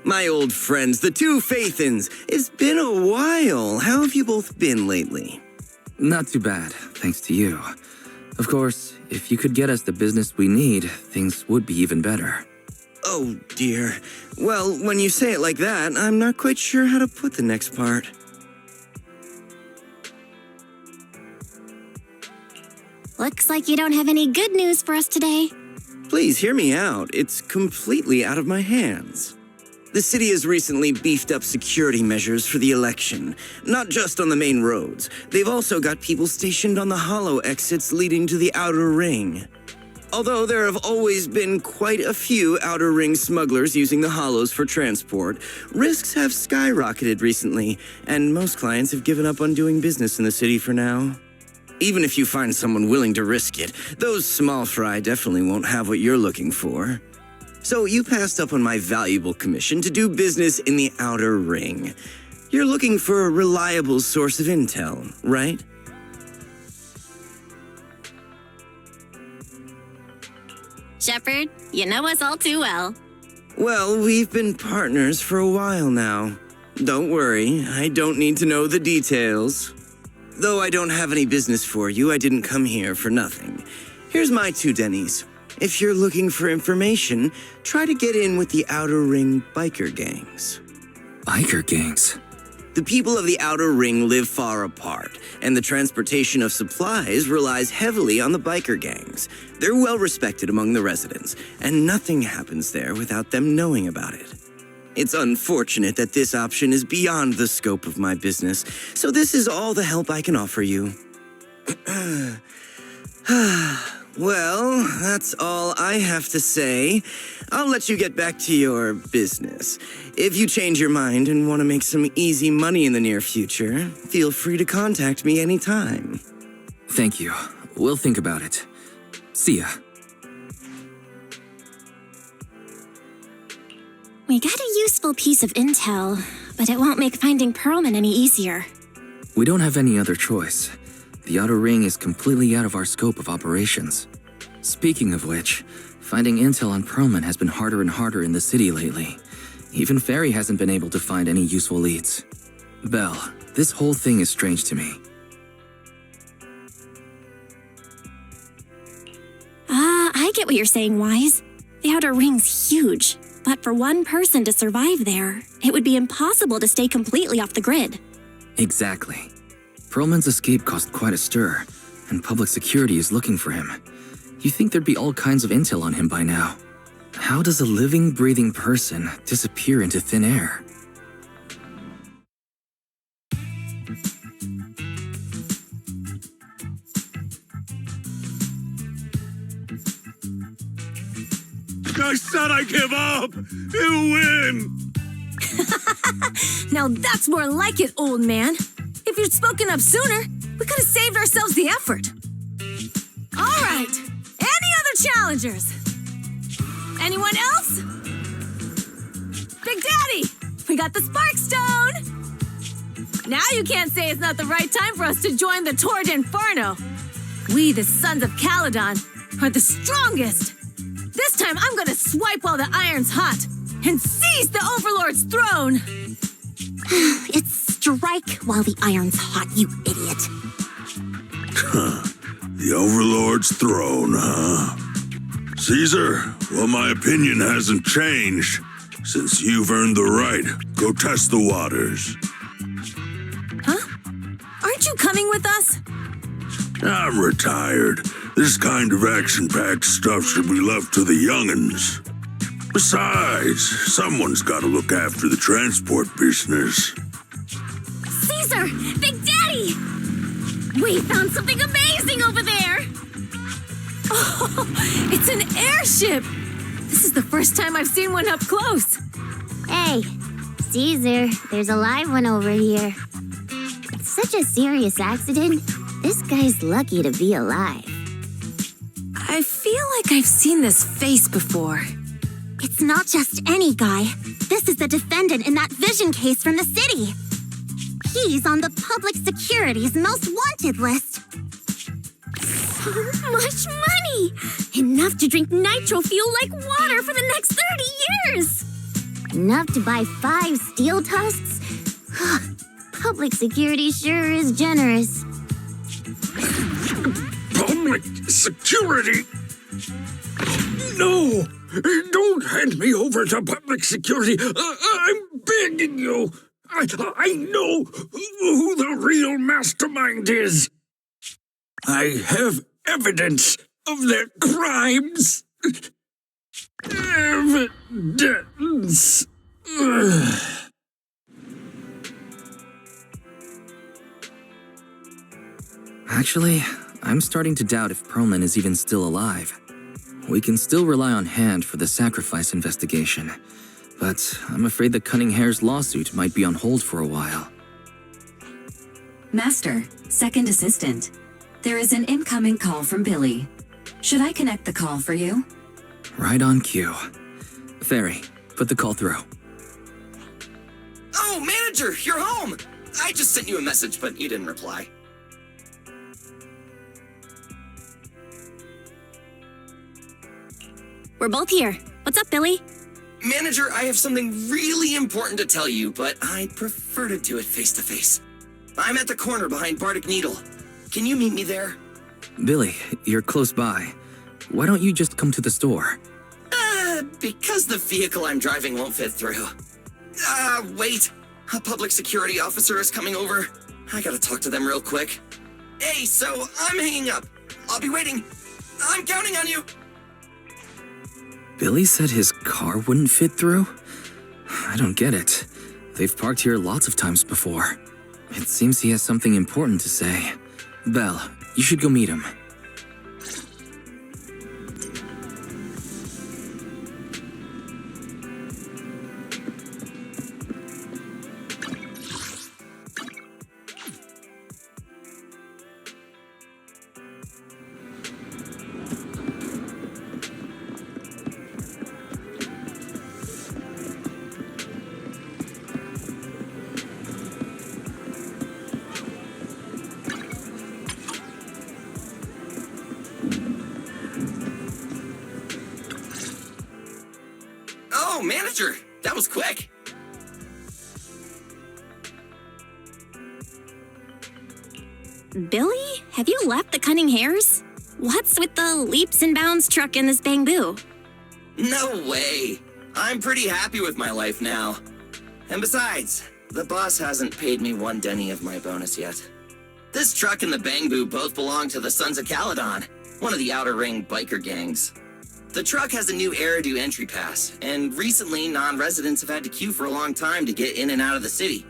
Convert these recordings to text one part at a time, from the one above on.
My old friends, the two Faithins. It's been a while. How have you both been lately? Not too bad, thanks to you. Of course, if you could get us the business we need, things would be even better. Oh, dear. Well, when you say it like that, I'm not quite sure how to put the next part. Looks like you don't have any good news for us today. Please hear me out. It's completely out of my hands. The city has recently beefed up security measures for the election, not just on the main roads. They've also got people stationed on the hollow exits leading to the outer ring. Although there have always been quite a few outer ring smugglers using the hollows for transport, risks have skyrocketed recently, and most clients have given up on doing business in the city for now. Even if you find someone willing to risk it, those small fry definitely won't have what you're looking for. So you passed up on my valuable commission to do business in the outer ring. You're looking for a reliable source of intel, right? Shepard, you know us all too well. Well, we've been partners for a while now. Don't worry, I don't need to know the details. Though I don't have any business for you, I didn't come here for nothing. Here's my 2 Denny's. If you're looking for information, try to get in with the Outer Ring biker gangs. Biker gangs? The people of the Outer Ring live far apart, and the transportation of supplies relies heavily on the biker gangs. They're well respected among the residents, and nothing happens there without them knowing about it. It's unfortunate that this option is beyond the scope of my business, so this is all the help I can offer you. Well, that's all I have to say. I'll let you get back to your business. If you change your mind and want to make some easy money in the near future, feel free to contact me anytime. Thank you. We'll think about it. See ya. We got a useful piece of intel, but it won't make finding Perlman any easier. We don't have any other choice. The Outer Ring is completely out of our scope of operations. Speaking of which, finding intel on Perlman has been harder and harder in the city lately. Even Ferry hasn't been able to find any useful leads. Belle, this whole thing is strange to me. I get what you're saying, Wise. The Outer Ring's huge, but for one person to survive there, it would be impossible to stay completely off the grid. Exactly. Perlman's escape caused quite a stir, and public security is looking for him. You'd think there'd be all kinds of intel on him by now. How does a living, breathing person disappear into thin air? I said I give up! You win! Now that's more like it, old man. If you'd spoken up sooner, we could have saved ourselves the effort. All right. Any other challengers? Anyone else? Big Daddy, we got the Spark Stone. Now you can't say it's not the right time for us to join the Torrid Inferno. We, the Sons of Caledon, are the strongest. This time I'm gonna swipe while the iron's hot and seize the Overlord's throne. It's strike while the iron's hot, you idiot. The Overlord's throne, huh? Caesar, well, my opinion hasn't changed. Since you've earned the right, go test the waters. Huh? Aren't you coming with us? I'm retired. This kind of action-packed stuff should be left to the young'uns. Besides, someone's got to look after the transport business. Caesar! Big Daddy! We found something amazing over there! Oh, it's an airship! This is the first time I've seen one up close. Hey, Caesar, there's a live one over here. It's such a serious accident. This guy's lucky to be alive. I feel like I've seen this face before. It's not just any guy. This is the defendant in that vision case from the city. He's on the public security's most wanted list. So much money! Enough to drink nitro fuel like water for the next 30 years! Enough to buy 5 steel tusks? Public security sure is generous. Public security? No! Don't hand me over to public security! I'm begging you! I know who the real mastermind is! I have evidence of their crimes! Evidence! Actually, I'm starting to doubt if Perlman is even still alive. We can still rely on Hand for the sacrifice investigation, but I'm afraid the Cunning Hare's lawsuit might be on hold for a while. Master, second assistant. There is an incoming call from Billy. Should I connect the call for you? Right on cue. Fairy, put the call through. Oh, manager, you're home! I just sent you a message, but you didn't reply. We're both here. What's up, Billy? Manager, I have something really important to tell you, but I'd prefer to do it face-to-face. I'm at the corner behind Bardic Needle. Can you meet me there? Billy, you're close by. Why don't you just come to the store? Because the vehicle I'm driving won't fit through. Wait. A public security officer is coming over. I gotta talk to them real quick. Hey, so I'm hanging up. I'll be waiting. I'm counting on you. Billy said his car wouldn't fit through? I don't get it. They've parked here lots of times before. It seems he has something important to say. Belle, you should go meet him. Oh, manager, that was quick. Billy? Have you left the Cunning Hares? What's with the leaps and bounds truck and this bamboo? No way. I'm pretty happy with my life now. And besides, the boss hasn't paid me 1 denny of my bonus yet. This truck and the bamboo both belong to the Sons of Caledon, one of the Outer Ring biker gangs. The truck has a new Eridu entry pass, and recently non-residents have had to queue for a long time to get in and out of the city.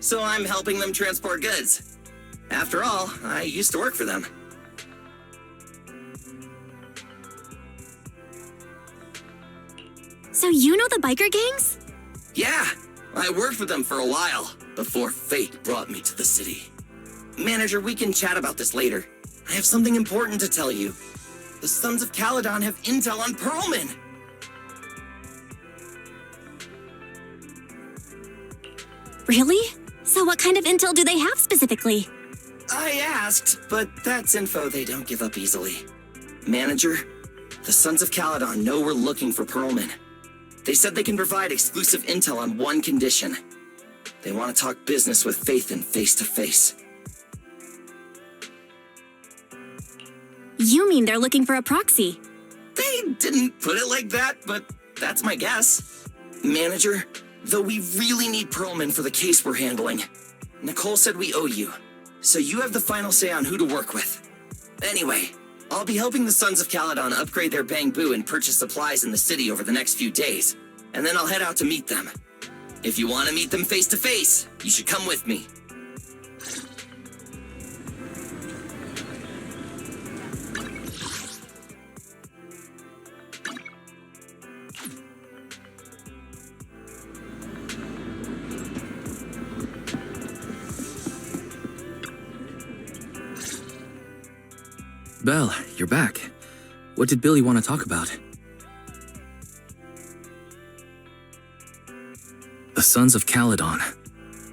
So I'm helping them transport goods. After all, I used to work for them. So you know the biker gangs? Yeah, I worked with them for a while, before fate brought me to the city. Manager, we can chat about this later. I have something important to tell you. The Sons of Caledon have intel on Perlman. Really? So what kind of intel do they have specifically? I asked, but that's info they don't give up easily. Manager, the Sons of Caledon know we're looking for Perlman. They said they can provide exclusive intel on one condition. They want to talk business with Phaethon face-to-face. You mean they're looking for a proxy? They didn't put it like that, but that's my guess. Manager, though we really need Perlman for the case we're handling, Nicole said we owe you, so you have the final say on who to work with. Anyway, I'll be helping the Sons of Caledon upgrade their bamboo and purchase supplies in the city over the next few days, and then I'll head out to meet them. If you want to meet them face-to-face, you should come with me. Belle, you're back. What did Billy want to talk about? The Sons of Caledon,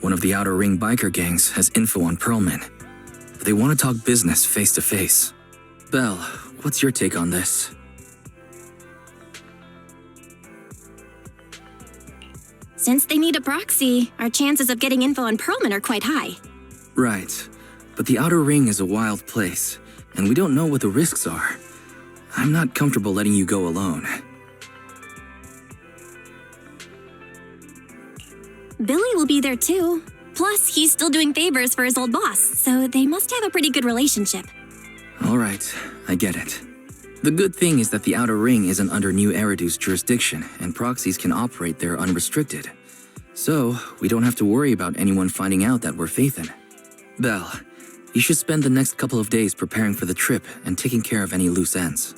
one of the Outer Ring biker gangs, has info on Perlman. They want to talk business face-to-face. Belle, what's your take on this? Since they need a proxy, our chances of getting info on Perlman are quite high. Right. But the Outer Ring is a wild place, and we don't know what the risks are. I'm not comfortable letting you go alone. Billy will be there too. Plus, he's still doing favors for his old boss, so they must have a pretty good relationship. All right, I get it. The good thing is that the Outer Ring isn't under New Eridu's jurisdiction, and proxies can operate there unrestricted. So, we don't have to worry about anyone finding out that we're Faithin. Belle, you should spend the next couple of days preparing for the trip and taking care of any loose ends.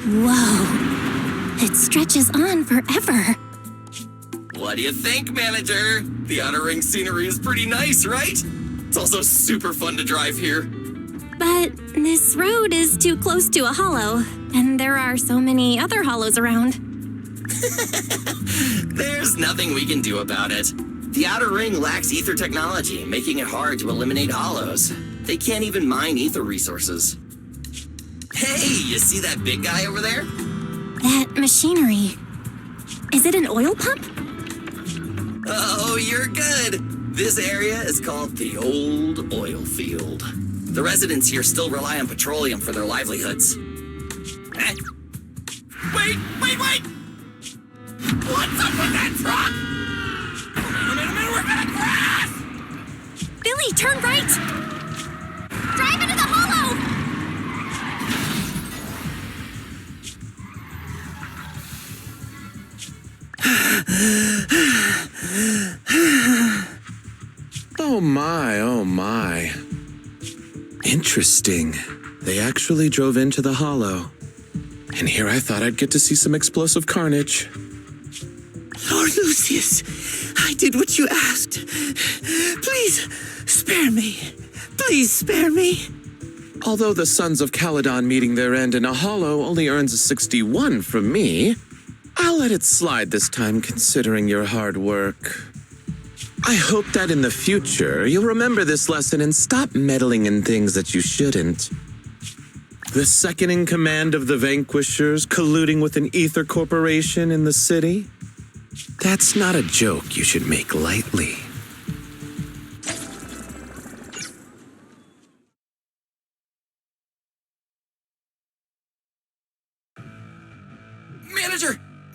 Whoa. It stretches on forever. What do you think, manager? The Outer Ring scenery is pretty nice, right? It's also super fun to drive here. But this road is too close to a hollow, and there are so many other hollows around. There's nothing we can do about it. The Outer Ring lacks ether technology, making it hard to eliminate hollows. They can't even mine ether resources. Hey, you see that big guy over there? That machinery. Is it an oil pump? Oh, you're good. This area is called the Old Oil Field. The residents here still rely on petroleum for their livelihoods. Eh? Wait! What's up with that truck? A minute, we're gonna crash! Billy, turn right! Drive into the hollow! Oh my. Interesting. They actually drove into the hollow. And here I thought I'd get to see some explosive carnage. Lord Lucius, I did what you asked. Please, spare me. Please spare me. Although the Sons of Caledon meeting their end in a hollow only earns a 61 from me, I'll let it slide this time considering your hard work. I hope that in the future you'll remember this lesson and stop meddling in things that you shouldn't. The second in command of the Vanquishers colluding with an ether corporation in the city? That's not a joke you should make lightly.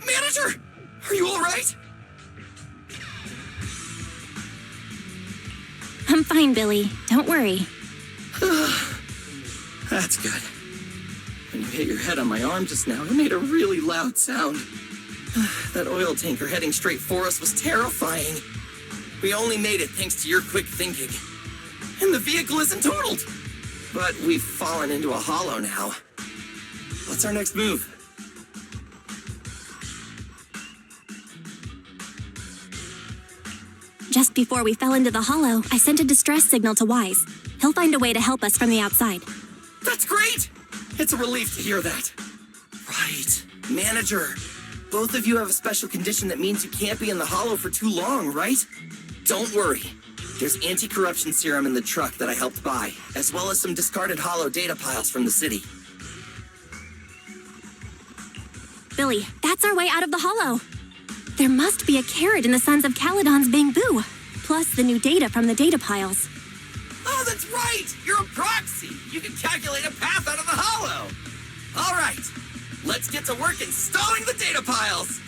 Manager! Are you all right? I'm fine, Billy. Don't worry. That's good. When you hit your head on my arm just now, it made a really loud sound. That oil tanker heading straight for us was terrifying. We only made it thanks to your quick thinking. And the vehicle isn't totaled. But we've fallen into a hollow now. What's our next move? Just before we fell into the hollow, I sent a distress signal to Wise. He'll find a way to help us from the outside. That's great! It's a relief to hear that. Right. Manager, both of you have a special condition that means you can't be in the hollow for too long, right? Don't worry. There's anti-corruption serum in the truck that I helped buy, as well as some discarded hollow data piles from the city. Billy, that's our way out of the hollow. There must be a carrot in the Sons of Caledon's bamboo, plus the new data from the data piles. Oh, that's right! You're a proxy! You can calculate a path out of the hollow! All right, let's get to work installing the data piles!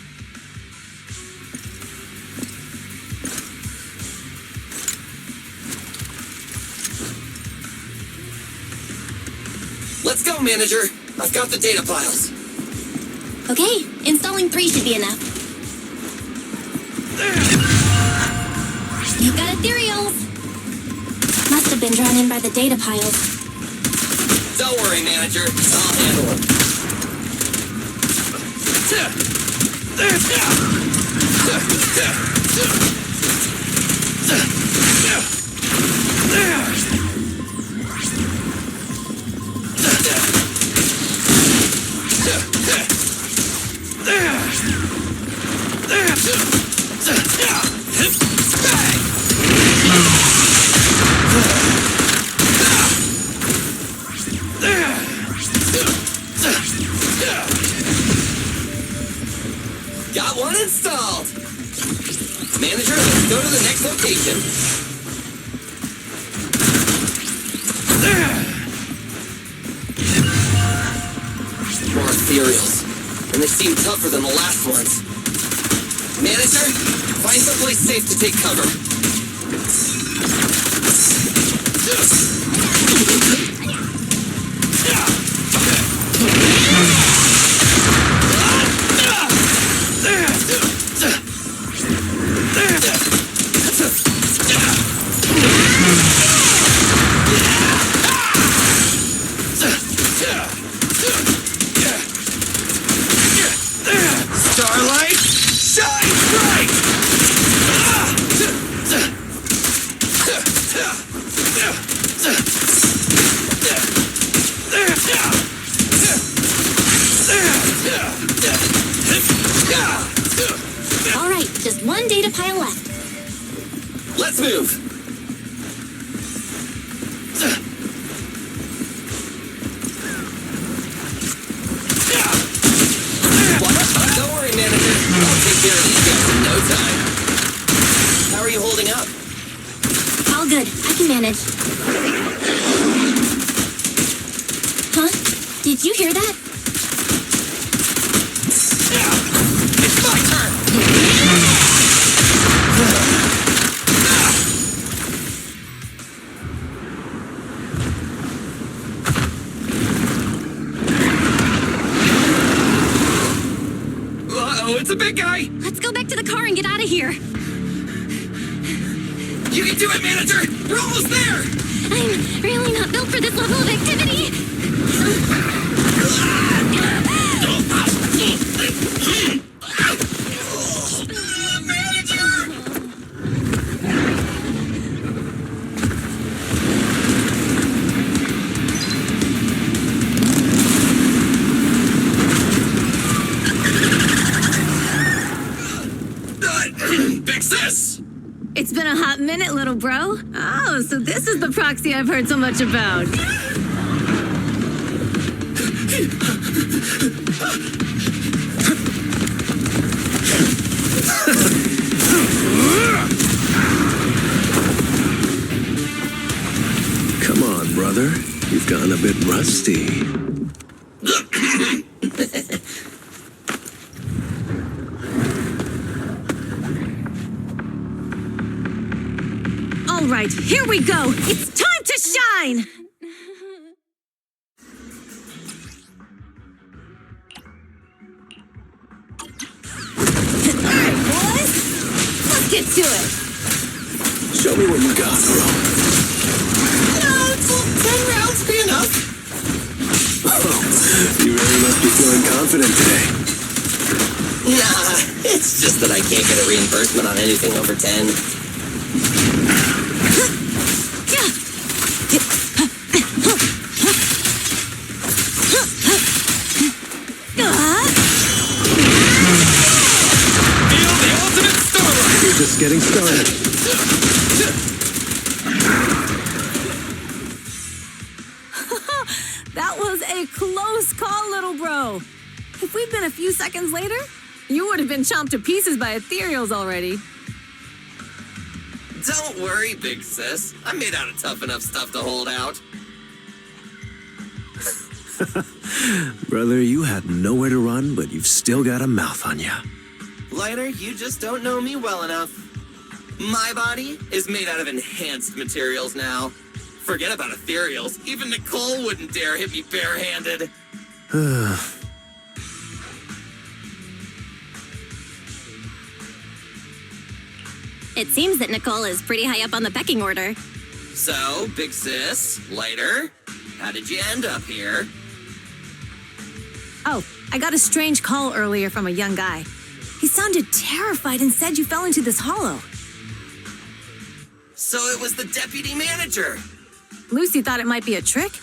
Let's go, Manager! I've got the data piles. Okay, installing 3 should be enough. You've got ethereals! Must have been drawn in by the data piles. Don't worry, manager. I'll handle him. Got one installed. Manager, let's go to the next location. More cereals. And they seem tougher than the last ones. Manager, find someplace safe to take cover. Starlight, shine bright! All right, just one data pile left. Let's move. Don't worry, manager. I'll take care of these guys in no time. How are you holding up? All good. I can manage. Huh? Did you hear that? It's my turn! Uh-oh, it's a big guy! Let's go back to the car and get out of here. You can do it, manager! We're almost there! I'm really not built for this level of activity. Big sis! It's been a hot minute, little bro. Oh, so this is the proxy I've heard so much about. Come on, brother. You've gotten a bit rusty. All right, here we go. It's time to shine. All right, boys. Let's get to it. Show me what you got, bro. Will 10 rounds be enough? Oh, you really must be feeling confident today. Nah, it's just that I can't get a reimbursement on anything over 10. Feel the ultimate starlight! You're just getting started. That was a close call, little bro. If we'd been a few seconds later, you would have been chomped to pieces by ethereals already. Don't worry, big sis. I'm made out of tough enough stuff to hold out. Brother, you had nowhere to run, but you've still got a mouth on ya. Lighter, you just don't know me well enough. My body is made out of enhanced materials now. Forget about ethereals. Even Nicole wouldn't dare hit me barehanded. It seems that Nicole is pretty high up on the pecking order. So, big sis, Lighter, How did you end up here? Oh, I got a strange call earlier from a young guy. He sounded terrified and said you fell into this hollow. So it was the deputy manager. Lucy thought it might be a trick,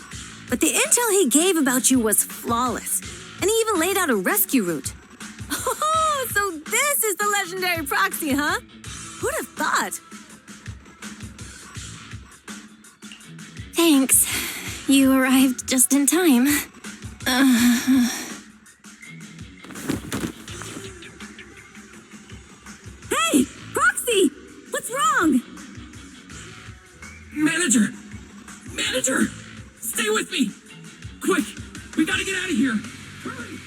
but the intel he gave about you was flawless. And he even laid out a rescue route. Oh, so this is the legendary proxy, huh? Who'd have thought? Thanks. You arrived just in time. Hey, Proxy! What's wrong? Manager! Manager! Stay with me! Quick! We gotta get out of here! Hurry!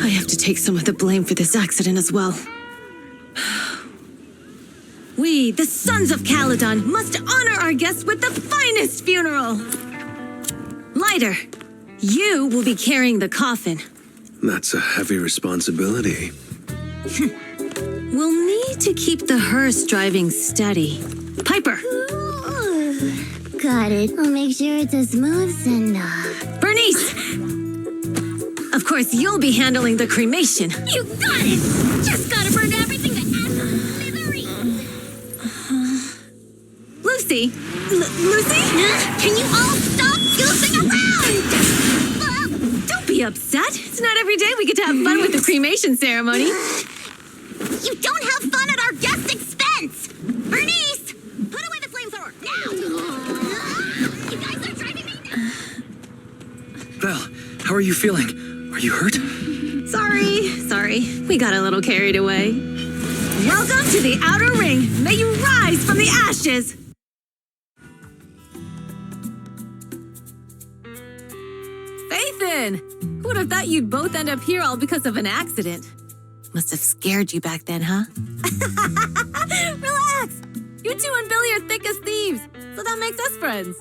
I have to take some of the blame for this accident as well. We, the Sons of Caledon, must honor our guests with the finest funeral! Lighter, you will be carrying the coffin. That's a heavy responsibility. We'll need to keep the hearse driving steady. Piper! Got it. I'll make sure it's as smooth as enough. Bernice! Of course, you'll be handling the cremation. You got it! Just gotta burn everything to smithereens! Lucy? Lucy? Can you all stop goofing around? Don't be upset. It's not every day we get to have fun with the cremation ceremony. You don't have fun at our guest expense! Bernice! Put away the flamethrower, now! You guys are driving me nuts! Val, how are you feeling? Are you hurt? Sorry. We got a little carried away. Welcome to the Outer Ring. May you rise from the ashes. Fathan! Who would have thought you'd both end up here all because of an accident? Must have scared you back then, huh? Relax! You two and Billy are thick as thieves, so that makes us friends.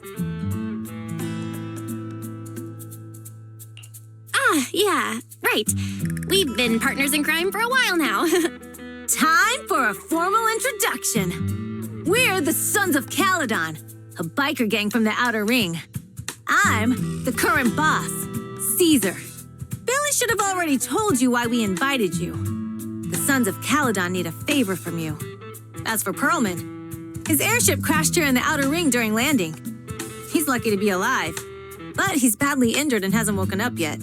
Yeah, right. We've been partners in crime for a while now. Time for a formal introduction. We're the Sons of Caledon, a biker gang from the Outer Ring. I'm the current boss, Caesar. Billy should have already told you why we invited you. The Sons of Caledon need a favor from you. As for Perlman, his airship crashed here in the Outer Ring during landing. He's lucky to be alive, but he's badly injured and hasn't woken up yet.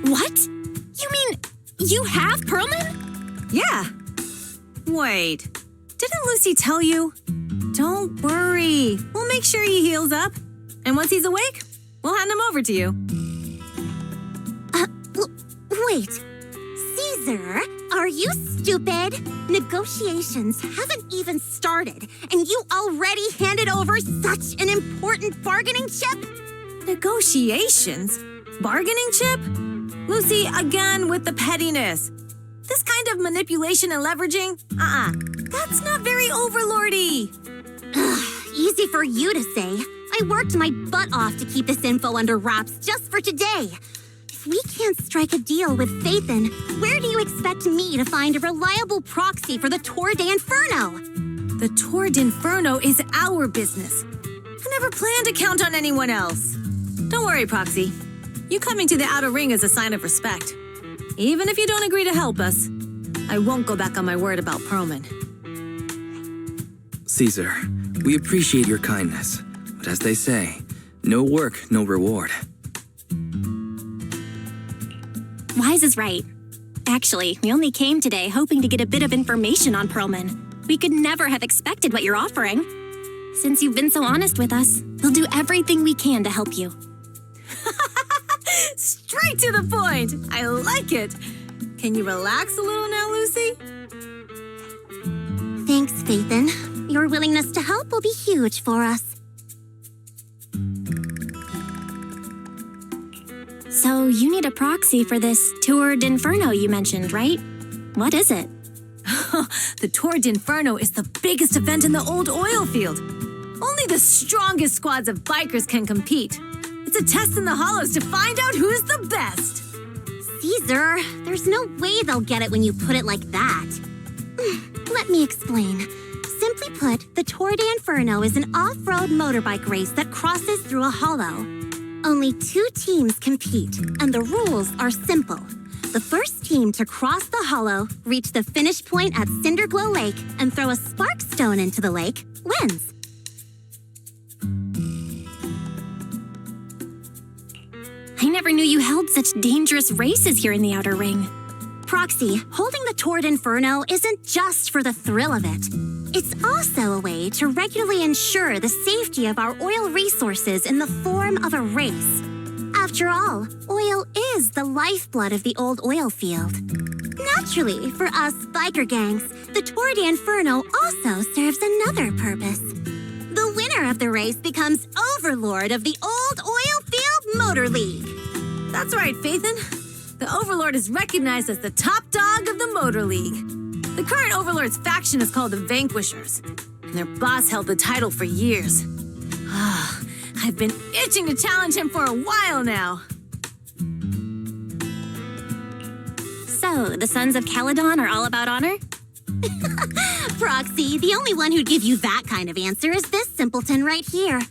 What? You mean you have Perlman? Yeah. Wait, didn't Lucy tell you? Don't worry. We'll make sure he heals up. And once he's awake, we'll hand him over to you. Wait. Caesar, are you stupid? Negotiations haven't even started, and you already handed over such an important bargaining chip? Negotiations? Bargaining chip? Lucy, again with the pettiness. This kind of manipulation and leveraging? That's not very overlordy. Easy for you to say. I worked my butt off to keep this info under wraps just for today. If we can't strike a deal with Fathan, where do you expect me to find a reliable proxy for the Tour d'Inferno? The Tour d'Inferno is our business. I never planned to count on anyone else. Don't worry, Proxy. You coming to the Outer Ring is a sign of respect. Even if you don't agree to help us, I won't go back on my word about Perlman. Caesar, we appreciate your kindness, but as they say, no work, no reward. Wise is right. Actually, we only came today hoping to get a bit of information on Perlman. We could never have expected what you're offering. Since you've been so honest with us, we'll do everything we can to help you. Straight to the point! I like it! Can you relax a little now, Lucy? Thanks Phaethon. Your willingness to help will be huge for us. So you need a proxy for this Tour d'Inferno you mentioned, right? What is it? The Tour d'Inferno is the biggest event in the old oil field. Only the strongest squads of bikers can compete. It's a test in the hollows to find out who's the best. Caesar, there's no way they'll get it when you put it like that. Let me explain. Simply put, the Tour d'Inferno is an off-road motorbike race that crosses through a hollow. Only 2 teams compete, and the rules are simple. The first team to cross the hollow, reach the finish point at Cinderglow Lake, and throw a spark stone into the lake, wins. I never knew you held such dangerous races here in the Outer Ring. Proxy, holding the Tour d'Inferno isn't just for the thrill of it. It's also a way to regularly ensure the safety of our oil resources in the form of a race. After all, oil is the lifeblood of the old oil field. Naturally, for us biker gangs, the Tour d'Inferno also serves another purpose. The winner of the race becomes overlord of the old oil field motor league. That's right, Phaethon. The Overlord is recognized as the top dog of the Motor League. The current Overlord's faction is called the Vanquishers, and their boss held the title for years. I've been itching to challenge him for a while now. So, the Sons of Caledon are all about honor? Proxy, the only one who'd give you that kind of answer is this simpleton right here.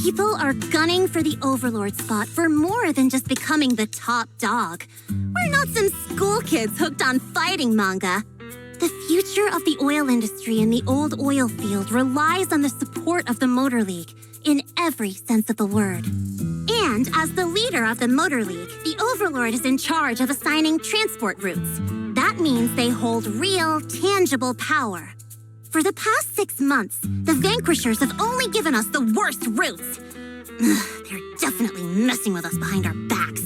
People are gunning for the Overlord spot for more than just becoming the top dog. We're not some school kids hooked on fighting manga. The future of the oil industry in the old oil field relies on the support of the Motor League, in every sense of the word. And as the leader of the Motor League, the Overlord is in charge of assigning transport routes. That means they hold real, tangible power. For the past 6 months, the Vanquishers have only given us the worst routes. They're definitely messing with us behind our backs.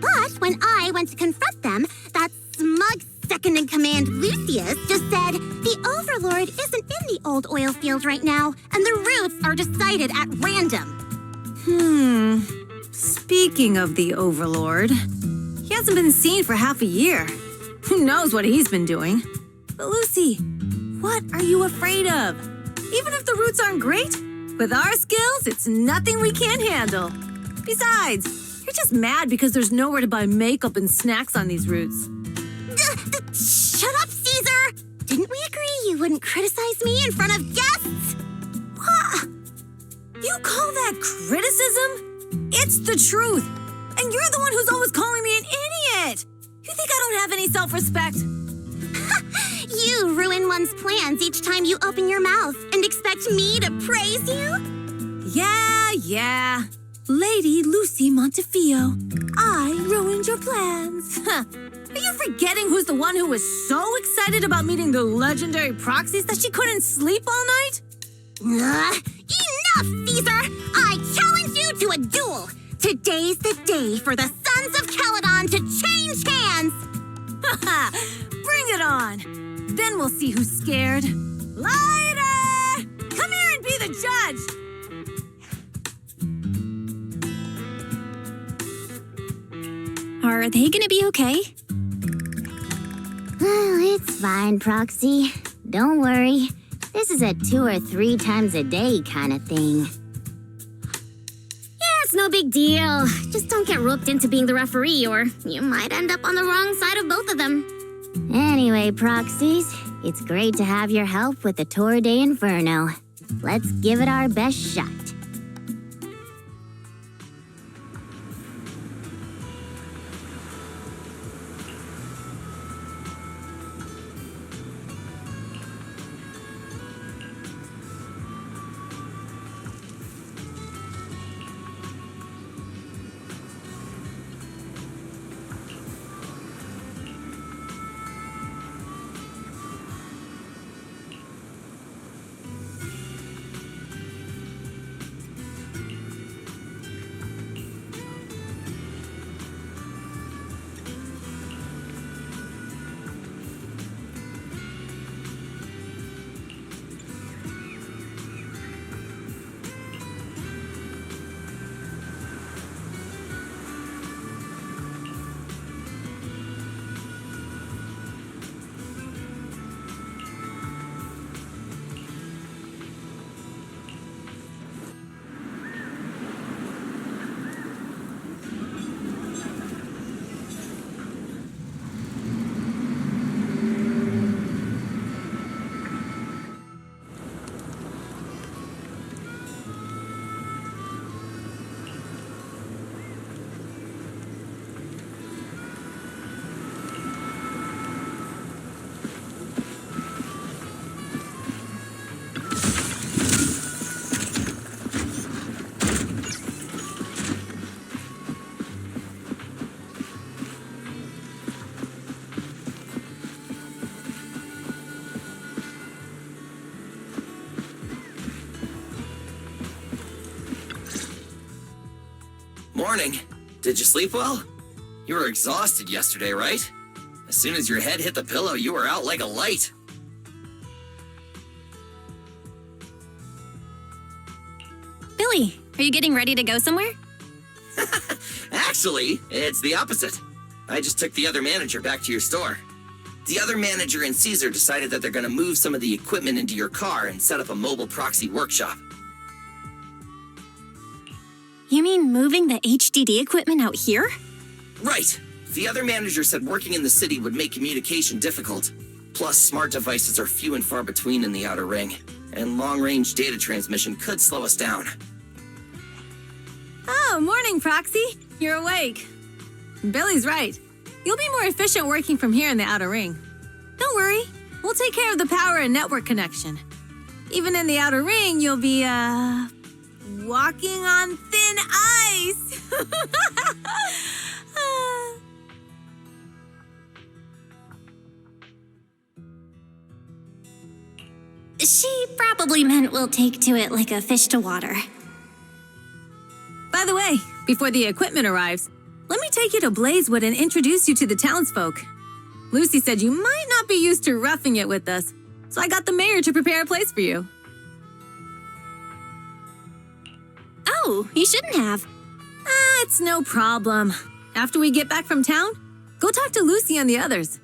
But when I went to confront them, that smug second-in-command Lucius just said the Overlord isn't in the old oil field right now, and the routes are decided at random. Speaking of the Overlord, he hasn't been seen for half a year. Who knows what he's been doing? But Lucy, what are you afraid of? Even if the routes aren't great, with our skills, it's nothing we can't handle. Besides, you're just mad because there's nowhere to buy makeup and snacks on these routes. Shut up, Caesar! Didn't we agree you wouldn't criticize me in front of guests? What? You call that criticism? It's the truth. And you're the one who's always calling me an idiot. You think I don't have any self-respect? You ruin one's plans each time you open your mouth and expect me to praise you? Yeah. Lady Lucy Montefiore, I ruined your plans. Are you forgetting who's the one who was so excited about meeting the legendary proxies that she couldn't sleep all night? Enough, Caesar! I challenge you to a duel! Today's the day for the Sons of Caledon to change hands! Bring it on! Then we'll see who's scared. Lighter! Come here and be the judge! Are they gonna be okay? Well, it's fine, Proxy. Don't worry. This is a 2 or 3 times a day kind of thing. Yeah, it's no big deal. Just don't get roped into being the referee, or you might end up on the wrong side of both of them. Anyway, Proxies, it's great to have your help with the Tour d'Inferno. Let's give it our best shot. morning. Did you sleep well? You were exhausted yesterday, right? As soon as your head hit the pillow, you were out like a light. Billy, are you getting ready to go somewhere? Actually, it's the opposite. I just took the other manager back to your store. The other manager and Caesar decided that they're going to move some of the equipment into your car and set up a mobile proxy workshop. You mean moving the HDD equipment out here? Right. The other manager said working in the city would make communication difficult. Plus, smart devices are few and far between in the Outer Ring, and long-range data transmission could slow us down. Oh, morning, Proxy. You're awake. Billy's right. You'll be more efficient working from here in the Outer Ring. Don't worry. We'll take care of the power and network connection. Even in the Outer Ring, you'll be, walking on thin ice. She probably meant we'll take to it like a fish to water. By the way, before the equipment arrives, let me take you to Blazewood and introduce you to the townsfolk. Lucy said you might not be used to roughing it with us, so I got the mayor to prepare a place for you. Oh, you shouldn't have. It's no problem. After we get back from town, go talk to Lucy and the others.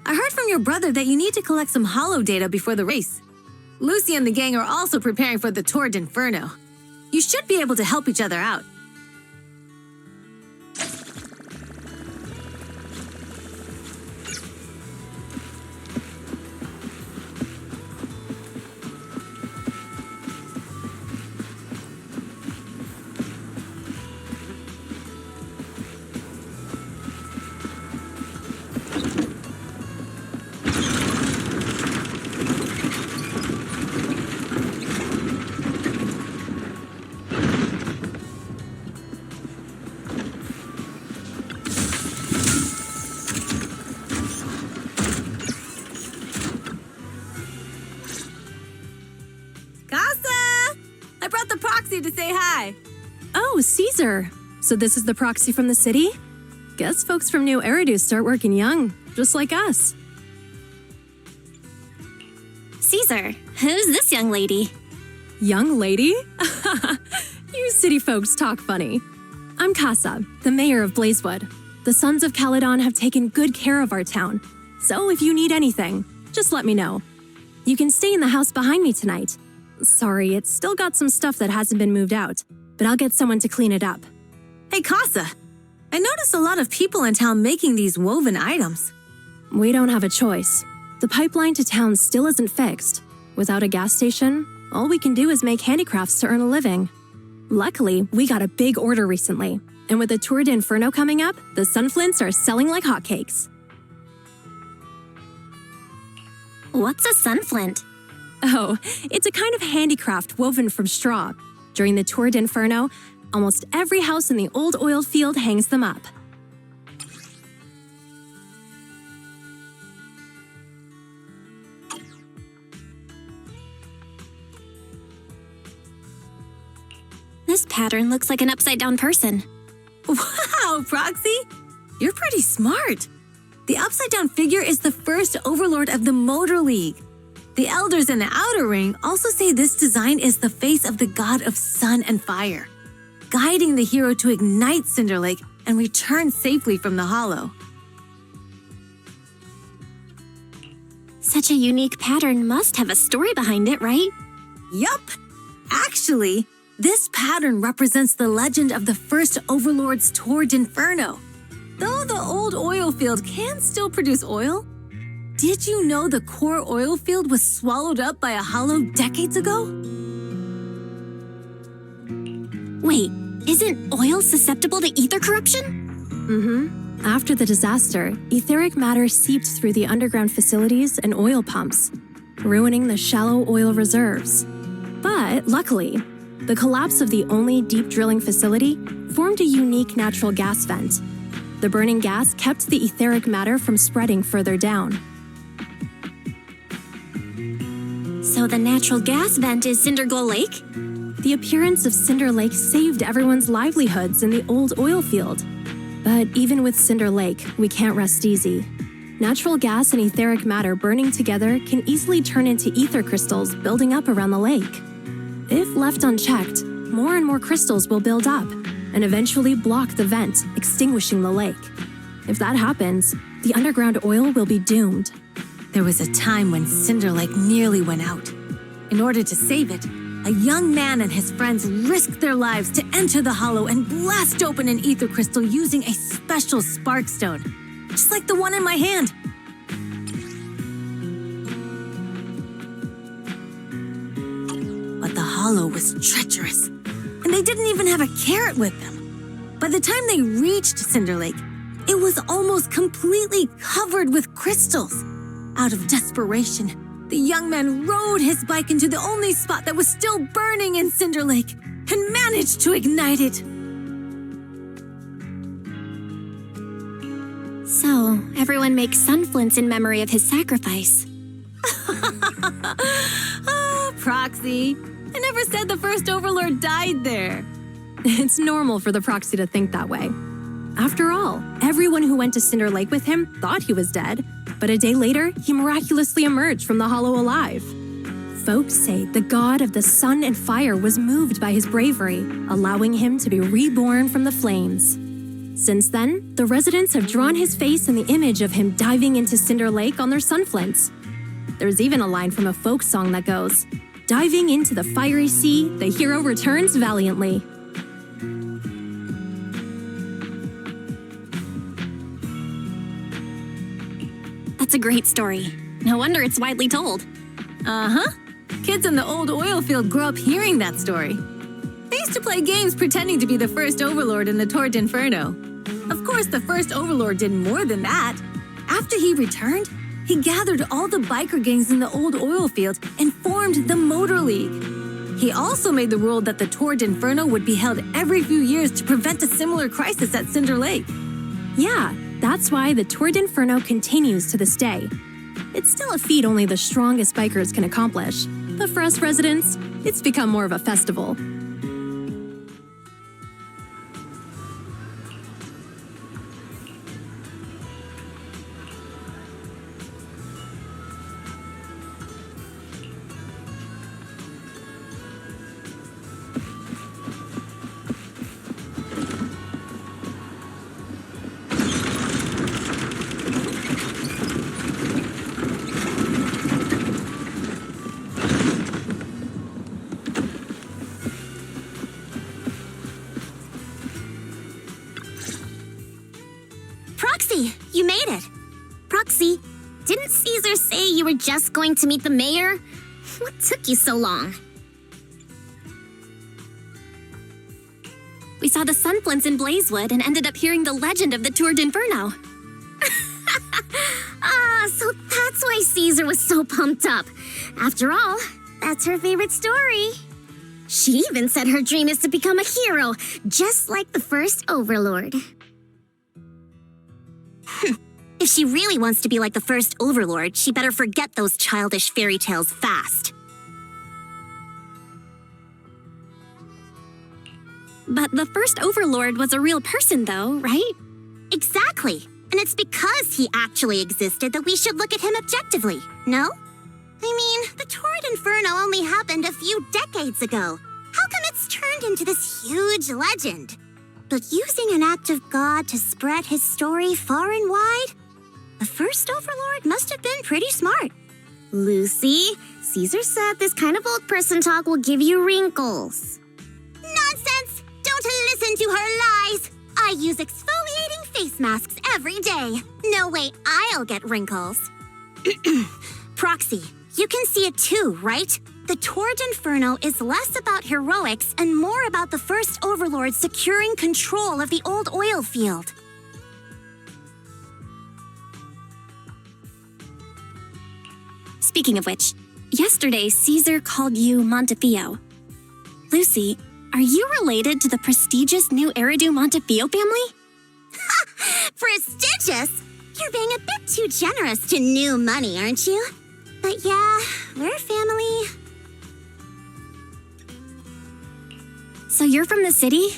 I heard from your brother that you need to collect some holo data before the race. Lucy and the gang are also preparing for the Tour d'Inferno. You should be able to help each other out. To say hi. Oh, Caesar. So this is the proxy from the city? Guess folks from New Eridu start working young, just like us. Caesar, who's this young lady? Young lady? You city folks talk funny. I'm Casa, the mayor of Blazewood. The Sons of Caledon have taken good care of our town. So if you need anything, just let me know. You can stay in the house behind me tonight. Sorry, it's still got some stuff that hasn't been moved out, but I'll get someone to clean it up. Hey, Casa, I noticed a lot of people in town making these woven items. We don't have a choice. The pipeline to town still isn't fixed. Without a gas station, all we can do is make handicrafts to earn a living. Luckily, we got a big order recently, and with the Tour d'Inferno coming up, the sunflints are selling like hotcakes. What's a sunflint? Oh, it's a kind of handicraft woven from straw. During the Tour d'Inferno, almost every house in the old oil field hangs them up. This pattern looks like an upside-down person. Wow, Proxy! You're pretty smart. The upside-down figure is the first overlord of the Motor League. The elders in the Outer Ring also say this design is the face of the god of sun and fire, guiding the hero to ignite Cinder Lake and return safely from the hollow. Such a unique pattern must have a story behind it, right? Yup! Actually, this pattern represents the legend of the first Overlord's Tour d'Inferno. Though the old oil field can still produce oil, did you know the core oil field was swallowed up by a hollow decades ago? Wait, isn't oil susceptible to ether corruption? Mm-hmm. After the disaster, etheric matter seeped through the underground facilities and oil pumps, ruining the shallow oil reserves. But luckily, the collapse of the only deep drilling facility formed a unique natural gas vent. The burning gas kept the etheric matter from spreading further down. So the natural gas vent is Cinderglow Lake? The appearance of Cinder Lake saved everyone's livelihoods in the old oil field. But even with Cinder Lake, we can't rest easy. Natural gas and etheric matter burning together can easily turn into ether crystals building up around the lake. If left unchecked, more and more crystals will build up and eventually block the vent, extinguishing the lake. If that happens, the underground oil will be doomed. There was a time when Cinder Lake nearly went out. In order to save it, a young man and his friends risked their lives to enter the hollow and blast open an ether crystal using a special spark stone, just like the one in my hand. But the hollow was treacherous, and they didn't even have a carrot with them. By the time they reached Cinder Lake, it was almost completely covered with crystals. Out of desperation, the young man rode his bike into the only spot that was still burning in Cinder Lake and managed to ignite it. So, everyone makes sunflints in memory of his sacrifice. Ah, Proxy. I never said the first Overlord died there. It's normal for the proxy to think that way. After all, everyone who went to Cinder Lake with him thought he was dead, but a day later, he miraculously emerged from the hollow alive. Folks say the god of the sun and fire was moved by his bravery, allowing him to be reborn from the flames. Since then, the residents have drawn his face and the image of him diving into Cinder Lake on their sunflints. There's even a line from a folk song that goes, "Diving into the fiery sea, the hero returns valiantly." That's a great story. No wonder it's widely told. Uh-huh. Kids in the old oil field grew up hearing that story. They used to play games pretending to be the first Overlord in the Tour d'Inferno. Of course, the first Overlord did more than that. After he returned, he gathered all the biker gangs in the old oil field and formed the Motor League. He also made the rule that the Tour d'Inferno would be held every few years to prevent a similar crisis at Cinder Lake. Yeah, that's why the Tour d'Inferno continues to this day. It's still a feat only the strongest bikers can accomplish, but for us residents, it's become more of a festival. Proxy, you made it. Proxy, didn't Caesar say you were just going to meet the mayor? What took you so long? We saw the sunflints in Blazewood and ended up hearing the legend of the Tour d'Inferno. So that's why Caesar was so pumped up. After all, that's her favorite story. She even said her dream is to become a hero, just like the first Overlord. If she really wants to be like the first Overlord, she better forget those childish fairy tales fast. But the first Overlord was a real person, though, right? Exactly. And it's because he actually existed that we should look at him objectively, no? I mean, the Tour d'Inferno only happened a few decades ago. How come it's turned into this huge legend? But using an act of God to spread his story far and wide? The first Overlord must have been pretty smart. Lucy, Caesar said this kind of old person talk will give you wrinkles. Nonsense! Don't listen to her lies! I use exfoliating face masks every day. No way I'll get wrinkles. Proxy, you can see it too, right? The Tour d'Inferno is less about heroics and more about the first Overlord securing control of the old oil field. Speaking of which, yesterday Caesar called you Montefiore. Lucy, are you related to the prestigious new Eridu Montefiore family? Prestigious? You're being a bit too generous to new money, aren't you? But yeah, we're family. So you're from the city?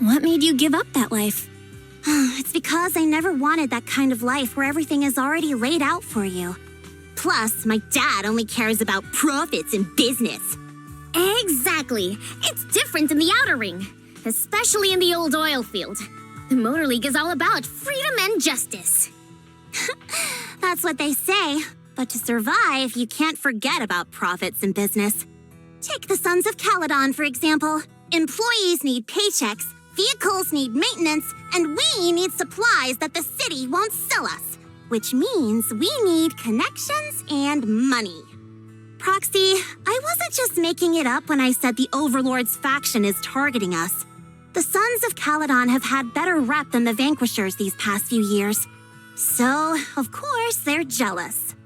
What made you give up that life? It's because I never wanted that kind of life where everything is already laid out for you. Plus, my dad only cares about profits and business. Exactly. It's different in the Outer Ring, especially in the old oil field. The Motor League is all about freedom and justice. That's what they say. But to survive, you can't forget about profits and business. Take the Sons of Caledon, for example. Employees need paychecks, vehicles need maintenance, and we need supplies that the city won't sell us. Which means we need connections and money. Proxy, I wasn't just making it up when I said the Overlord's faction is targeting us. The Sons of Caledon have had better rep than the Vanquishers these past few years. So, of course, they're jealous.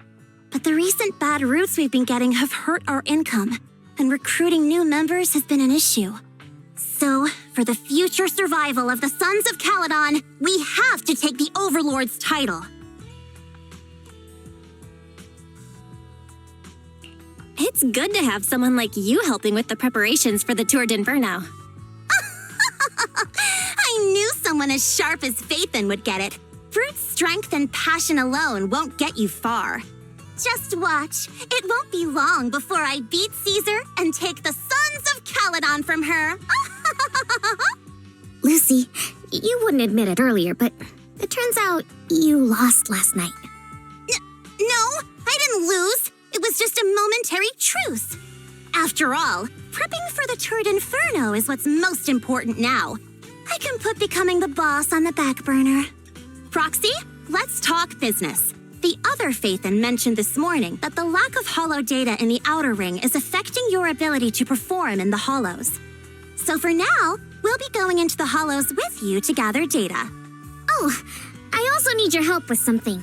But the recent bad routes we've been getting have hurt our income, and recruiting new members has been an issue. So, for the future survival of the Sons of Caledon, we have to take the Overlord's title. It's good to have someone like you helping with the preparations for the Tour d'Inferno. I knew someone as sharp as Phaethon would get it. Brute strength and passion alone won't get you far. Just watch. It won't be long before I beat Caesar and take the Sons of Caledon from her. Lucy, you wouldn't admit it earlier, but it turns out you lost last night. No, I didn't lose. It was just a momentary truce. After all, prepping for the Tour d'Inferno is what's most important now. I can put becoming the boss on the back burner. Proxy, let's talk business. The other Phaethon mentioned this morning that the lack of hollow data in the Outer Ring is affecting your ability to perform in the hollows. So for now, we'll be going into the hollows with you to gather data. Oh, I also need your help with something.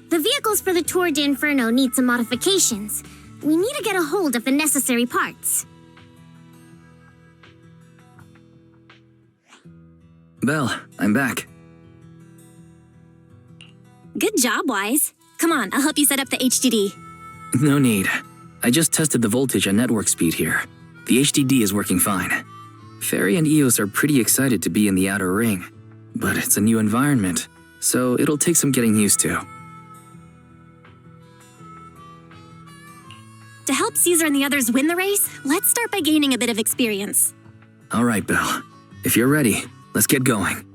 The vehicles for the Tour d'Inferno need some modifications. We need to get a hold of the necessary parts. Belle, I'm back. Good job, Wise. Come on, I'll help you set up the HDD. No need. I just tested the voltage and network speed here. The HDD is working fine. Fairy and Eos are pretty excited to be in the Outer Ring, but it's a new environment, so it'll take some getting used to. To help Caesar and the others win the race, let's start by gaining a bit of experience. All right, Belle. If you're ready, let's get going.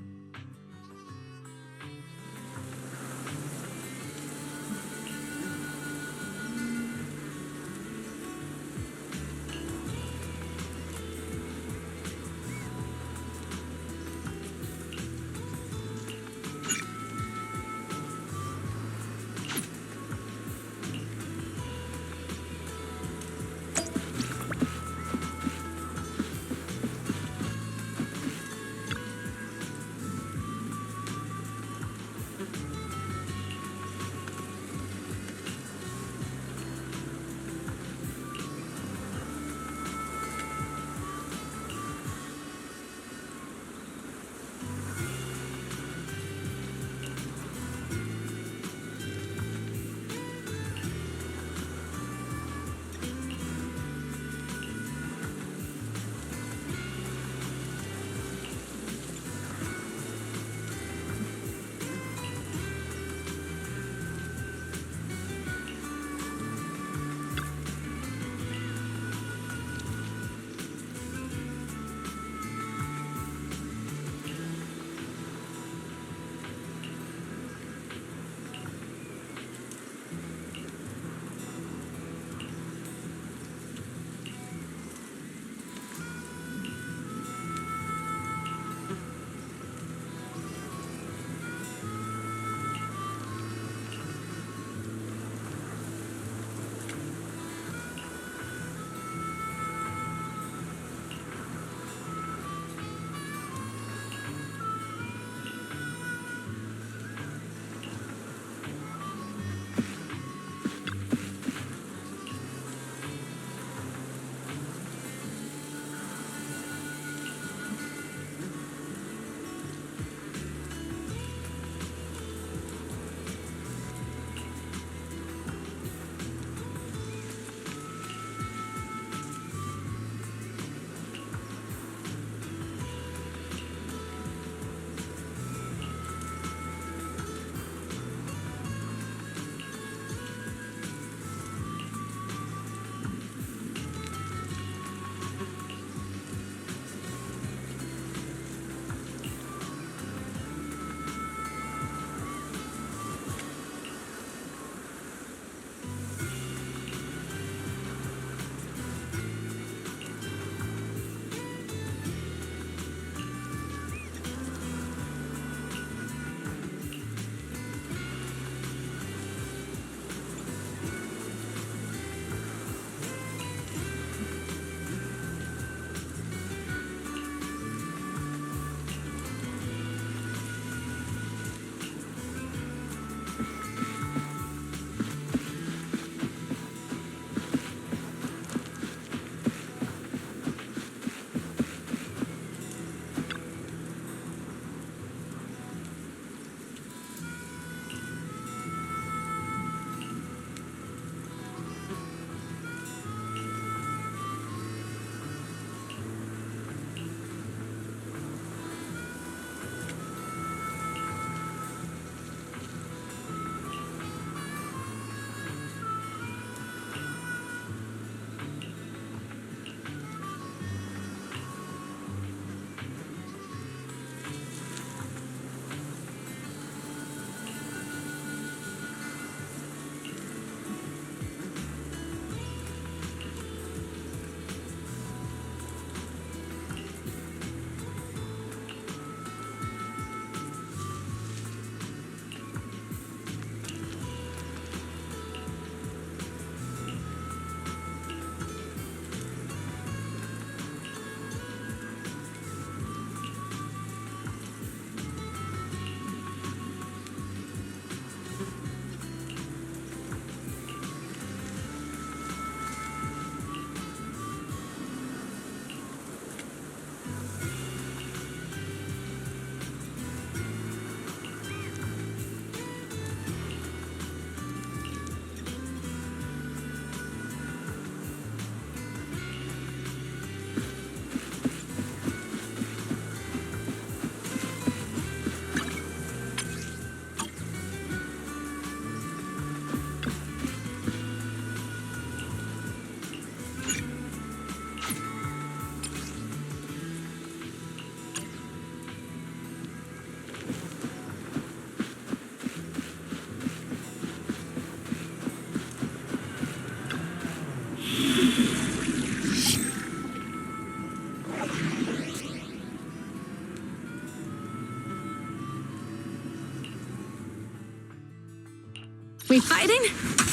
We fighting?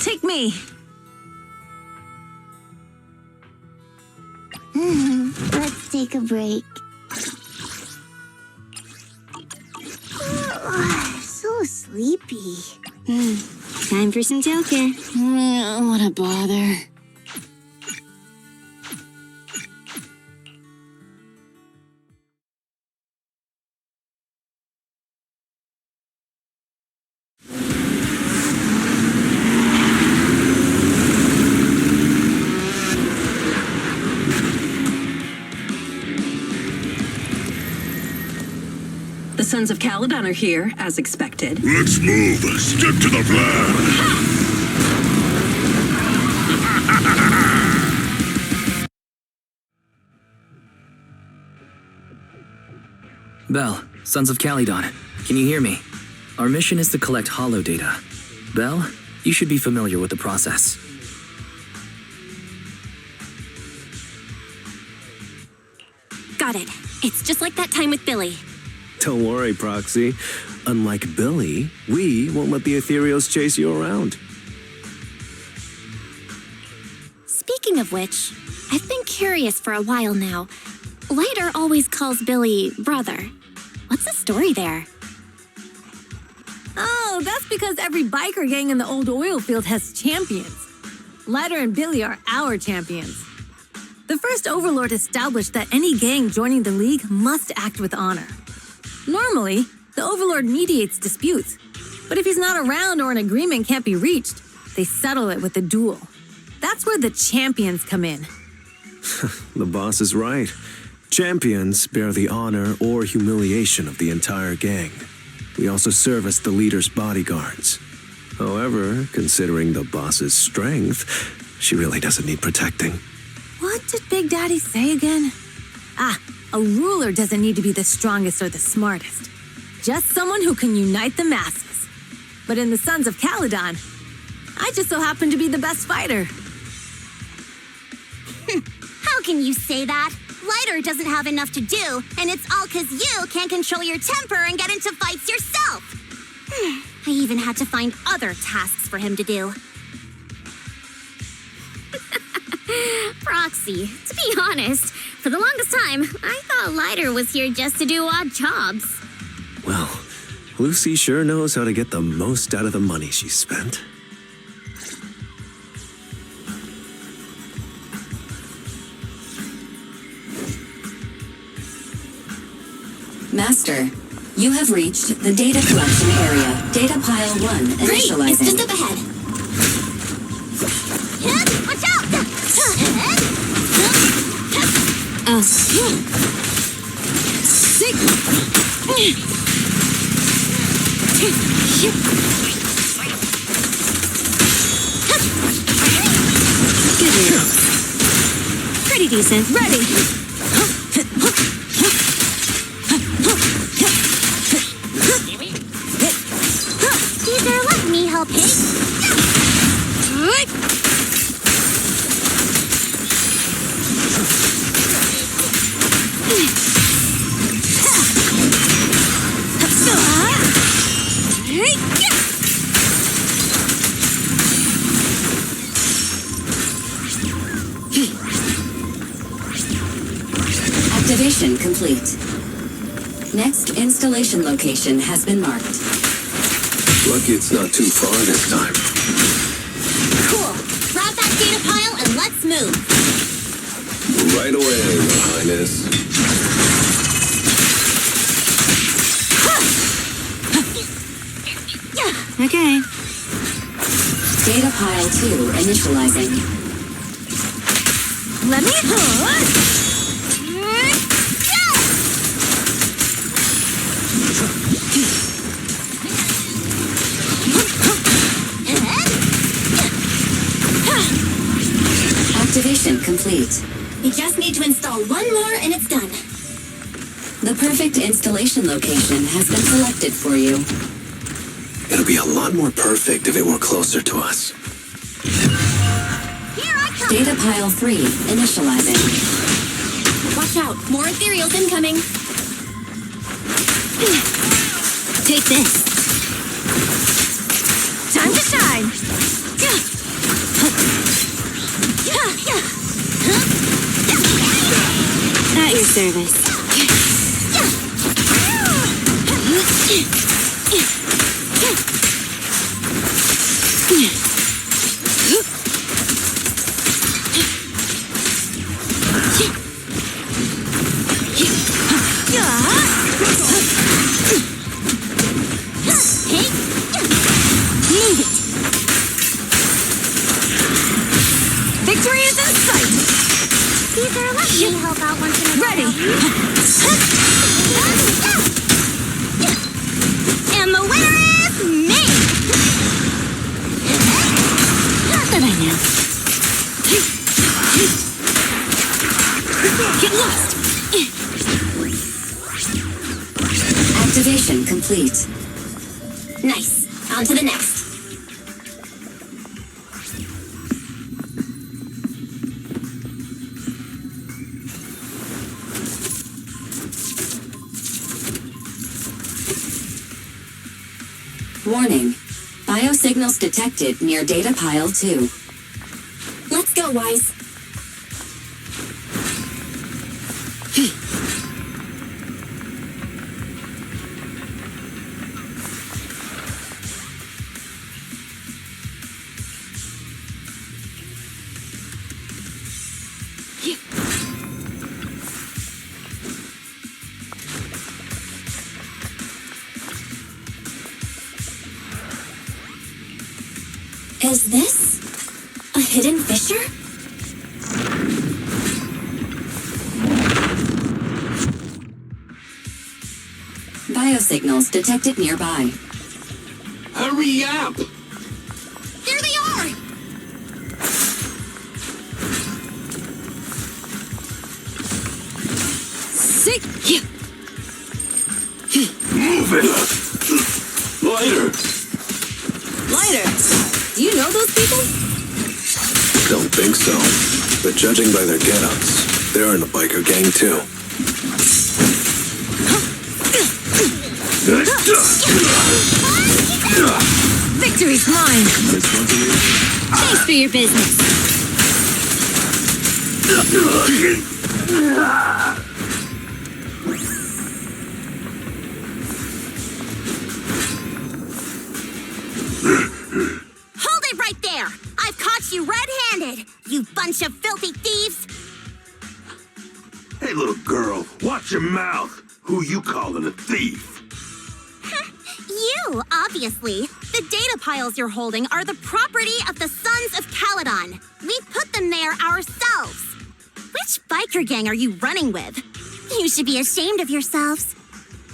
Take me. Let's take a break. So sleepy. Time for some Joker. What a bother. The Sons of Caledon are here, as expected. Let's move. Stick to the plan. Belle, Sons of Caledon, can you hear me? Our mission is to collect holo data. Belle, you should be familiar with the process. Got it. It's just like that time with Billy. Don't worry, Proxy. Unlike Billy, we won't let the ethereals chase you around. Speaking of which, I've been curious for a while now. Lighter always calls Billy brother. What's the story there? Oh, that's because every biker gang in the old oil field has champions. Lighter and Billy are our champions. The first Overlord established that any gang joining the League must act with honor. Normally, the Overlord mediates disputes, but if he's not around or an agreement can't be reached, they settle it with a duel. That's where the champions come in. The boss is right. Champions bear the honor or humiliation of the entire gang. We also serve as the leader's bodyguards. However, considering the boss's strength, she really doesn't need protecting. What did Big Daddy say again? A ruler doesn't need to be the strongest or the smartest. Just someone who can unite the masses. But in the Sons of Caledon, I just so happen to be the best fighter. How can you say that? Lighter doesn't have enough to do, and it's all 'cause you can't control your temper and get into fights yourself. I even had to find other tasks for him to do. Proxy, to be honest, for the longest time, I thought Lighter was here just to do odd jobs. Well, Lucy sure knows how to get the most out of the money she spent. Master, you have reached the data collection area. Data pile 1 initializing. Great, it's just up ahead. Watch out! Sick! Good news. Pretty decent. Ready! Caesar, let me help you. Activation complete. Next installation location has been marked. Lucky it's not too far this time. Cool. Grab that data pile and let's move. Right away, Your Highness. Okay. Data pile 2 initializing. Let me... Activation complete. We just need to install one more and it's done. The perfect installation location has been selected for you. It'll be a lot more perfect if it were closer to us. Here I come. Data pile 3 initializing. Watch out, more ethereals incoming. Take this. Time to shine. At your service. Victory is in sight. Caesar, let me help out once in a while. Ready. And the winner is me! Not that I know. Get lost. Activation complete. Nice. On to the next. Warning. Biosignals detected near data pile 2. Let's go, Wise. Is this a hidden fissure? Biosignals detected nearby. Hurry up! There they are! Sick. Move it! Lighter! Lighter. Do you know those people? Don't think so. But judging by their get-ups, they're in the biker gang too. Victory's mine. Thanks for your business. Hold it right there! I've caught you red-handed, you bunch of filthy thieves! Hey, little girl, watch your mouth. Who you calling a thief? You, obviously. The data piles you're holding are the property of the Sons of Caledon. We put them there ourselves. Which biker gang are you running with? You should be ashamed of yourselves.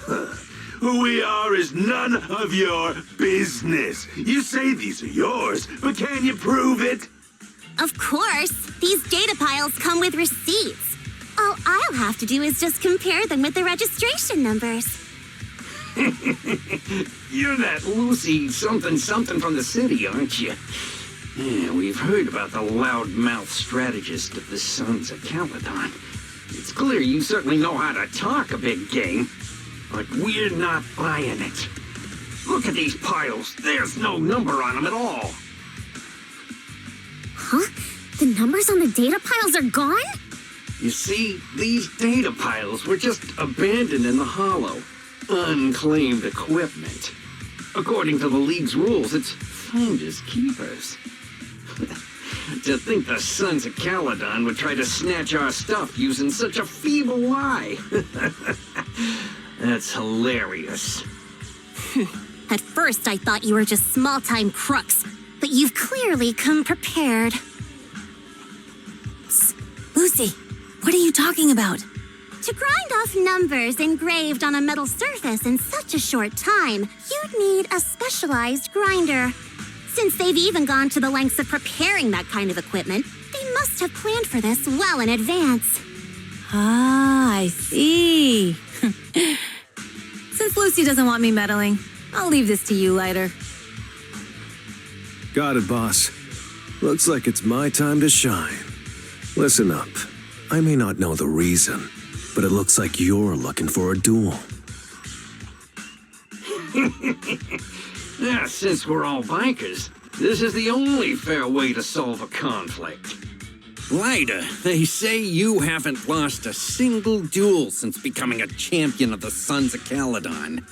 Who we are is none of your business. You say these are yours, but can you prove it? Of course. These data piles come with receipts. All I'll have to do is just compare them with the registration numbers. You're that Lucy something from the city, aren't you? Yeah, we've heard about the loudmouth strategist of the Sons of Caledon. It's clear you certainly know how to talk a big game, but we're not buying it. Look at these piles. There's no number on them at all. Huh? The numbers on the data piles are gone? You see, these data piles were just abandoned in the hollow. Unclaimed equipment. According to the League's rules, it's finders keepers. To think the Sons of Caledon would try to snatch our stuff using such a feeble lie. That's hilarious. At first, I thought you were just small-time crooks, but you've clearly come prepared. Psst. Lucy, what are you talking about? To grind off numbers engraved on a metal surface in such a short time, you'd need a specialized grinder. Since they've even gone to the lengths of preparing that kind of equipment, they must have planned for this well in advance. Ah, I see. Since Lucy doesn't want me meddling, I'll leave this to you, Lighter. Got it, boss. Looks like it's my time to shine. Listen up. I may not know the reason, but it looks like you're looking for a duel. Yeah, since we're all bikers, this is the only fair way to solve a conflict. Lyda, they say you haven't lost a single duel since becoming a champion of the Sons of Caledon.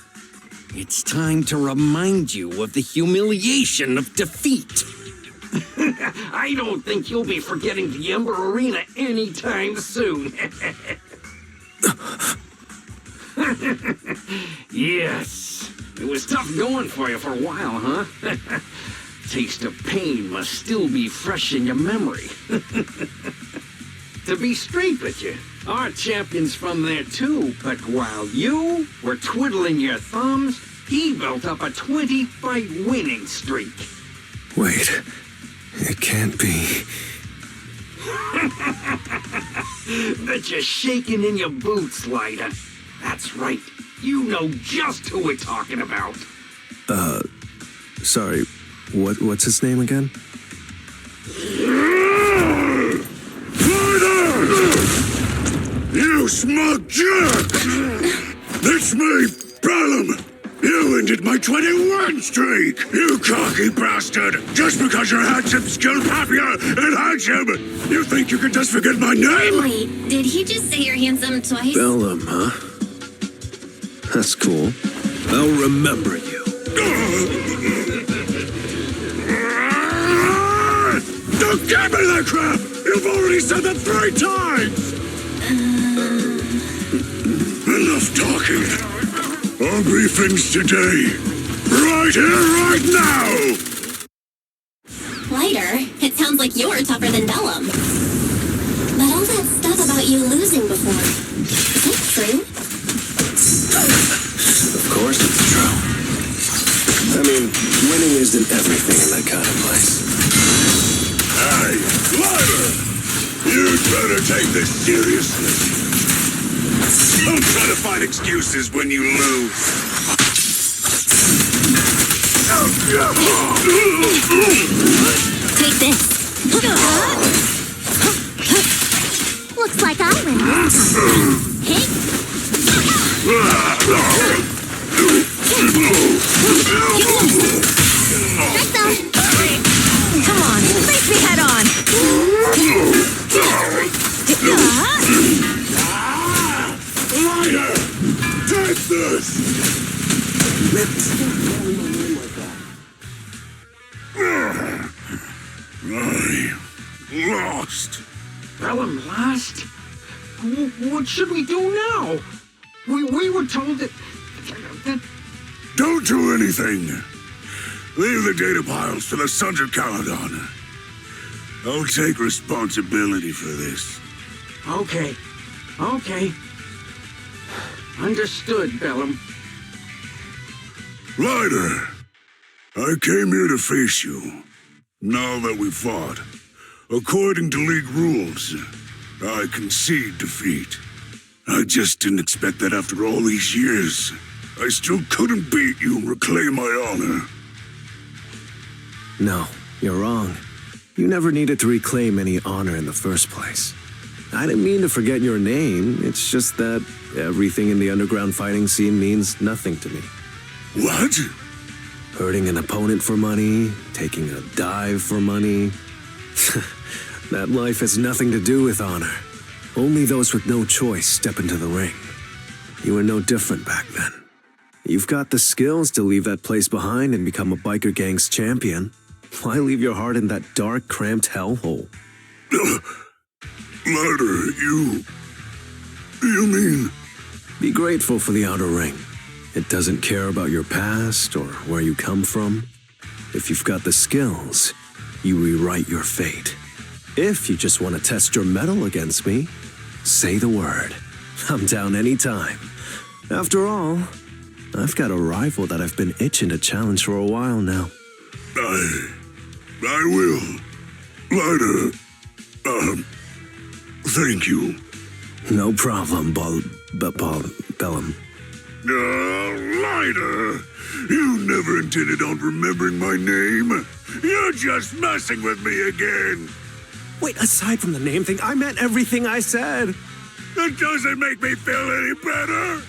It's time to remind you of the humiliation of defeat. I don't think you'll be forgetting the Ember Arena anytime soon. Yes, it was tough going for you for a while, huh? Taste of pain must still be fresh in your memory. To be straight with you, our champion's from there too, but while you were twiddling your thumbs, he built up a 20-fight winning streak. Wait, it can't be. Bet you're shaking in your boots, Lyda. That's right. You know just who we're talking about. Sorry, what's his name again? You smug jerk! It's me, Bellum! You ended my 21 streak! You cocky bastard! Just because you're handsome, skilled, happier, and handsome, you think you can just forget my name? Wait, did he just say you're handsome twice? Bellum, huh? That's cool. I'll remember you. Don't give me that crap! You've already said that 3 times! Enough talking. I'll brief things today. Right here, right now! Lighter, it sounds like you're tougher than Bellum. But all that stuff about you losing before, is that true? Of course it's true. I mean, winning isn't everything in that kind of place. Hey, Lighter! You'd better take this seriously. Don't try to find excuses when you lose. Take this. Looks like I win this time. Hey. Strike zone. Come on, face me head on. Lighter! Take this! I lost. Bellum lost? What should we do now? We were told that... Don't do anything. Leave the data piles to the Sons of Caledon. I'll take responsibility for this. Okay. Understood, Bellum. Lighter, I came here to face you. Now that we fought, according to League rules, I concede defeat. I just didn't expect that after all these years, I still couldn't beat you and reclaim my honor. No, you're wrong. You never needed to reclaim any honor in the first place. I didn't mean to forget your name, it's just that everything in the underground fighting scene means nothing to me. What? Hurting an opponent for money, taking a dive for money. That life has nothing to do with honor. Only those with no choice step into the ring. You were no different back then. You've got the skills to leave that place behind and become a biker gang's champion. Why leave your heart in that dark, cramped hellhole? Lighter, you mean? Be grateful for the outer ring. It doesn't care about your past or where you come from. If you've got the skills, you rewrite your fate. If you just want to test your mettle against me, say the word. I'm down anytime. After all, I've got a rival that I've been itching to challenge for a while now. I will. Lighter, thank you. No problem, Bellum. Lighter, you never intended on remembering my name. You're just messing with me again. Wait, aside from the name thing, I meant everything I said. That doesn't make me feel any better.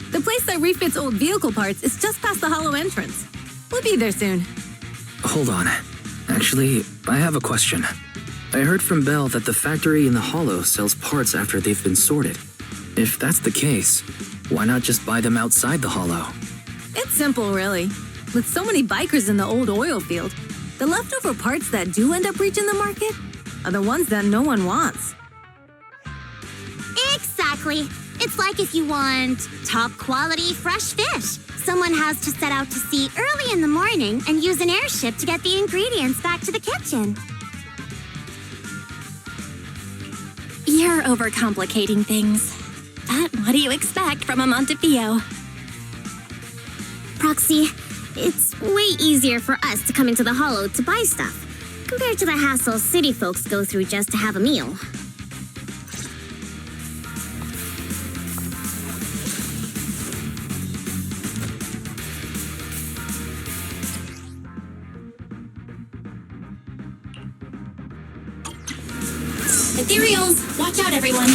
The place that refits old vehicle parts is just past the hollow entrance. We'll be there soon. Hold on. Actually, I have a question. I heard from Belle that the factory in the hollow sells parts after they've been sorted. If that's the case, why not just buy them outside the hollow? It's simple, really. With so many bikers in the old oil field, the leftover parts that do end up reaching the market are the ones that no one wants. Exactly. It's like if you want top quality fresh fish. Someone has to set out to sea early in the morning and use an airship to get the ingredients back to the kitchen. You're overcomplicating things. But what do you expect from a Montefiore? Proxy, it's way easier for us to come into the hollow to buy stuff, compared to the hassle city folks go through just to have a meal. Ethereals! Watch out, everyone!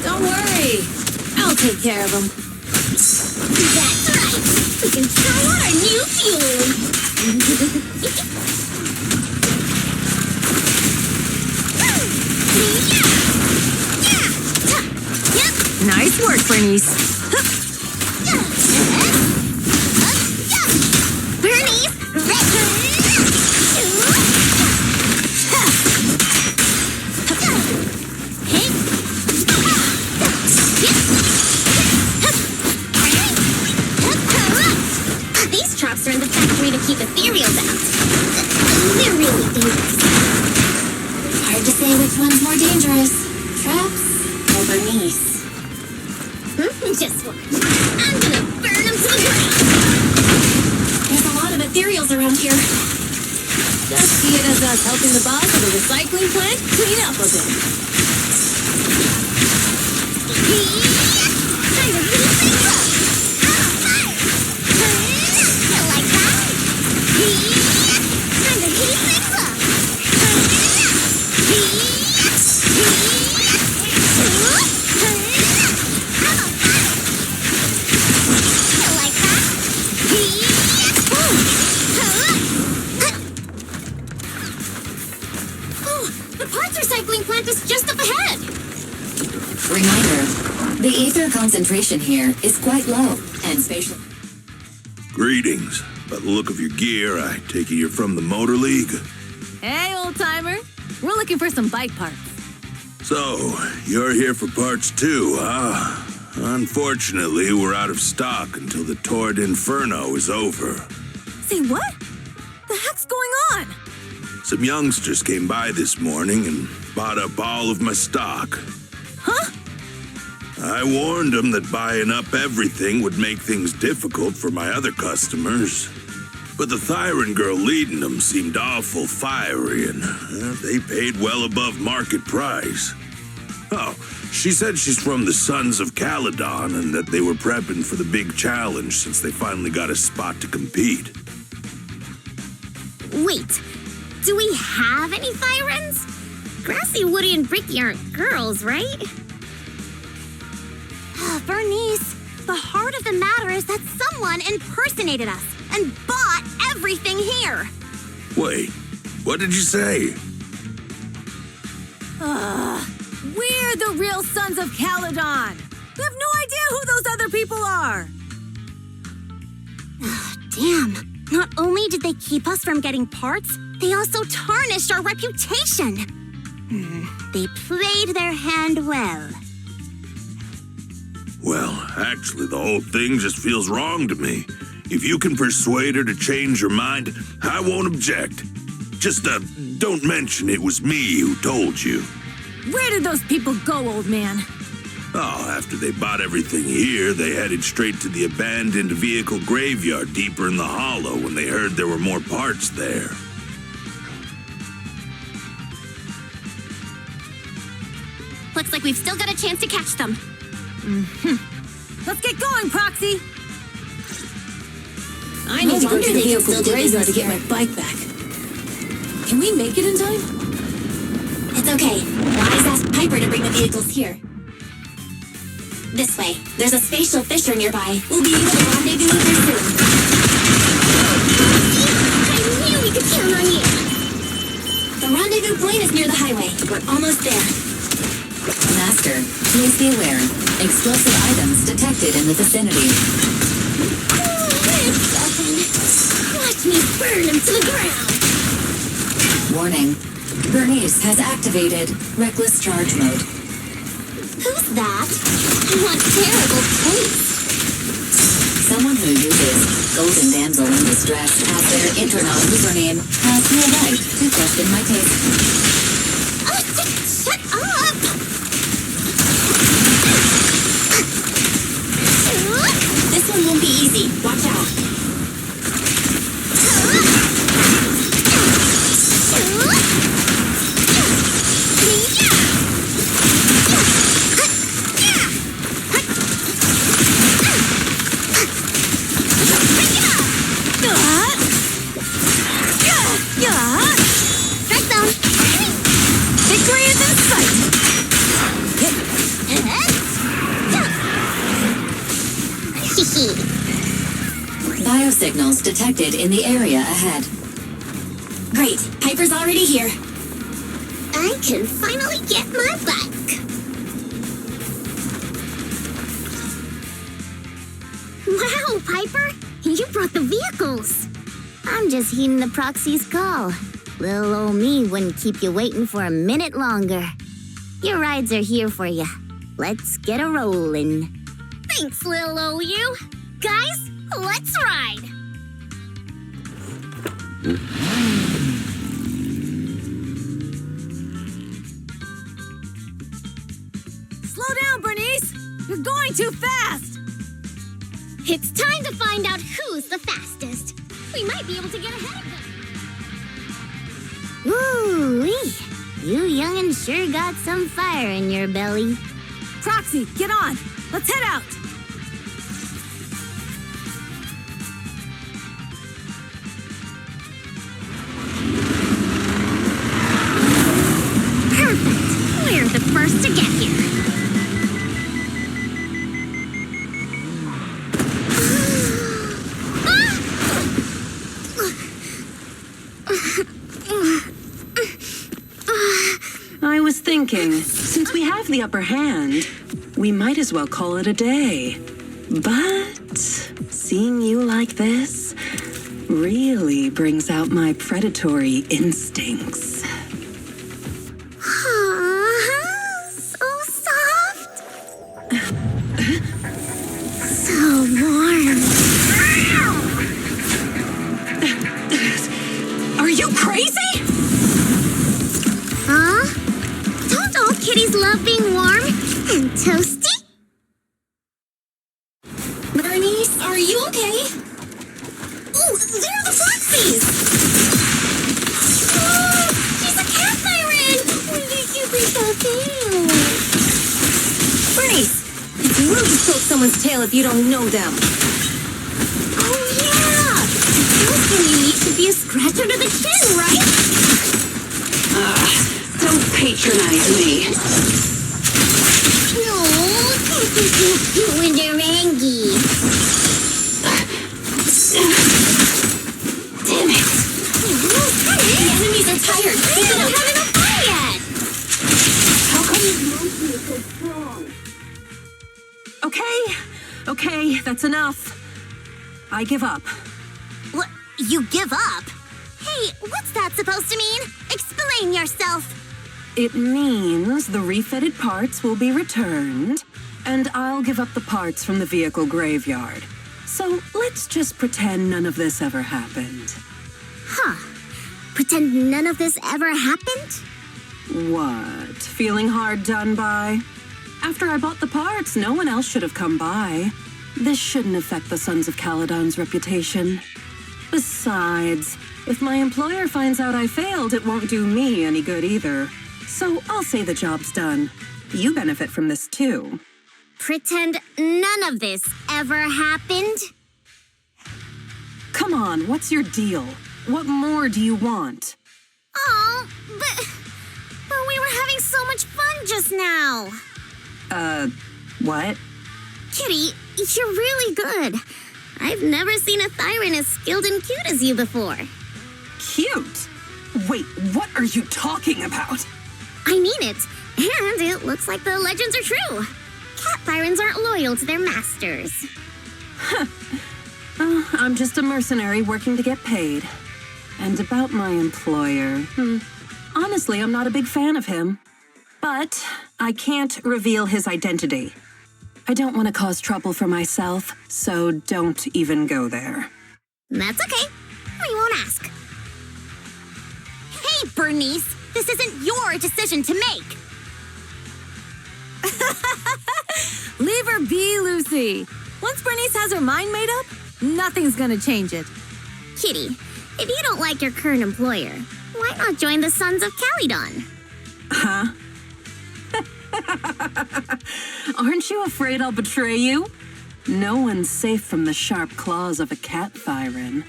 Don't worry. I'll take care of them. That's right! We can try out our new fuel! Nice work, Bernice. Bernice, These traps are in the factory to keep ethereals out. They're really dangerous. Hard to say which one's more dangerous. Traps or Bernice? Just watch. I'm gonna burn them to the ground. There's a lot of ethereals around here. Just see it as us helping the boss of the recycling plant clean up a bit. time to heat things up. You like that? Time to heat things up. The parts recycling plant is just up ahead. Reminder, the ether concentration here is quite low and spatial. Greetings. By the look of your gear, I take it you're from the Motor League. Hey, old-timer. We're looking for some bike parts. So, you're here for parts too, huh? Unfortunately, we're out of stock until the Torrid Inferno is over. Say what? The heck's going on? Some youngsters came by this morning and bought up all of my stock. Huh? I warned them that buying up everything would make things difficult for my other customers. But the Thyron girl leading them seemed awful fiery, and they paid well above market price. Oh, she said she's from the Sons of Caledon and that they were prepping for the big challenge since they finally got a spot to compete. Wait, do we have any Thyrans? Grassy, Woody, and Bricky aren't girls, right? Bernice, the heart of the matter is that someone impersonated us and bought everything here. Wait, what did you say? We're the real Sons of Caledon. We have no idea who those other people are. Damn. Not only did they keep us from getting parts, they also tarnished our reputation. They played their hand well. Well, actually, the whole thing just feels wrong to me. If you can persuade her to change her mind, I won't object. Just, don't mention it was me who told you. Where did those people go, old man? Oh, after they bought everything here, they headed straight to the abandoned vehicle graveyard deeper in the hollow when they heard there were more parts there. Looks like we've still got a chance to catch them. Let's get going, Proxy! I need to go to the vehicle graveyard to get my bike back. Can we make it in time? It's okay. Wise asked Piper to bring the vehicles here. This way. There's a spatial fissure nearby. We'll be able to rendezvous with her soon. I knew we could count on you! The rendezvous point is near the highway. We're almost there. Master, please be aware. Explosive items detected in the vicinity. Watch me burn him to the ground! Warning. Bernice has activated Reckless Charge Mode. Who's that? What terrible taste! Someone who uses Golden Damsel in Distress as their internet username has no right to question my taste. Shut up! This one won't be easy. Watch out. Victory is in sight! Biosignals detected in the area ahead. Great. Piper's already here. I can finally get my bike. Wow, Piper! You brought the vehicles! I'm just heeding the proxy's call. Little old me wouldn't keep you waiting for a minute longer. Your rides are here for you. Let's get a rollin'. Thanks, little old you. Guys, let's ride! Slow down, Bernice! You're going too fast! It's time to find out who's the fastest. We might be able to get ahead of them. Ooh-wee. You young'uns sure got some fire in your belly. Proxy, get on! Let's head out! Perfect. We're the first to get here. I was thinking, since we have the upper hand, we might as well call it a day. But seeing you like this really brings out my predatory instincts. So soft. So warm. Are you crazy? Huh? Don't all kitties love being warm and toasty? Bernice, are you okay? Ooh, they're the Foxies! Oh, she's a cat siren! Where did you think that tail? Bernice, it's rude to stroke someone's tail if you don't know them. Oh, yeah! Those can you each should be a scratch under the chin, right? Don't patronize me. No, you Winderangi. Damn it! The enemies are tired. They don't have enough fire yet. How come you moved me so strong? Okay, that's enough. I give up. What? You give up? Hey, what's that supposed to mean? Explain yourself. It means the refitted parts will be returned, And I'll give up the parts from the vehicle graveyard. So let's just pretend none of this ever happened. Huh. Pretend none of this ever happened? What? Feeling hard done by? After I bought the parts, no one else should have come by. This shouldn't affect the Sons of Caledon's reputation. Besides, if my employer finds out I failed, it won't do me any good either. So I'll say the job's done. You benefit from this too. Pretend none of this ever happened? Come on, what's your deal? What more do you want? Oh, but we were having so much fun just now. What? Kitty, you're really good. I've never seen a Thyran as skilled and cute as you before. Cute? Wait, what are you talking about? I mean it, and it looks like the legends are true. Cat Thyrans aren't loyal to their masters. I'm just a mercenary working to get paid. And about my employer, honestly, I'm not a big fan of him. But I can't reveal his identity. I don't want to cause trouble for myself, so don't even go there. That's okay. We won't ask. Hey, Bernice, this isn't your decision to make. Leave her be, Lucy. Once Bernice has her mind made up, nothing's gonna change it. Kitty, if you don't like your current employer, why not join the Sons of Caledon? Huh? Aren't you afraid I'll betray you? No one's safe from the sharp claws of a cat Thyran.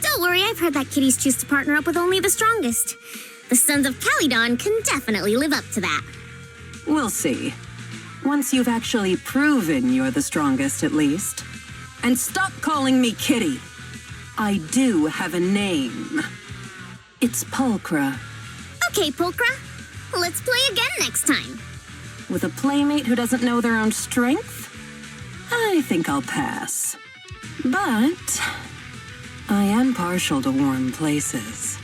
Don't worry, I've heard that kitties choose to partner up with only the strongest. The Sons of Caledon can definitely live up to that. We'll see. Once you've actually proven you're the strongest, at least. And stop calling me Kitty. I do have a name. It's Pulchra. Okay, Pulchra. Let's play again next time. With a playmate who doesn't know their own strength? I think I'll pass. But I am partial to warm places.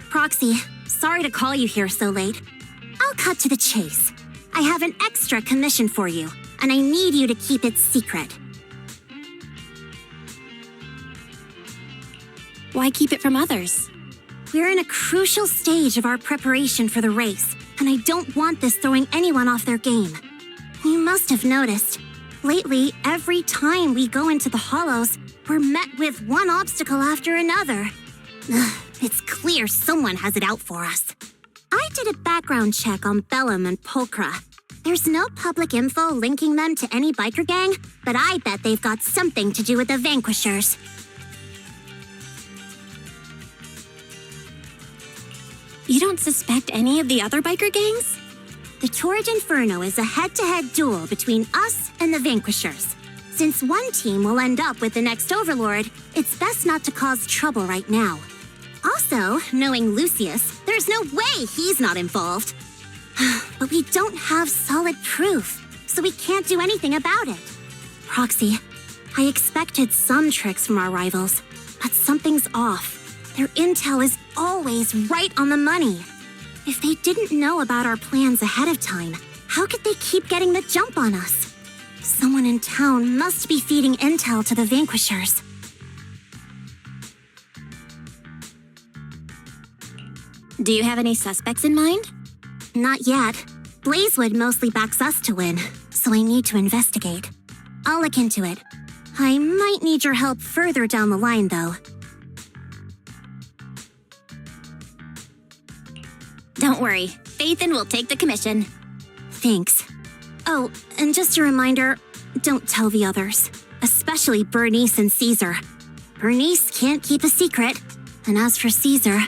Proxy, sorry to call you here so late. I'll cut to the chase. I have an extra commission for you, and I need you to keep it secret. Why keep it from others? We're in a crucial stage of our preparation for the race, and I don't want this throwing anyone off their game. You must have noticed. Lately, every time we go into the hollows, we're met with one obstacle after another. Ugh, it's clear someone has it out for us. I did a background check on Bellum and Pulchra. There's no public info linking them to any biker gang, but I bet they've got something to do with the Vanquishers. You don't suspect any of the other biker gangs? The Torrid Inferno is a head-to-head duel between us and the Vanquishers. Since one team will end up with the next Overlord, it's best not to cause trouble right now. Also, knowing Lucius, there's no way he's not involved. But we don't have solid proof, so we can't do anything about it. Proxy, I expected some tricks from our rivals, but something's off. Their intel is always right on the money. If they didn't know about our plans ahead of time, how could they keep getting the jump on us? Someone in town must be feeding intel to the Vanquishers. Do you have any suspects in mind? Not yet. Blazewood mostly backs us to win, so I need to investigate. I'll look into it. I might need your help further down the line, though. Don't worry. Phaethon will take the commission. Thanks. Oh, and just a reminder, don't tell the others. Especially Bernice and Caesar. Bernice can't keep a secret. And as for Caesar,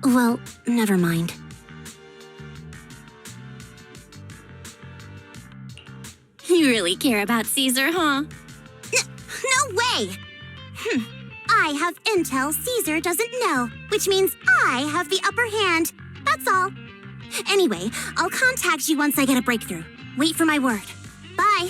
well, never mind. You really care about Caesar, huh? No way! I have intel Caesar doesn't know, which means I have the upper hand. That's all. Anyway, I'll contact you once I get a breakthrough. Wait for my word. Bye.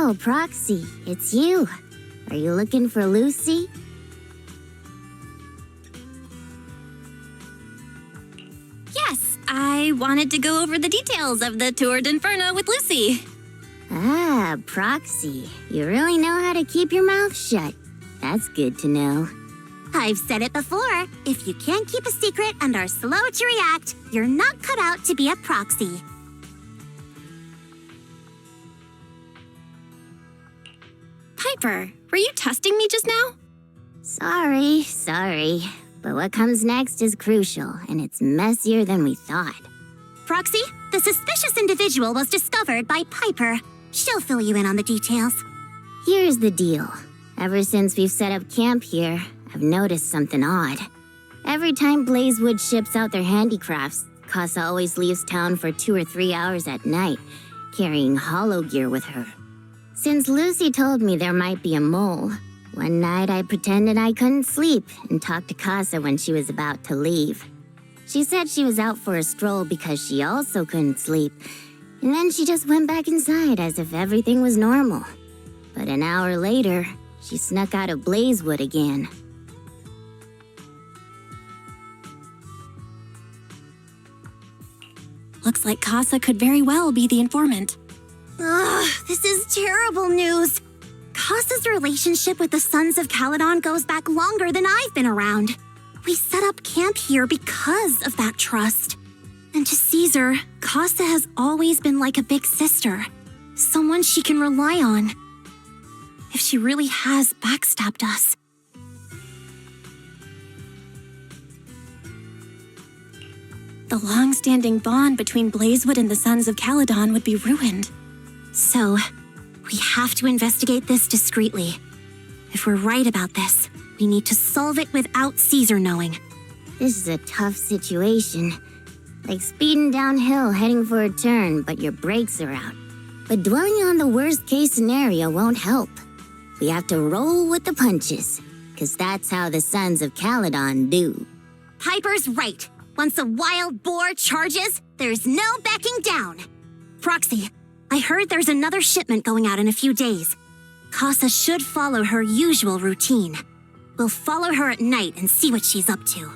Oh, Proxy, it's you. Are you looking for Lucy? Yes, I wanted to go over the details of the Tour d'Inferno with Lucy. Ah, Proxy. You really know how to keep your mouth shut. That's good to know. I've said it before. If you can't keep a secret and are slow to react, you're not cut out to be a proxy. Piper, were you testing me just now? Sorry. But what comes next is crucial, and it's messier than we thought. Proxy, the suspicious individual was discovered by Piper. She'll fill you in on the details. Here's the deal. Ever since we've set up camp here, I've noticed something odd. Every time Blazewood ships out their handicrafts, Casa always leaves town for 2 or 3 hours at night, carrying hollow gear with her. Since Lucy told me there might be a mole, one night I pretended I couldn't sleep and talked to Casa when she was about to leave. She said she was out for a stroll because she also couldn't sleep, and then she just went back inside as if everything was normal. But an hour later, she snuck out of Blazewood again. Looks like Casa could very well be the informant. Ugh, this is terrible news. Casa's relationship with the Sons of Caledon goes back longer than I've been around. We set up camp here because of that trust. And to Caesar, Casa has always been like a big sister. Someone she can rely on. If she really has backstabbed us. The long-standing bond between Blazewood and the Sons of Caledon would be ruined. So, we have to investigate this discreetly. If we're right about this, we need to solve it without Caesar knowing. This is a tough situation. Like speeding downhill heading for a turn, but your brakes are out. But dwelling on the worst-case scenario won't help. We have to roll with the punches, because that's how the Sons of Caledon do. Piper's right. Once a wild boar charges, there's no backing down. Proxy, I heard there's another shipment going out in a few days. Casa should follow her usual routine. We'll follow her at night and see what she's up to.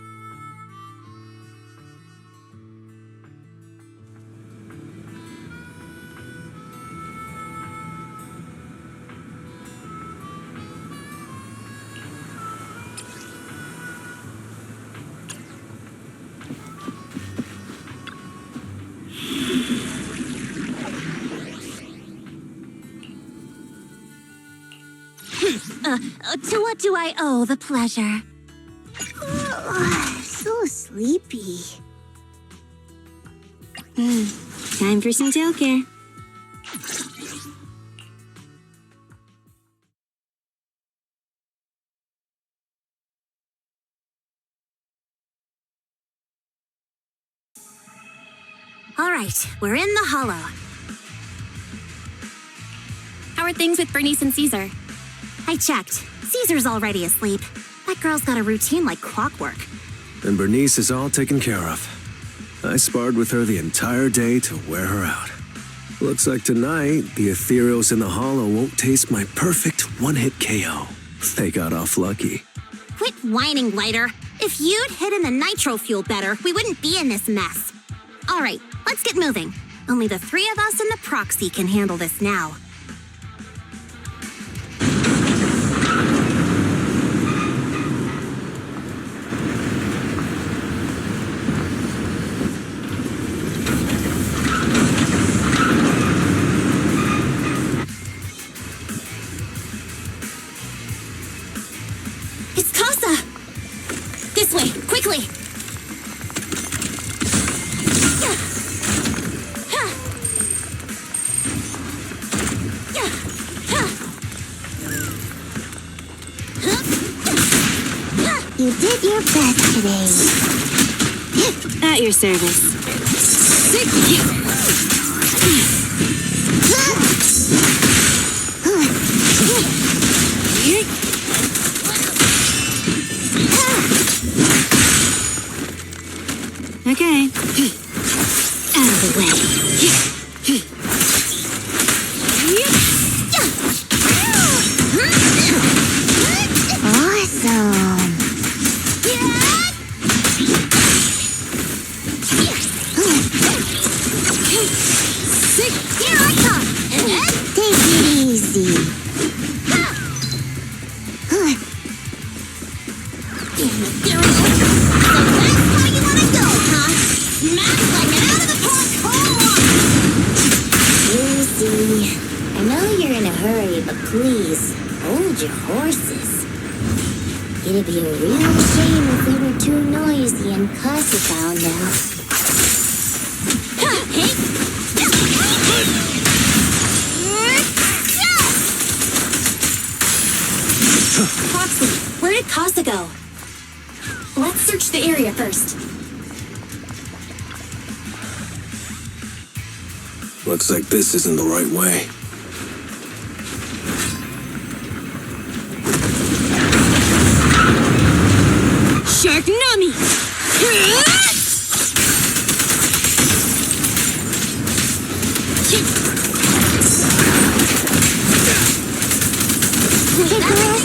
To what do I owe the pleasure? So sleepy. Time for some tail care. All right, we're in the hollow. How are things with Bernice and Caesar? I checked. Caesar's already asleep. That girl's got a routine like clockwork. And Bernice is all taken care of. I sparred with her the entire day to wear her out. Looks like tonight, the ethereals in the hollow won't taste my perfect one-hit KO. They got off lucky. Quit whining, Lighter. If you'd hidden the nitro fuel better, we wouldn't be in this mess. All right, let's get moving. Only the 3 of us and the proxy can handle this now. It's Casa! This way, quickly! You did your best today. At your service. Okay. Out of the way. in a hurry, but please, hold your horses. It'd be a real shame if we were too noisy and Casa found out. Proxy, where did Casa go? Let's search the area first. Looks like this isn't the right way. Sharknami!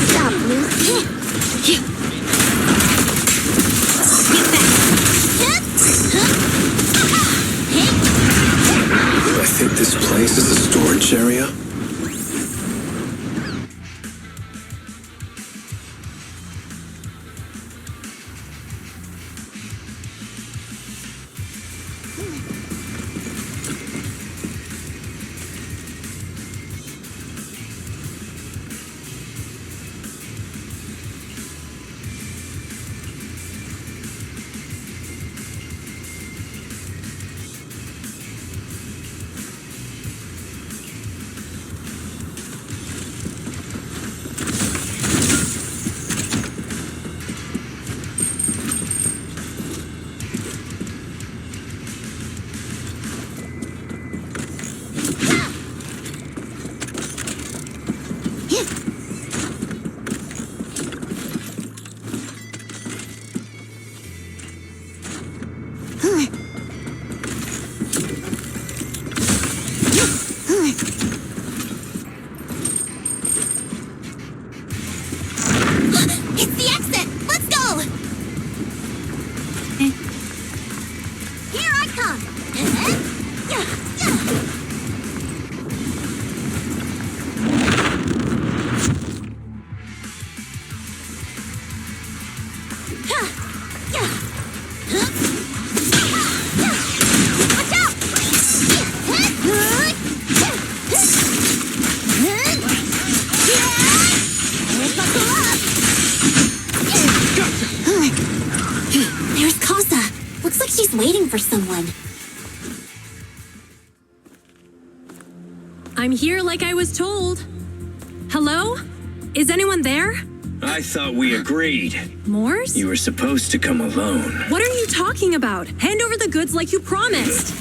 Stop, Lucy. I think this place is a storage area. It's the exit! Let's go! Here I come! Watch out! There's Casa. Looks like she's waiting for someone. I'm here like I was told. Hello? Is anyone there? I thought we agreed. Morse? You were supposed to come alone. What are you talking about? Hand over the goods like you promised.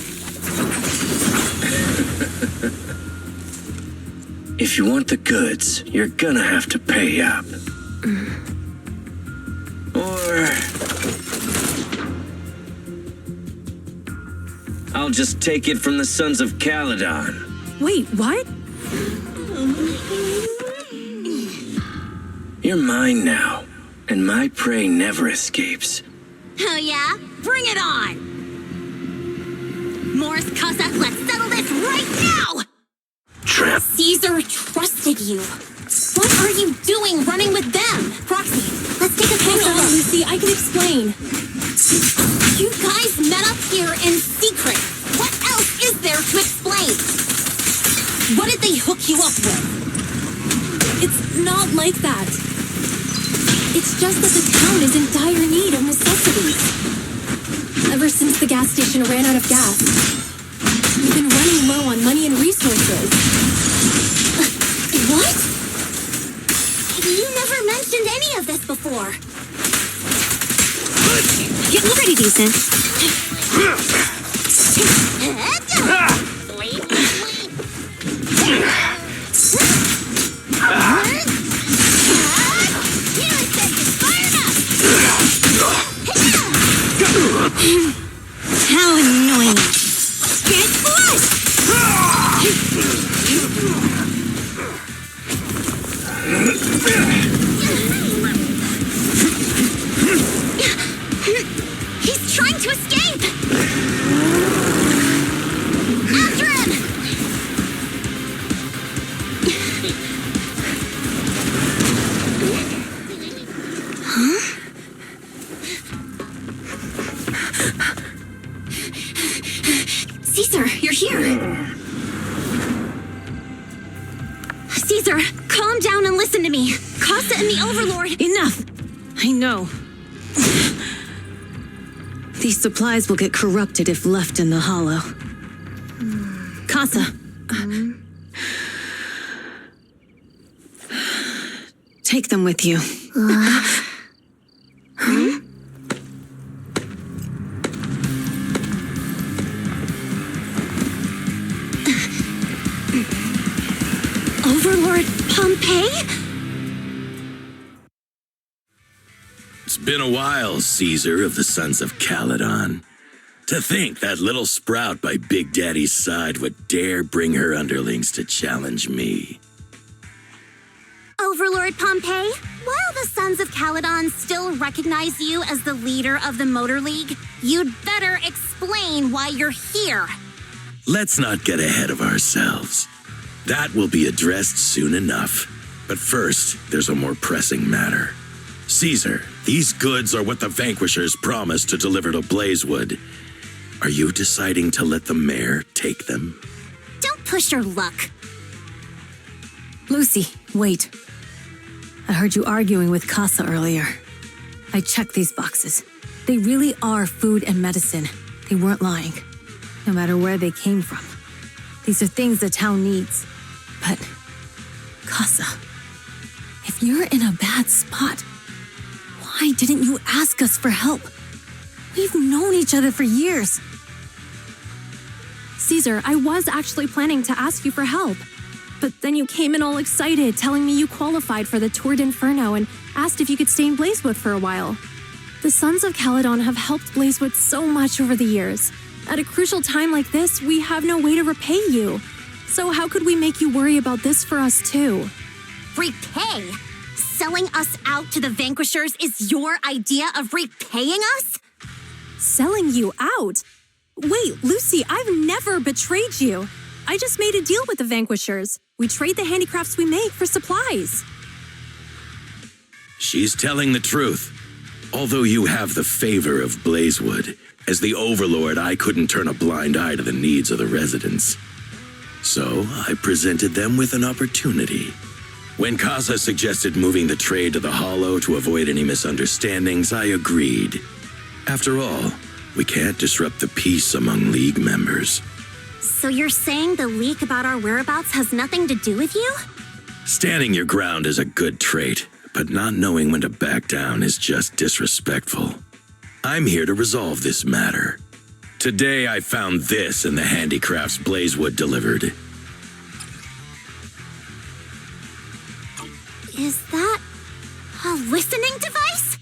If you want the goods, you're gonna have to pay up. Or I'll just take it from the Sons of Caledon. Wait, what? You're mine now, and my prey never escapes. Oh yeah? Bring it on! Morse, Casa, let's settle this right now! Trap. Caesar trusted you. What are you doing running with them? Proxy, let's take a Hang closer on, look. Lucy, I can explain. You guys met up here in secret. What else is there to explain? What did they hook you up with? It's not like that. It's just that the town is in dire need of necessities. Ever since the gas station ran out of gas, we've been running low on money and resources. What? You never mentioned any of this before. Getting pretty decent. How annoying. Get flush! He's trying to escape! After him! Huh? Caesar, you're here. Caesar, calm down and listen to me. Casa and the Overlord... Enough! I know. These supplies will get corrupted if left in the hollow. Casa. Take them with you. Overlord Pompeii? It's been a while, Caesar of the Sons of Caledon. To think that little sprout by Big Daddy's side would dare bring her underlings to challenge me. Overlord Pompeii, while the Sons of Caledon still recognize you as the leader of the Motor League, you'd better explain why you're here. Let's not get ahead of ourselves. That will be addressed soon enough. But first, there's a more pressing matter. Caesar, these goods are what the Vanquishers promised to deliver to Blazewood. Are you deciding to let the mayor take them? Don't push your luck. Lucy, wait. I heard you arguing with Casa earlier. I checked these boxes. They really are food and medicine. They weren't lying, no matter where they came from. These are things the town needs. But, Casa, if you're in a bad spot, why didn't you ask us for help? We've known each other for years. Caesar, I was actually planning to ask you for help. But then you came in all excited, telling me you qualified for the Tour d'Inferno and asked if you could stay in Blazewood for a while. The Sons of Caledon have helped Blazewood so much over the years. At a crucial time like this, we have no way to repay you. So how could we make you worry about this for us too? Repay? Selling us out to the Vanquishers is your idea of repaying us? Selling you out? Wait, Lucy, I've never betrayed you. I just made a deal with the Vanquishers. We trade the handicrafts we make for supplies. She's telling the truth. Although you have the favor of Blazewood, as the Overlord, I couldn't turn a blind eye to the needs of the residents. So I presented them with an opportunity. When Casa suggested moving the trade to the Hollow to avoid any misunderstandings, I agreed. After all, we can't disrupt the peace among League members. So you're saying the leak about our whereabouts has nothing to do with you? Standing your ground is a good trait, but not knowing when to back down is just disrespectful. I'm here to resolve this matter. Today I found this in the handicrafts Blazewood delivered. Is that a listening device?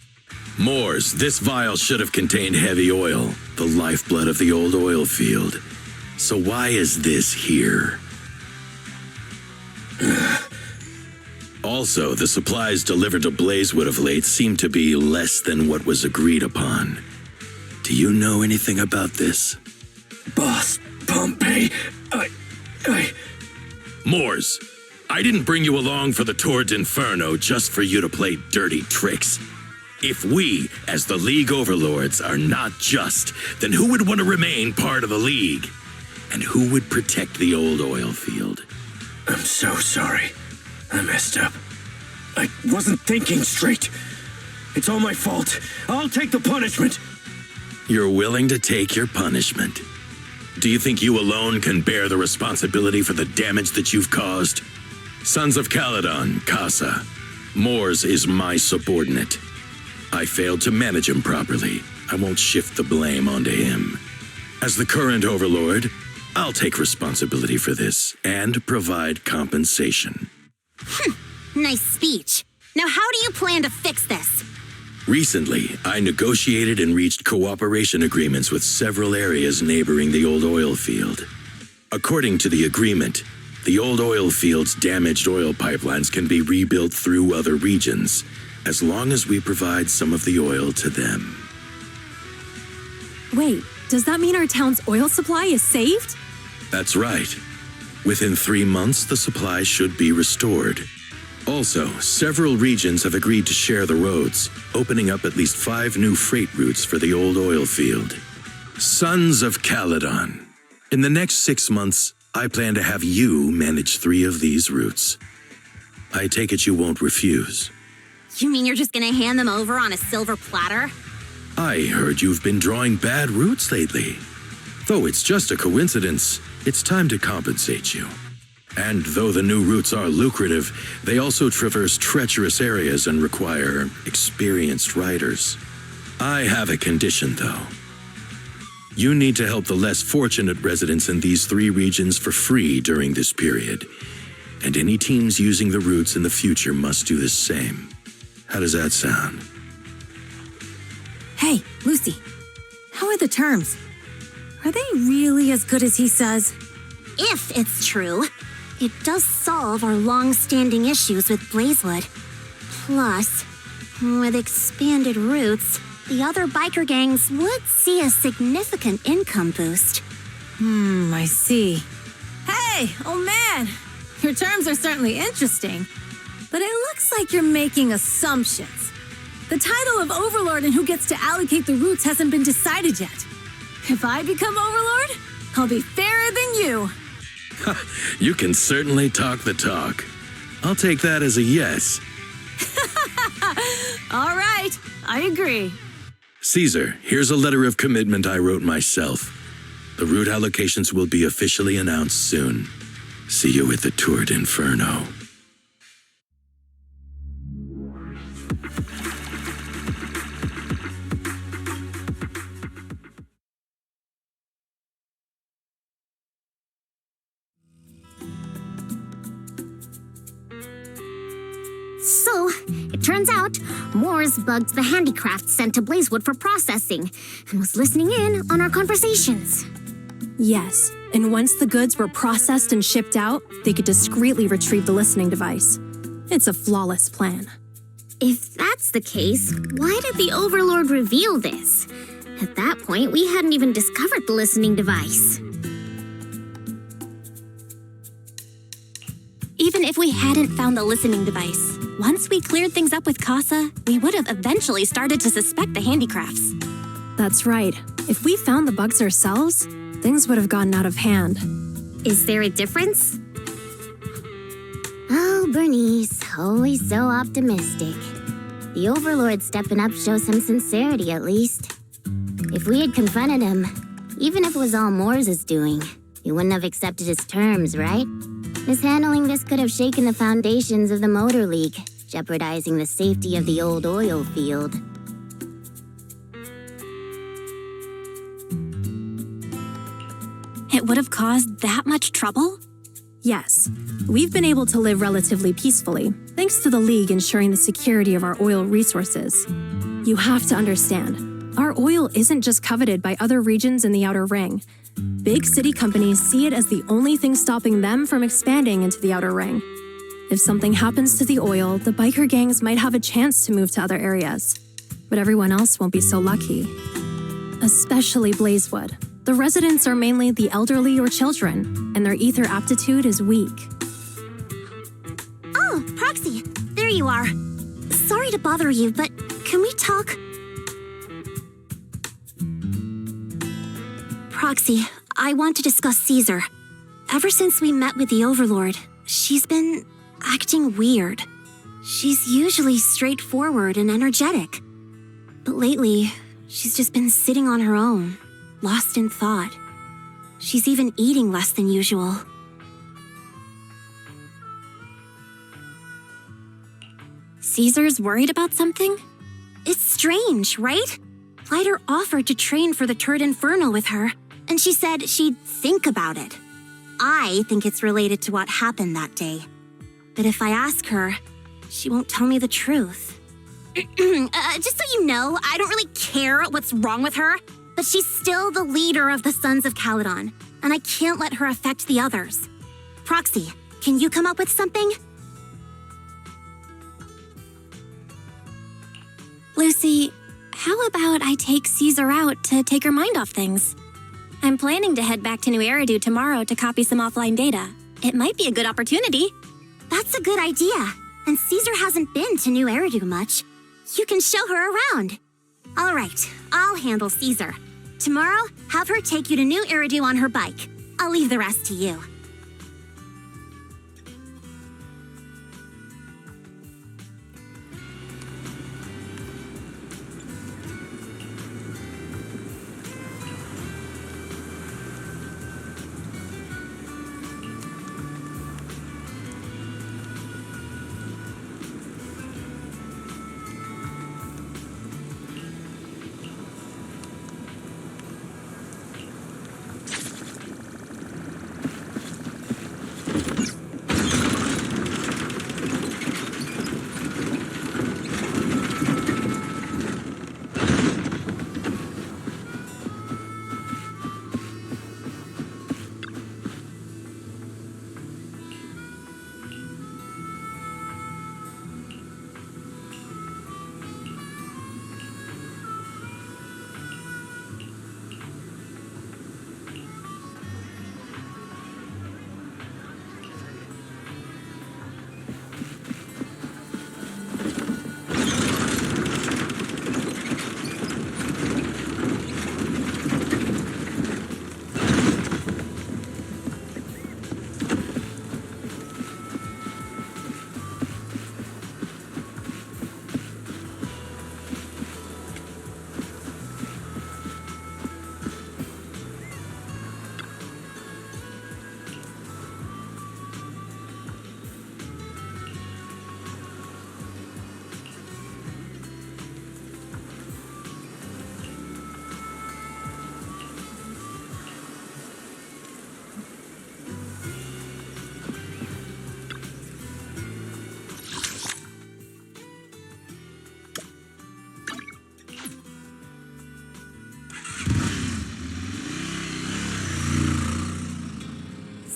Moors, this vial should have contained heavy oil, the lifeblood of the old oil field. So why is this here? Also, the supplies delivered to Blazewood of late seem to be less than what was agreed upon. Do you know anything about this? Boss, Pompeii, Moors, I didn't bring you along for the Tour d'Inferno just for you to play dirty tricks. If we, as the League Overlords, are not just, then who would want to remain part of the League? And who would protect the old oil field? I'm so sorry. I messed up. I wasn't thinking straight. It's all my fault. I'll take the punishment. You're willing to take your punishment. Do you think you alone can bear the responsibility for the damage that you've caused? Sons of Caledon, Casa. Moors is my subordinate. I failed to manage him properly. I won't shift the blame onto him. As the current Overlord, I'll take responsibility for this and provide compensation. Nice speech. Now how do you plan to fix this? Recently, I negotiated and reached cooperation agreements with several areas neighboring the old oil field. According to the agreement, the old oil field's damaged oil pipelines can be rebuilt through other regions, as long as we provide some of the oil to them. Wait, does that mean our town's oil supply is saved? That's right. Within 3 months, the supply should be restored. Also, several regions have agreed to share the roads, opening up at least 5 new freight routes for the old oil field. Sons of Caledon. In the next 6 months, I plan to have you manage 3 of these routes. I take it you won't refuse. You mean you're just gonna hand them over on a silver platter? I heard you've been drawing bad routes lately. Though it's just a coincidence, it's time to compensate you. And though the new routes are lucrative, they also traverse treacherous areas and require experienced riders. I have a condition, though. You need to help the less fortunate residents in these 3 regions for free during this period. And any teams using the routes in the future must do the same. How does that sound? Hey, Lucy. How are the terms? Are they really as good as he says? If it's true, it does solve our long-standing issues with Blazewood. Plus, with expanded routes, the other biker gangs would see a significant income boost. I see. Hey, old man! Your terms are certainly interesting, but it looks like you're making assumptions. The title of Overlord and who gets to allocate the routes hasn't been decided yet. If I become Overlord, I'll be fairer than you. You can certainly talk the talk. I'll take that as a yes. All right, I agree. Caesar, here's a letter of commitment I wrote myself. The route allocations will be officially announced soon. See you at the Tour d'Inferno. So, it turns out, Moore's bugged the handicrafts sent to Blazewood for processing and was listening in on our conversations. Yes, and once the goods were processed and shipped out, they could discreetly retrieve the listening device. It's a flawless plan. If that's the case, why did the Overlord reveal this? At that point, we hadn't even discovered the listening device. Even if we hadn't found the listening device, once we cleared things up with Casa, we would have eventually started to suspect the handicrafts. That's right. If we found the bugs ourselves, things would have gotten out of hand. Is there a difference? Oh, Bernice, always so optimistic. The Overlord stepping up shows some sincerity, at least. If we had confronted him, even if it was all Moore's doing, he wouldn't have accepted his terms, right? Mishandling this could have shaken the foundations of the Motor League, jeopardizing the safety of the old oil field. It would have caused that much trouble? Yes. We've been able to live relatively peacefully, thanks to the League ensuring the security of our oil resources. You have to understand, our oil isn't just coveted by other regions in the Outer Ring. Big city companies see it as the only thing stopping them from expanding into the Outer Ring. If something happens to the oil, the biker gangs might have a chance to move to other areas. But everyone else won't be so lucky. Especially Blazewood. The residents are mainly the elderly or children, and their ether aptitude is weak. Oh, Proxy, there you are. Sorry to bother you, but can we talk? Proxy, I want to discuss Caesar. Ever since we met with the Overlord, she's been acting weird. She's usually straightforward and energetic. But lately, she's just been sitting on her own, lost in thought. She's even eating less than usual. Caesar's worried about something? It's strange, right? Lighter offered to train for the Tour d'Inferno with her, and she said she'd think about it. I think it's related to what happened that day. But if I ask her, she won't tell me the truth. Just so you know, I don't really care what's wrong with her, but she's still the leader of the Sons of Caledon, and I can't let her affect the others. Proxy, can you come up with something? Lucy, how about I take Caesar out to take her mind off things? I'm planning to head back to New Eridu tomorrow to copy some offline data. It might be a good opportunity. That's a good idea. And Caesar hasn't been to New Eridu much. You can show her around. All right, I'll handle Caesar. Tomorrow, have her take you to New Eridu on her bike. I'll leave the rest to you.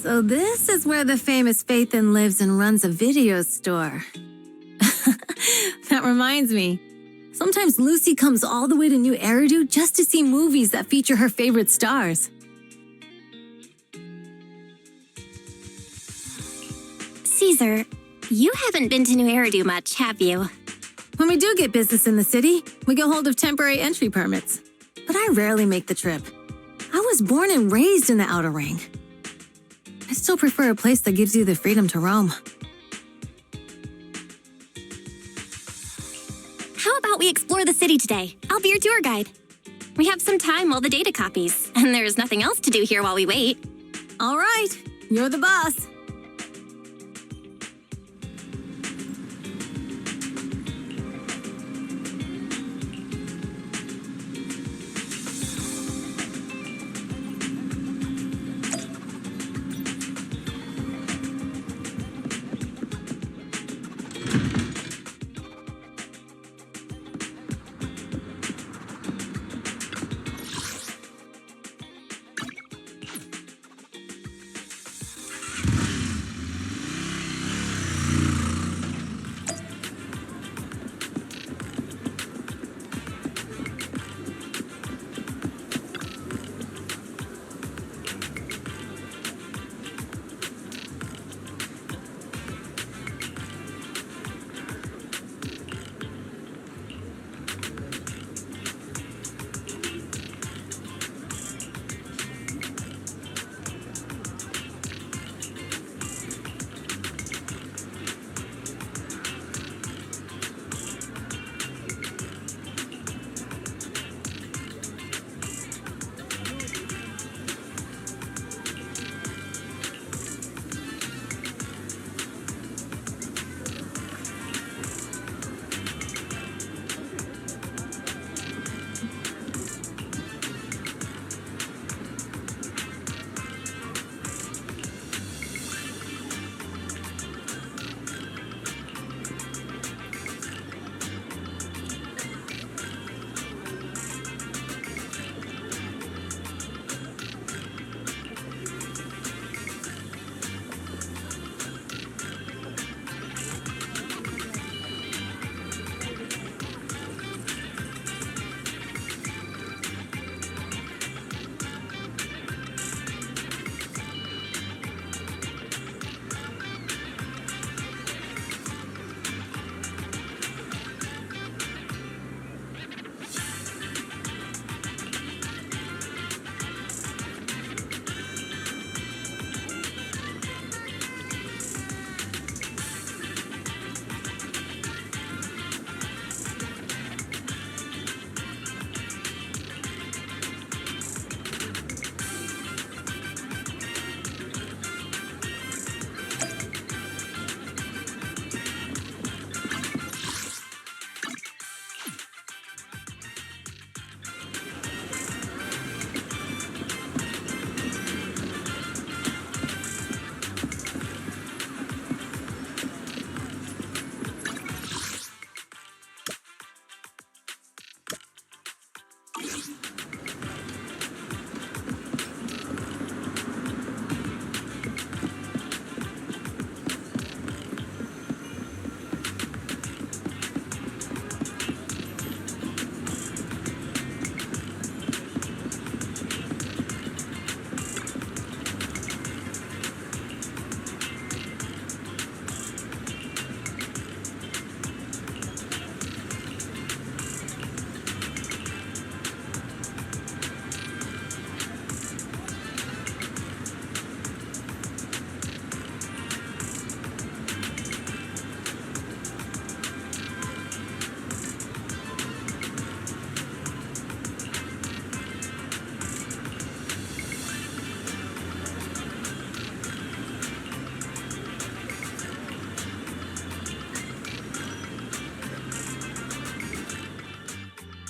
So this is where the famous Faithin lives and runs a video store. That reminds me. Sometimes Lucy comes all the way to New Eridu just to see movies that feature her favorite stars. Caesar, you haven't been to New Eridu much, have you? When we do get business in the city, we get hold of temporary entry permits. But I rarely make the trip. I was born and raised in the Outer Ring. I still prefer a place that gives you the freedom to roam. How about we explore the city today? I'll be your tour guide. We have some time while the data copies, and there's nothing else to do here while we wait. All right, you're the boss.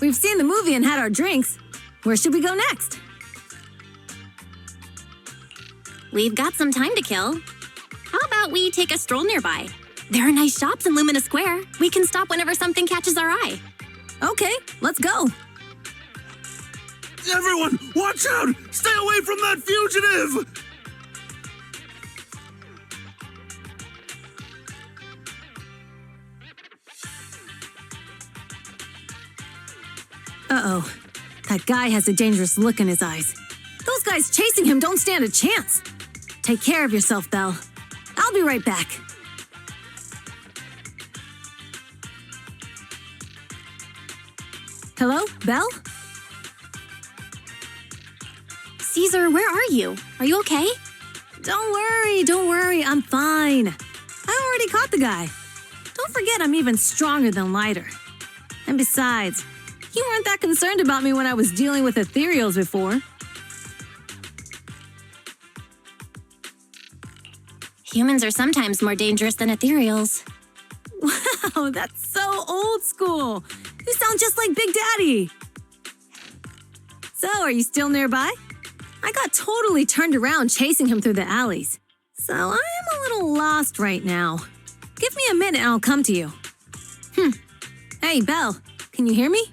We've seen the movie and had our drinks. Where should we go next? We've got some time to kill. How about we take a stroll nearby? There are nice shops in Lumina Square. We can stop whenever something catches our eye. Okay, let's go. Everyone, watch out! Stay away from that fugitive! Uh-oh. That guy has a dangerous look in his eyes. Those guys chasing him don't stand a chance. Take care of yourself, Belle. I'll be right back. Hello, Belle? Caesar, where are you? Are you okay? Don't worry, I'm fine. I already caught the guy. Don't forget I'm even stronger than Lighter. And besides, you weren't that concerned about me when I was dealing with ethereals before. Humans are sometimes more dangerous than ethereals. Wow, that's so old school. You sound just like Big Daddy. So, are you still nearby? I got totally turned around chasing him through the alleys. So, I am a little lost right now. Give me a minute and I'll come to you. Hey, Belle, can you hear me?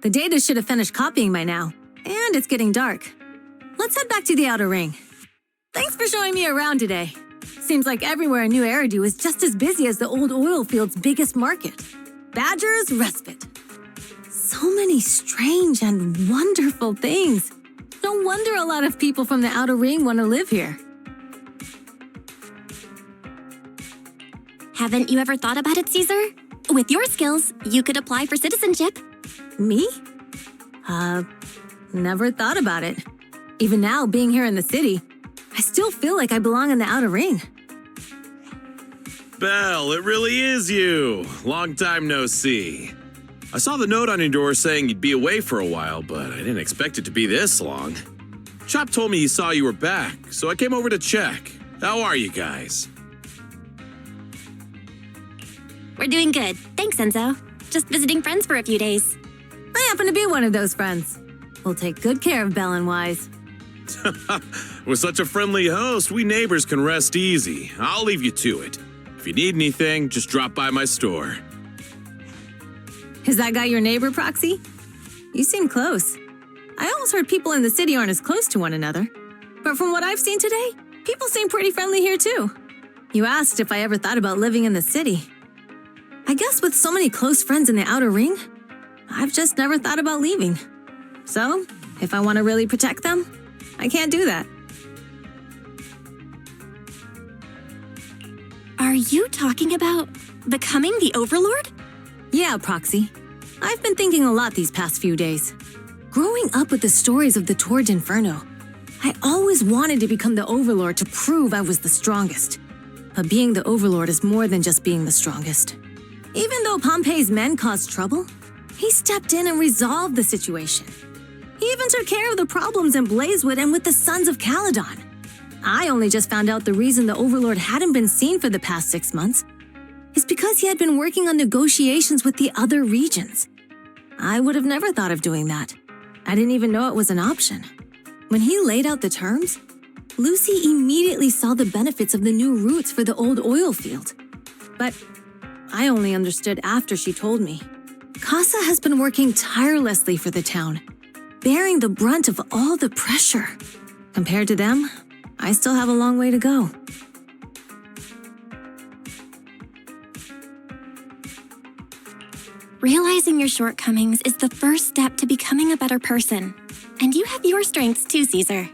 The data should have finished copying by now. And it's getting dark. Let's head back to the Outer Ring. Thanks for showing me around today. Seems like everywhere in New Eridu is just as busy as the old oil field's biggest market. Badger's Respite. So many strange and wonderful things. No wonder a lot of people from the Outer Ring want to live here. Haven't you ever thought about it, Caesar? With your skills, you could apply for citizenship. Me? Never thought about it. Even now, being here in the city, I still feel like I belong in the Outer Ring. Belle, it really is you. Long time no see. I saw the note on your door saying you'd be away for a while, but I didn't expect it to be this long. Chop told me he saw you were back, so I came over to check. How are you guys? We're doing good. Thanks, Enzo. Just visiting friends for a few days. I happen to be one of those friends. We'll take good care of Belle and Wise. With such a friendly host, we neighbors can rest easy. I'll leave you to it. If you need anything, just drop by my store. Is that guy your neighbor, Proxy? You seem close. I always heard people in the city aren't as close to one another. But from what I've seen today, people seem pretty friendly here too. You asked if I ever thought about living in the city. I guess with so many close friends in the Outer Ring, I've just never thought about leaving. So, if I want to really protect them, I can't do that. Are you talking about becoming the Overlord? Yeah, Proxy. I've been thinking a lot these past few days. Growing up with the stories of the Torrid Inferno, I always wanted to become the Overlord to prove I was the strongest. But being the Overlord is more than just being the strongest. Even though Pompey's men caused trouble, he stepped in and resolved the situation. He even took care of the problems in Blazewood and with the Sons of Caledon. I only just found out the reason the Overlord hadn't been seen for the past 6 months is because he had been working on negotiations with the other regions. I would have never thought of doing that. I didn't even know it was an option. When he laid out the terms, Lucy immediately saw the benefits of the new routes for the old oil field. But I only understood after she told me. Casa has been working tirelessly for the town, bearing the brunt of all the pressure. Compared to them, I still have a long way to go. Realizing your shortcomings is the first step to becoming a better person. And you have your strengths too, Caesar.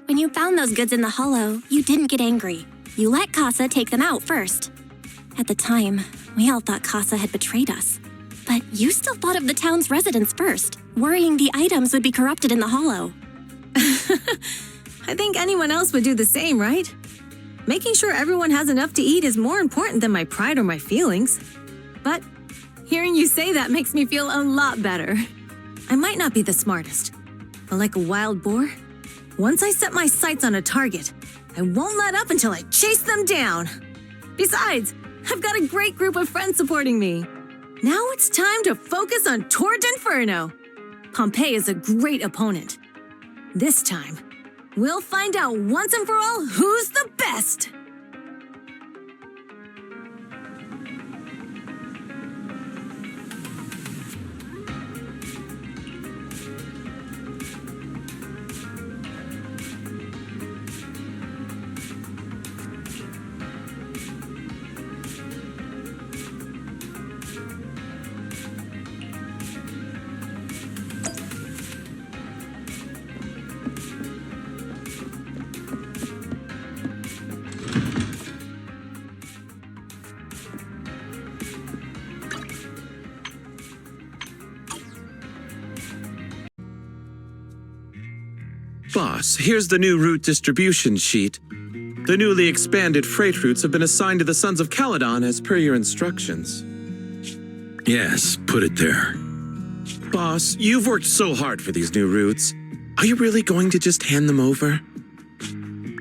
When you found those goods in the hollow, you didn't get angry. You let Casa take them out first. At the time, we all thought Casa had betrayed us. But you still thought of the town's residents first, worrying the items would be corrupted in the hollow. I think anyone else would do the same, right? Making sure everyone has enough to eat is more important than my pride or my feelings. But hearing you say that makes me feel a lot better. I might not be the smartest, but like a wild boar, once I set my sights on a target, I won't let up until I chase them down. Besides, I've got a great group of friends supporting me. Now it's time to focus on Torrid Inferno. Pompey is a great opponent. This time, we'll find out once and for all who's the best. Boss, here's the new route distribution sheet. The newly expanded freight routes have been assigned to the Sons of Caledon as per your instructions. Yes, put it there. Boss, you've worked so hard for these new routes. Are you really going to just hand them over?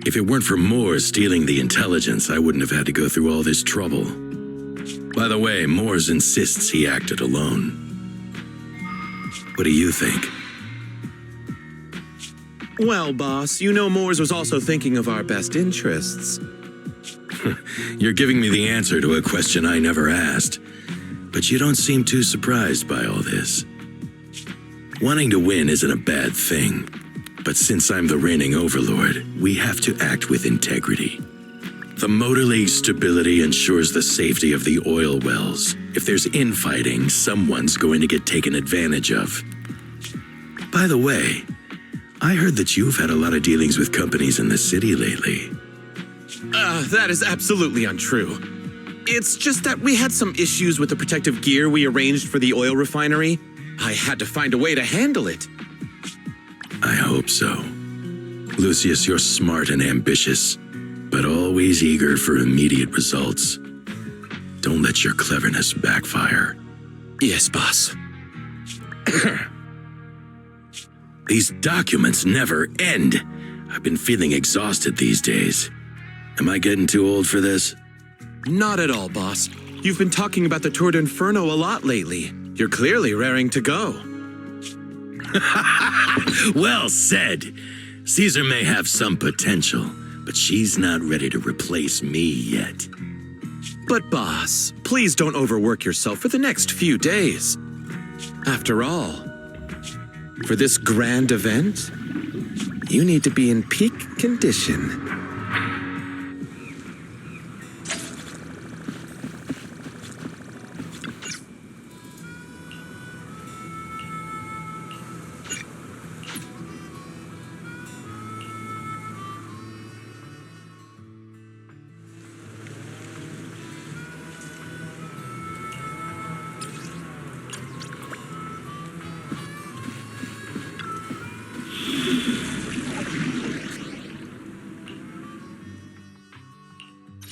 If it weren't for Moore stealing the intelligence, I wouldn't have had to go through all this trouble. By the way, Moores insists he acted alone. What do you think? Well, boss, you know Moores was also thinking of our best interests. You're giving me the answer to a question I never asked. But you don't seem too surprised by all this. Wanting to win isn't a bad thing. But since I'm the reigning overlord, we have to act with integrity. The motor lake's stability ensures the safety of the oil wells. If there's infighting, someone's going to get taken advantage of. By the way, I heard that you've had a lot of dealings with companies in the city lately. That is absolutely untrue. It's just that we had some issues with the protective gear we arranged for the oil refinery. I had to find a way to handle it. I hope so. Lucius, you're smart and ambitious, but always eager for immediate results. Don't let your cleverness backfire. Yes, boss. These documents never end. I've been feeling exhausted these days. Am I getting too old for this? Not at all, boss. You've been talking about the Tour d'Inferno a lot lately. You're clearly raring to go. Well said. Caesar may have some potential, but she's not ready to replace me yet. But boss, please don't overwork yourself for the next few days. After all, for this grand event, you need to be in peak condition.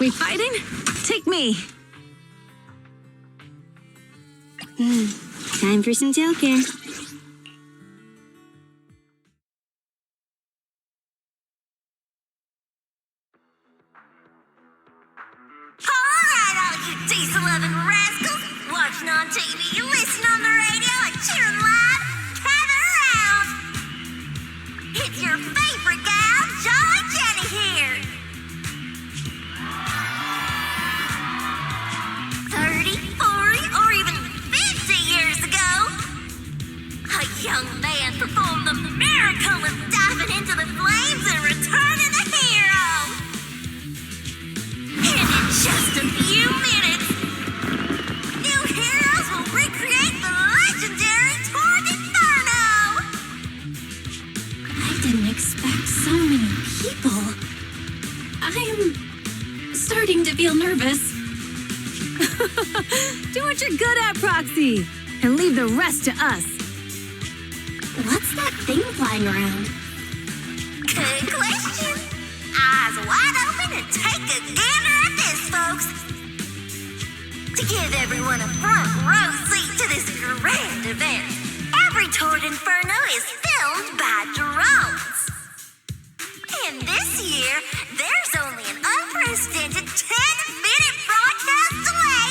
We fighting? Take me. Time for some joking. Alright, all you diesel-loving rascals! Watching on TV, listening on the radio, and cheering live, gather around! It's your favorite gal, Jolly Jenny here! 30, 40, or even 50 years ago, a young man performed the miracle of diving into the flames and returning a hero! And in just a few minutes, new heroes will recreate the legendary Tour d'Inferno! I didn't expect so many people. I'm starting to feel nervous. Do what you're good at, Proxy, and leave the rest to us. What's that thing flying around? Good question. Eyes wide open and take a gander at this, folks. To give everyone a front row seat to this grand event, every Tour d'Inferno is filmed by drones. And this year, there's only an unprecedented 10-minute broadcast delay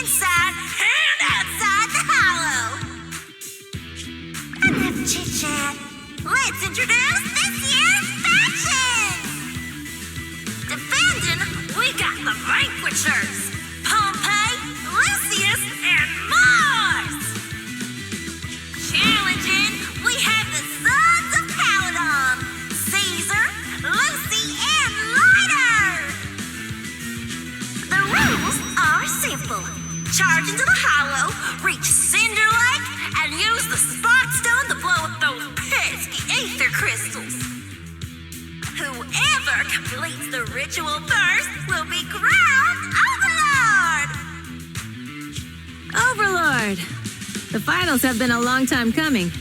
inside and outside the hollow. Enough chit-chat. Let's introduce this year's factions. Defending, we got the Vanquishers, Pompey, Lucius, and Mars. Challenging, we have the Sons of Caledon, Caesar, Lucy, and Lighter. The rules are simple. Charge into the hollow, reach Cinder Lake, and use the Spark Stone to blow up those pesky ether crystals. Whoever completes the ritual first will be crowned Overlord! Overlord! The finals have been a long time coming.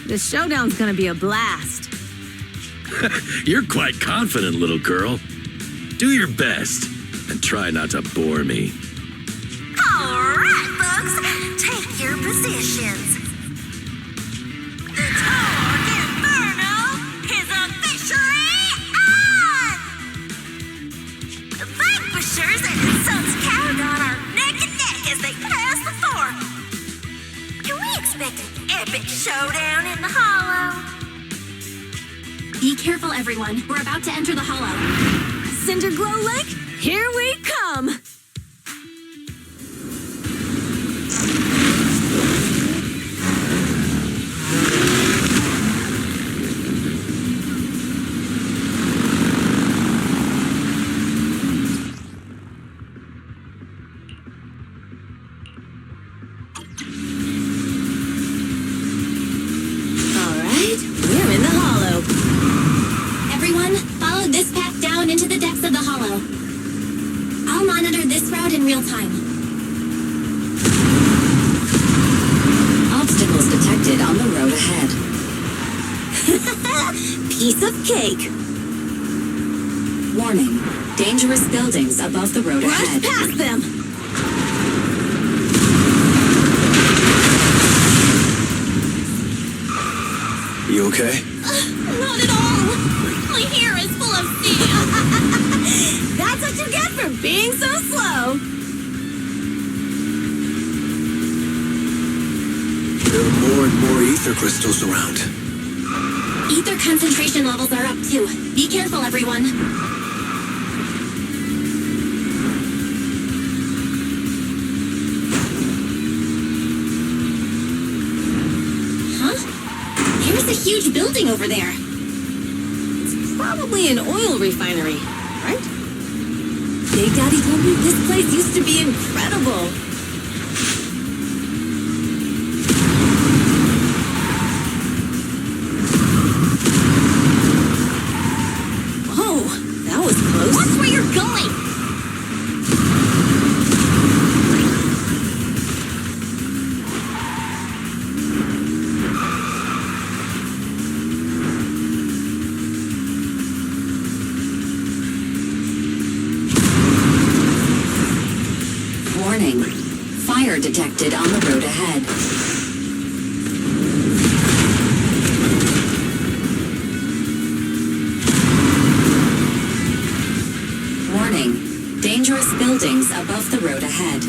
This showdown's gonna be a blast. You're quite confident, little girl. Do your best, and try not to bore me. Alright, folks, take your positions. The Tour d'Inferno is officially on! The Vanquishers and the Sons of Caledon are neck and neck as they pass the fort. Can we expect an epic showdown in the hollow? Be careful, everyone. We're about to enter the hollow. Cinder Glow Lake, here we come! piece of cake. Warning. Dangerous buildings above the road Rush ahead. past them! You okay? Not at all! My hair is full of steam! That's what you get for being so slow! There are more and more ether crystals around. Ether concentration levels are up too. Be careful, everyone. Huh? There's a huge building over there. It's probably an oil refinery, right? Big Daddy told me this place used to be incredible. Watch where you're going! Warning. Fire detected on the road ahead. Warning. Dangerous buildings above the road ahead.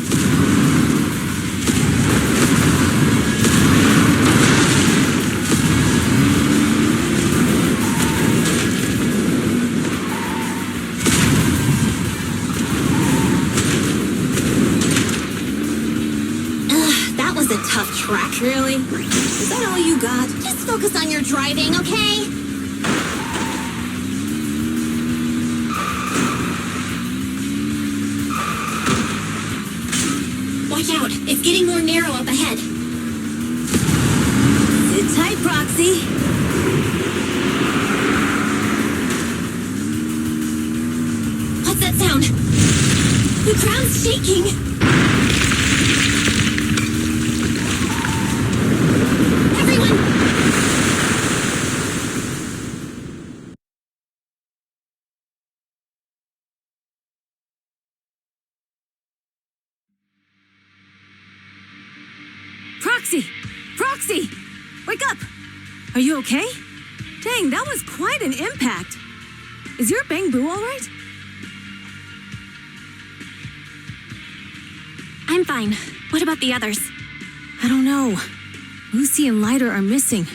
That was a tough track. Really? Is that all you got? Just focus on your driving, okay? Watch out! It's getting more narrow up ahead. Sit tight, Proxy. What's that sound? The ground's shaking! Everyone! Proxy! Proxy! Wake up! Are you okay? Dang, that was quite an impact. Is your bamboo all right? I'm fine. What about the others? I don't know. Lucy and Lighter are missing.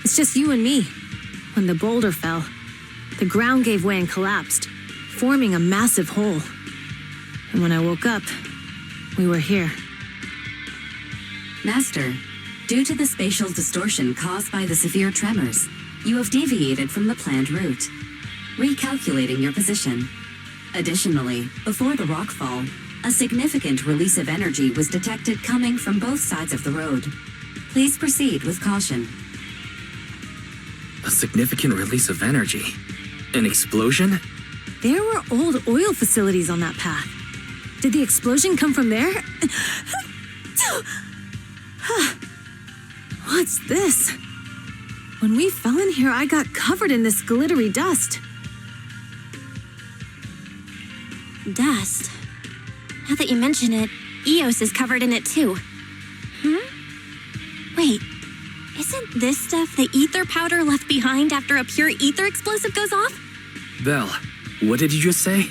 It's just you and me. When the boulder fell, the ground gave way and collapsed, forming a massive hole. And when I woke up, we were here. Master, due to the spatial distortion caused by the severe tremors, you have deviated from the planned route, recalculating your position. Additionally, before the rockfall, a significant release of energy was detected coming from both sides of the road. Please proceed with caution. A significant release of energy? An explosion? There were old oil facilities on that path. Did the explosion come from there? What's this? When we fell in here, I got covered in this glittery dust. Dust. Now that you mention it, Eos is covered in it too. Wait, isn't this stuff the ether powder left behind after a pure ether explosive goes off? Belle, what did you just say?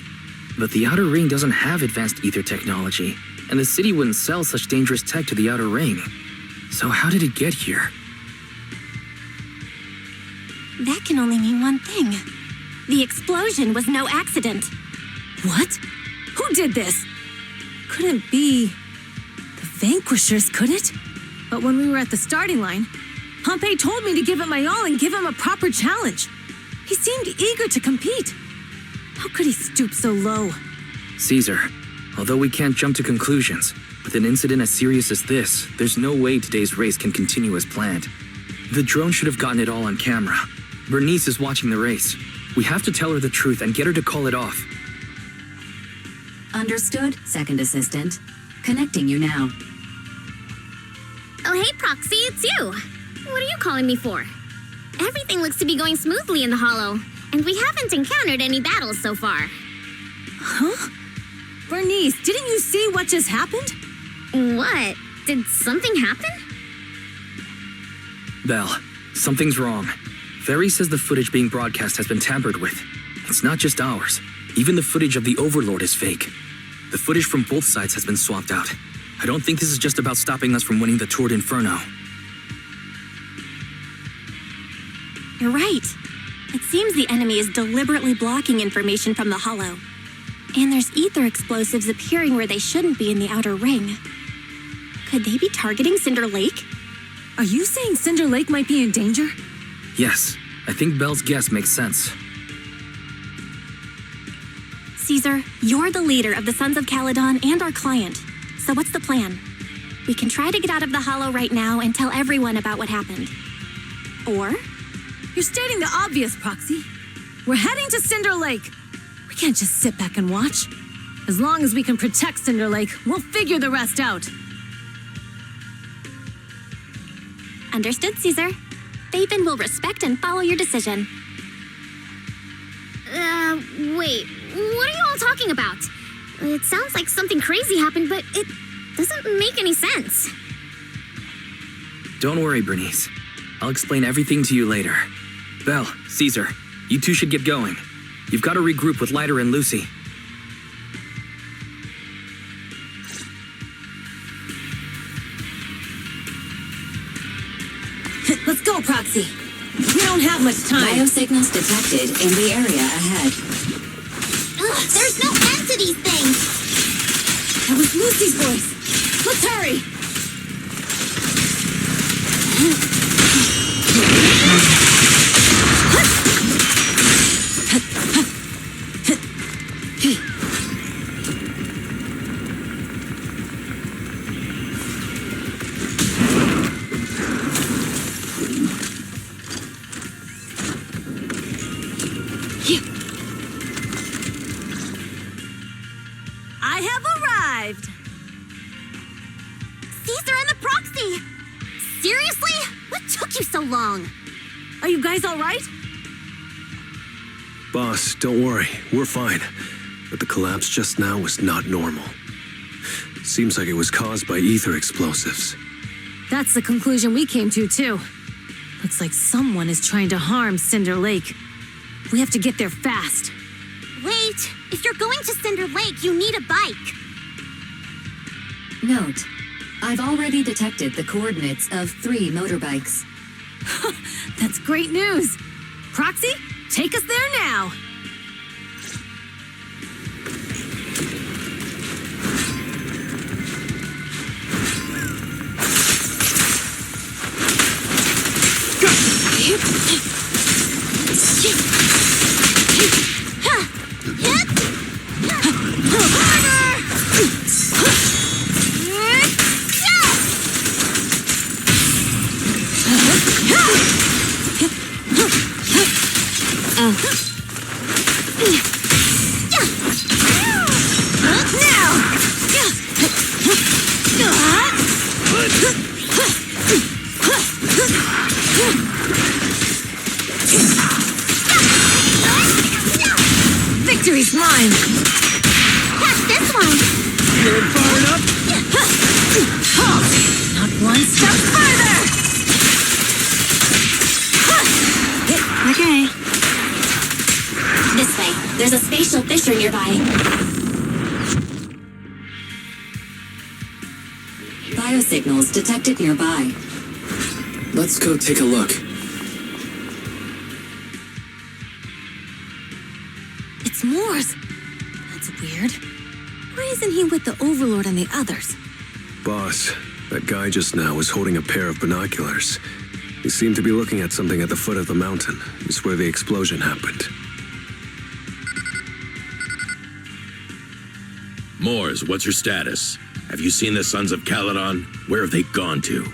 But the Outer Ring doesn't have advanced ether technology, and the city wouldn't sell such dangerous tech to the Outer Ring. So how did it get here? That can only mean one thing. The explosion was no accident. What? Who did this? Couldn't be the Vanquishers, could it? But when we were at the starting line, Pompey told me to give it my all and give him a proper challenge. He seemed eager to compete. How could he stoop so low? Caesar, although we can't jump to conclusions, with an incident as serious as this, there's no way today's race can continue as planned. The drone should have gotten it all on camera. Bernice is watching the race. We have to tell her the truth and get her to call it off. Understood, Second Assistant. Connecting you now. Oh, hey, Proxy, it's you. What are you calling me for? Everything looks to be going smoothly in the Hollow, and we haven't encountered any battles so far. Huh? Bernice, didn't you see what just happened? What? Did something happen? Belle, something's wrong. Veri says the footage being broadcast has been tampered with. It's not just ours. Even the footage of the Overlord is fake. The footage from both sides has been swapped out. I don't think this is just about stopping us from winning the Tour d'Inferno. You're right. It seems the enemy is deliberately blocking information from the Hollow. And there's ether explosives appearing where they shouldn't be in the outer ring. Could they be targeting Cinder Lake? Are you saying Cinder Lake might be in danger? Yes, I think Belle's guess makes sense. Caesar, you're the leader of the Sons of Caledon and our client. So what's the plan? We can try to get out of the Hollow right now and tell everyone about what happened. Or... You're stating the obvious, Proxy. We're heading to Cinder Lake. We can't just sit back and watch. As long as we can protect Cinder Lake, we'll figure the rest out. Understood, Caesar. Faven will respect and follow your decision. Wait. What are you all talking about? It sounds like something crazy happened, but it doesn't make any sense. Don't worry, Bernice. I'll explain everything to you later. Belle, Caesar, you two should get going. You've got to regroup with Leiter and Lucy. Let's go, Proxy. We don't have much time. Biosignals detected in the area ahead. Ugh, there's no end to these things! That was Lucy's voice. Let's hurry! I have arrived! Caesar and the Proxy! Seriously? What took you so long? Are you guys all right? Boss, don't worry. We're fine. But the collapse just now was not normal. Seems like it was caused by ether explosives. That's the conclusion we came to, too. Looks like someone is trying to harm Cinder Lake. We have to get there fast. Wait, if you're going to Cinder Lake, you need a bike. Note, I've already detected the coordinates of 3 motorbikes. That's great news. Proxy, take us there now. Victory's mine! Catch this one! Feeling fired up? Not one step further! Okay. This way. There's a spatial fissure nearby. Biosignals detected nearby. Let's go take a look. It's Morse. That's weird. Why isn't he with the Overlord and the others? Boss, that guy just now was holding a pair of binoculars. He seemed to be looking at something at the foot of the mountain. It's where the explosion happened. Moors, what's your status? Have you seen the Sons of Caledon? Where have they gone to?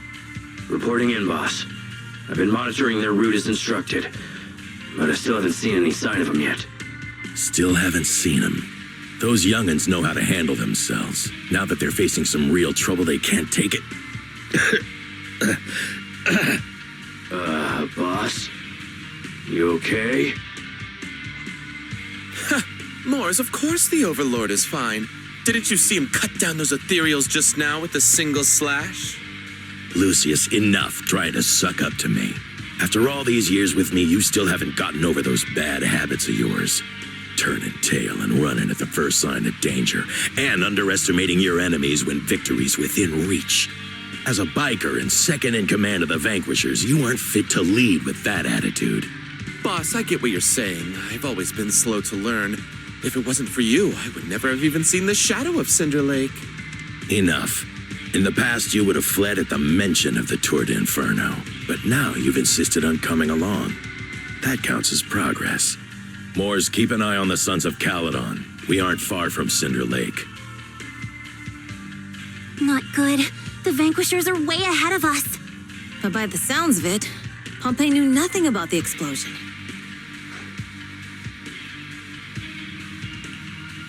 Reporting in, boss. I've been monitoring their route as instructed, but I still haven't seen any sign of them yet. Still haven't seen them. Those young'uns know how to handle themselves. Now that they're facing some real trouble, they can't take it. Boss? You okay? Mors, of course the Overlord is fine. Didn't you see him cut down those ethereals just now with a single slash? Lucius, enough trying to suck up to me. After all these years with me, you still haven't gotten over those bad habits of yours. Turning tail and running at the first sign of danger, and underestimating your enemies when victory's within reach. As a biker and second in command of the Vanquishers, you aren't fit to lead with that attitude. Boss, I get what you're saying. I've always been slow to learn. If it wasn't for you, I would never have even seen the shadow of Cinder Lake. Enough. In the past, you would have fled at the mention of the Tour d'Inferno, but now you've insisted on coming along. That counts as progress. Mors, keep an eye on the Sons of Caledon. We aren't far from Cinder Lake. Not good. The Vanquishers are way ahead of us. But by the sounds of it, Pompey knew nothing about the explosion.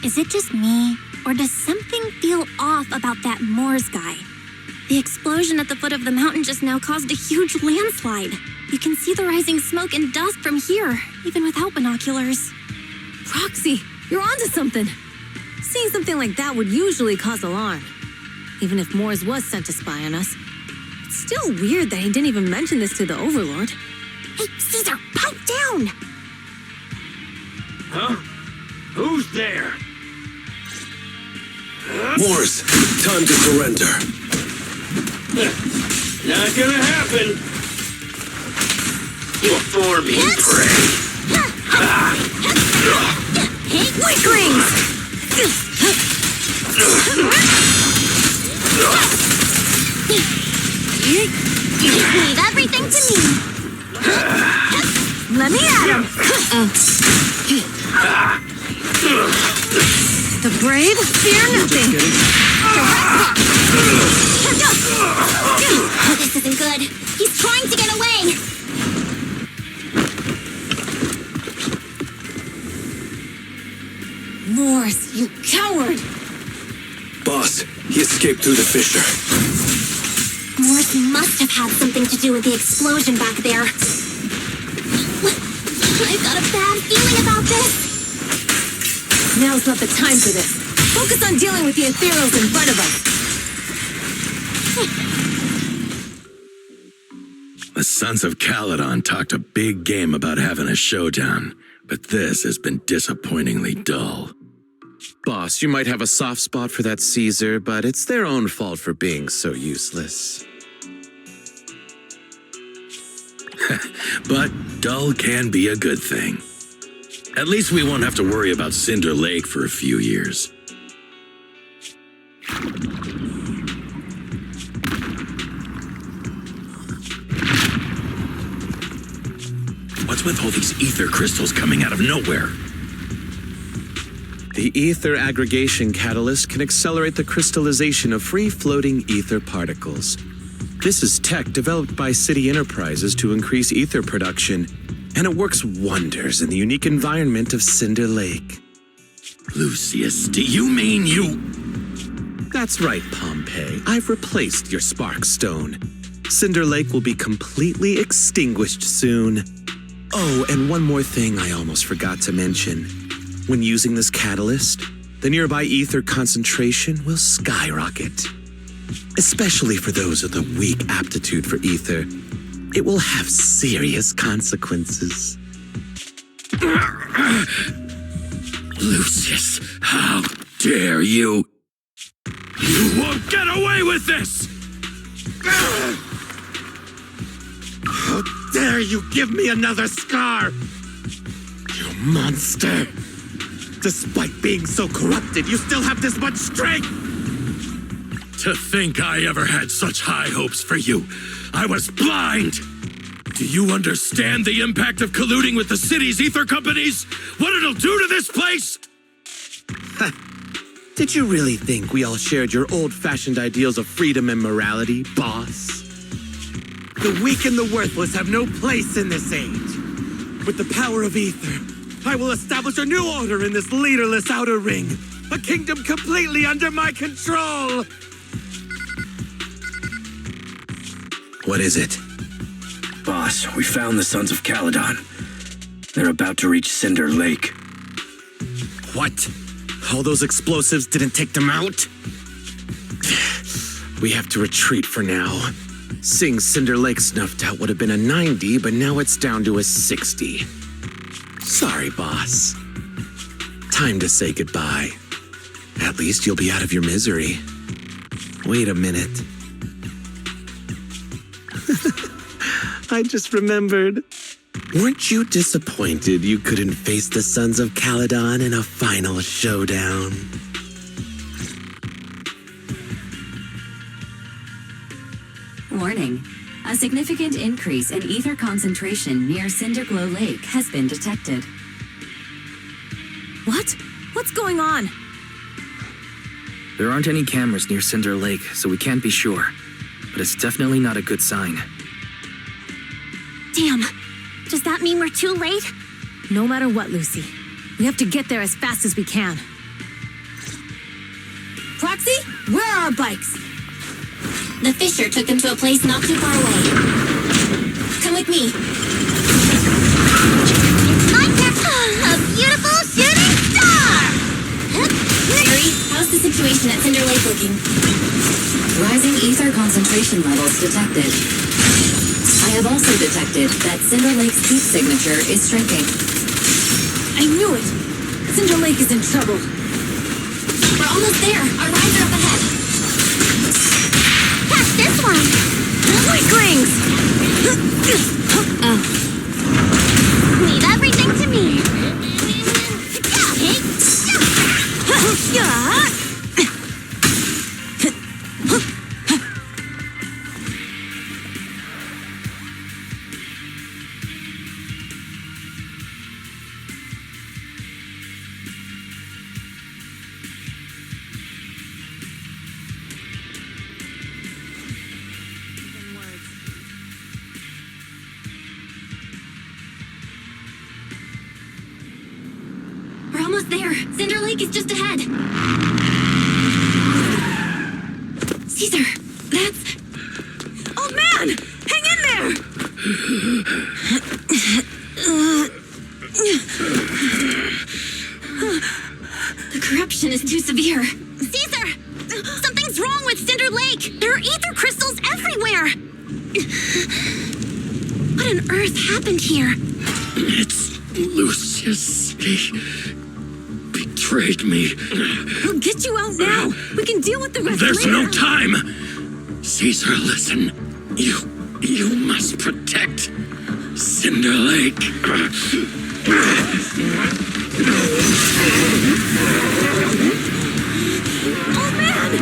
Is it just me, or does something feel off about that Moors guy? The explosion at the foot of the mountain just now caused a huge landslide. You can see the rising smoke and dust from here, even without binoculars. Proxy, you're onto something. Seeing something like that would usually cause alarm. Even if Mors was sent to spy on us. It's still weird that he didn't even mention this to the Overlord. Hey, Caesar, pipe down! Huh? Who's there? Mors, time to surrender. Not gonna happen. Before me, prey. Weaklings! Leave everything to me. Let me at him! The brave fear nothing. Oh, this isn't good. He's trying to get away. Mors, you coward! Boss, he escaped through the fissure. Mors must have had something to do with the explosion back there. I've got a bad feeling about this. Now's not the time for this. Focus on dealing with the ethereals in front of us. The Sons of Caledon talked a big game about having a showdown, but this has been disappointingly dull. Boss, you might have a soft spot for that Caesar, but it's their own fault for being so useless. But dull can be a good thing. At least we won't have to worry about Cinder Lake for a few years. What's with all these ether crystals coming out of nowhere? The ether aggregation catalyst can accelerate the crystallization of free-floating ether particles. This is tech developed by City Enterprises to increase ether production, and it works wonders in the unique environment of Cinder Lake. Lucius, do you mean you... That's right, Pompey. I've replaced your spark stone. Cinder Lake will be completely extinguished soon. Oh, and one more thing I almost forgot to mention. When using this catalyst, the nearby ether concentration will skyrocket. Especially for those with a weak aptitude for ether, it will have serious consequences. Lucius, how dare you? You won't get away with this! How dare you give me another scar? You monster! Despite being so corrupted, you still have this much strength! To think I ever had such high hopes for you. I was blind! Do you understand the impact of colluding with the city's ether companies? What it'll do to this place? Did you really think we all shared your old-fashioned ideals of freedom and morality, boss? The weak and the worthless have no place in this age. With the power of ether, I will establish a new order in this leaderless outer ring. A kingdom completely under my control! What is it? Boss, we found the Sons of Caledon. They're about to reach Cinder Lake. What? All those explosives didn't take them out? We have to retreat for now. Seeing Cinder Lake snuffed out would have been a 90, but now it's down to a 60. Sorry, boss. Time to say goodbye. At least you'll be out of your misery. Wait a minute. I just remembered. Weren't you disappointed you couldn't face the Sons of Caledon in a final showdown? Warning. A significant increase in ether concentration near Cinderglow Lake has been detected. What? What's going on? There aren't any cameras near Cinder Lake, so we can't be sure. But it's definitely not a good sign. Damn. Does that mean we're too late? No matter what, Lucy. We have to get there as fast as we can. Proxy, where are our bikes? The Fisher took them to a place not too far away. Come with me. My turn. A beautiful shooting star! Mary, how's the situation at Cinder Lake looking? Rising ether concentration levels detected. I have also detected that Cinder Lake's heat signature is shrinking. I knew it! Cinder Lake is in trouble. We're almost there. Our rides are up ahead. Catch this one! Weaklings! Oh. Leave everything to me. We're almost there. Cinder Lake is just ahead. Caesar, that's... Old man! Hang in there! The corruption is too severe. Caesar! Something's wrong with Cinder Lake! There are ether crystals everywhere! What on earth happened here? It's Lucius. He betrayed me. We'll get you out now. We can deal with the rest There's later. no time. Caesar, listen. You must protect Cinder Lake. Old man!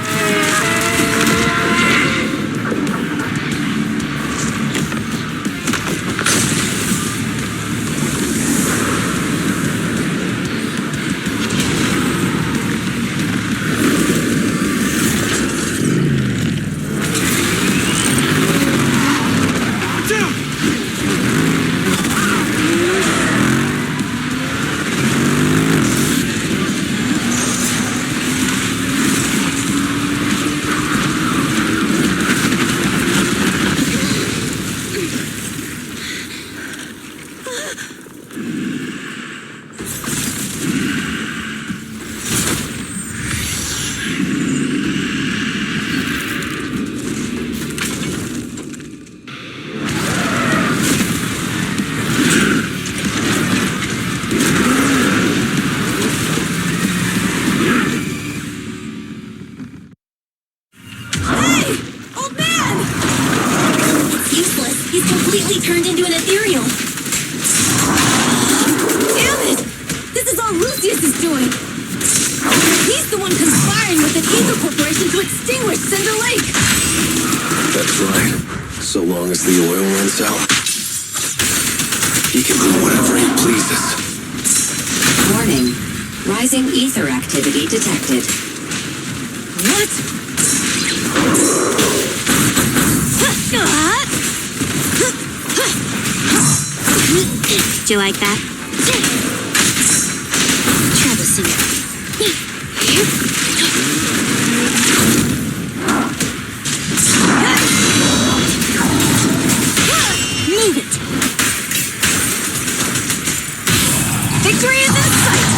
Turned into an ethereal. Damn it! This is all Lucius is doing. He's the one conspiring with the Ether Corporation to extinguish Cinder Lake. That's right. So long as the oil runs out, he can do whatever he pleases. Warning. Rising ether activity detected. What? Do you like that? Try this in. Move it. Victory is in sight!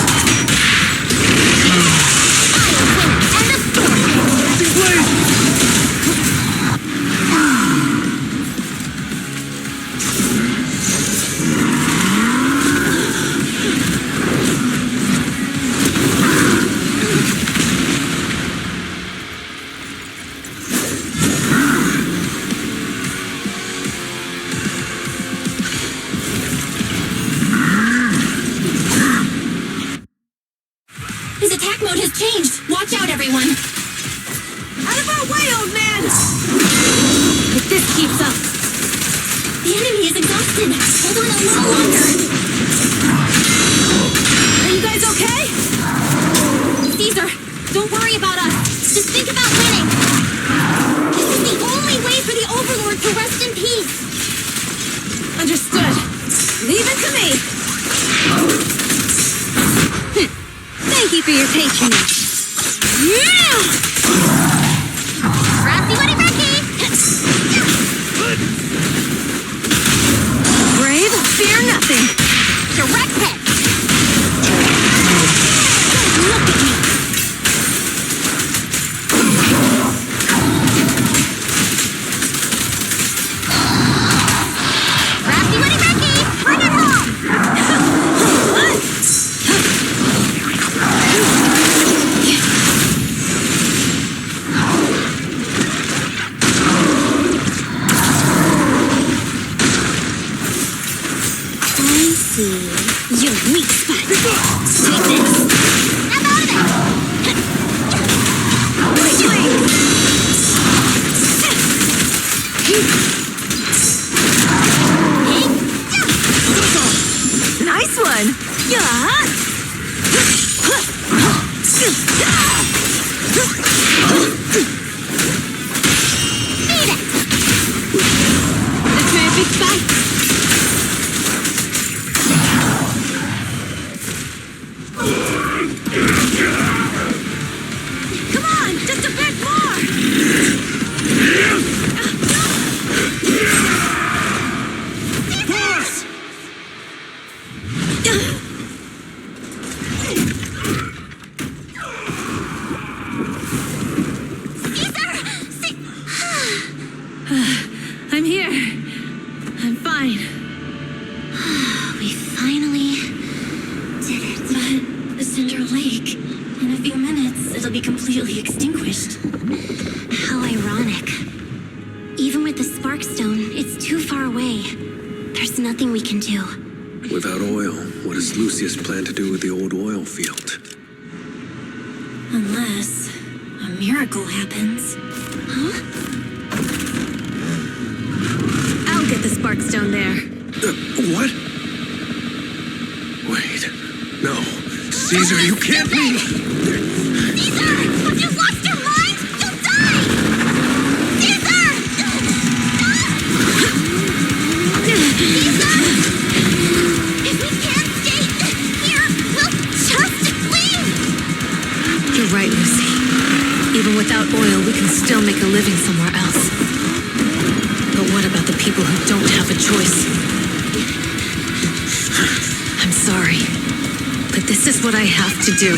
His attack mode has changed. Watch out, everyone. Out of our way, old man! If this keeps up... The enemy is exhausted. Hold on a little longer. Are you guys okay? Caesar, don't worry about us. Just think about winning. This is the only way for the Overlord to rest in peace. Understood. Leave it to me. Thank you for your patronage. Rassy Woody Becky! Brave, fear nothing. Direct hit! Look at me. Rassy Woody Becky! Bring it home! I see. Your weak spot. Take this. I'm out of it! Nice one. Beat it! This man big fight. Come on, just a bit more. Boss! I'm here. I'm fine. We finally did it. But Cinder Lake, in a few minutes, it'll be completely extinguished. How ironic. Even with the Sparkstone, it's too far away. There's nothing we can do. Without oil, what does Lucius plan to do with the old oil field? Unless a miracle happens. Huh? I'll get the Sparkstone there. What? Wait. No. Caesar, you can't leave! Caesar! Have you lost your mind? You'll die! Caesar! Caesar! If we can't stay here, we'll just leave! You're right, Lucy. Even without oil, we can still make a living somewhere else. But what about the people who don't have a choice? I'm sorry, but this is what I have to do.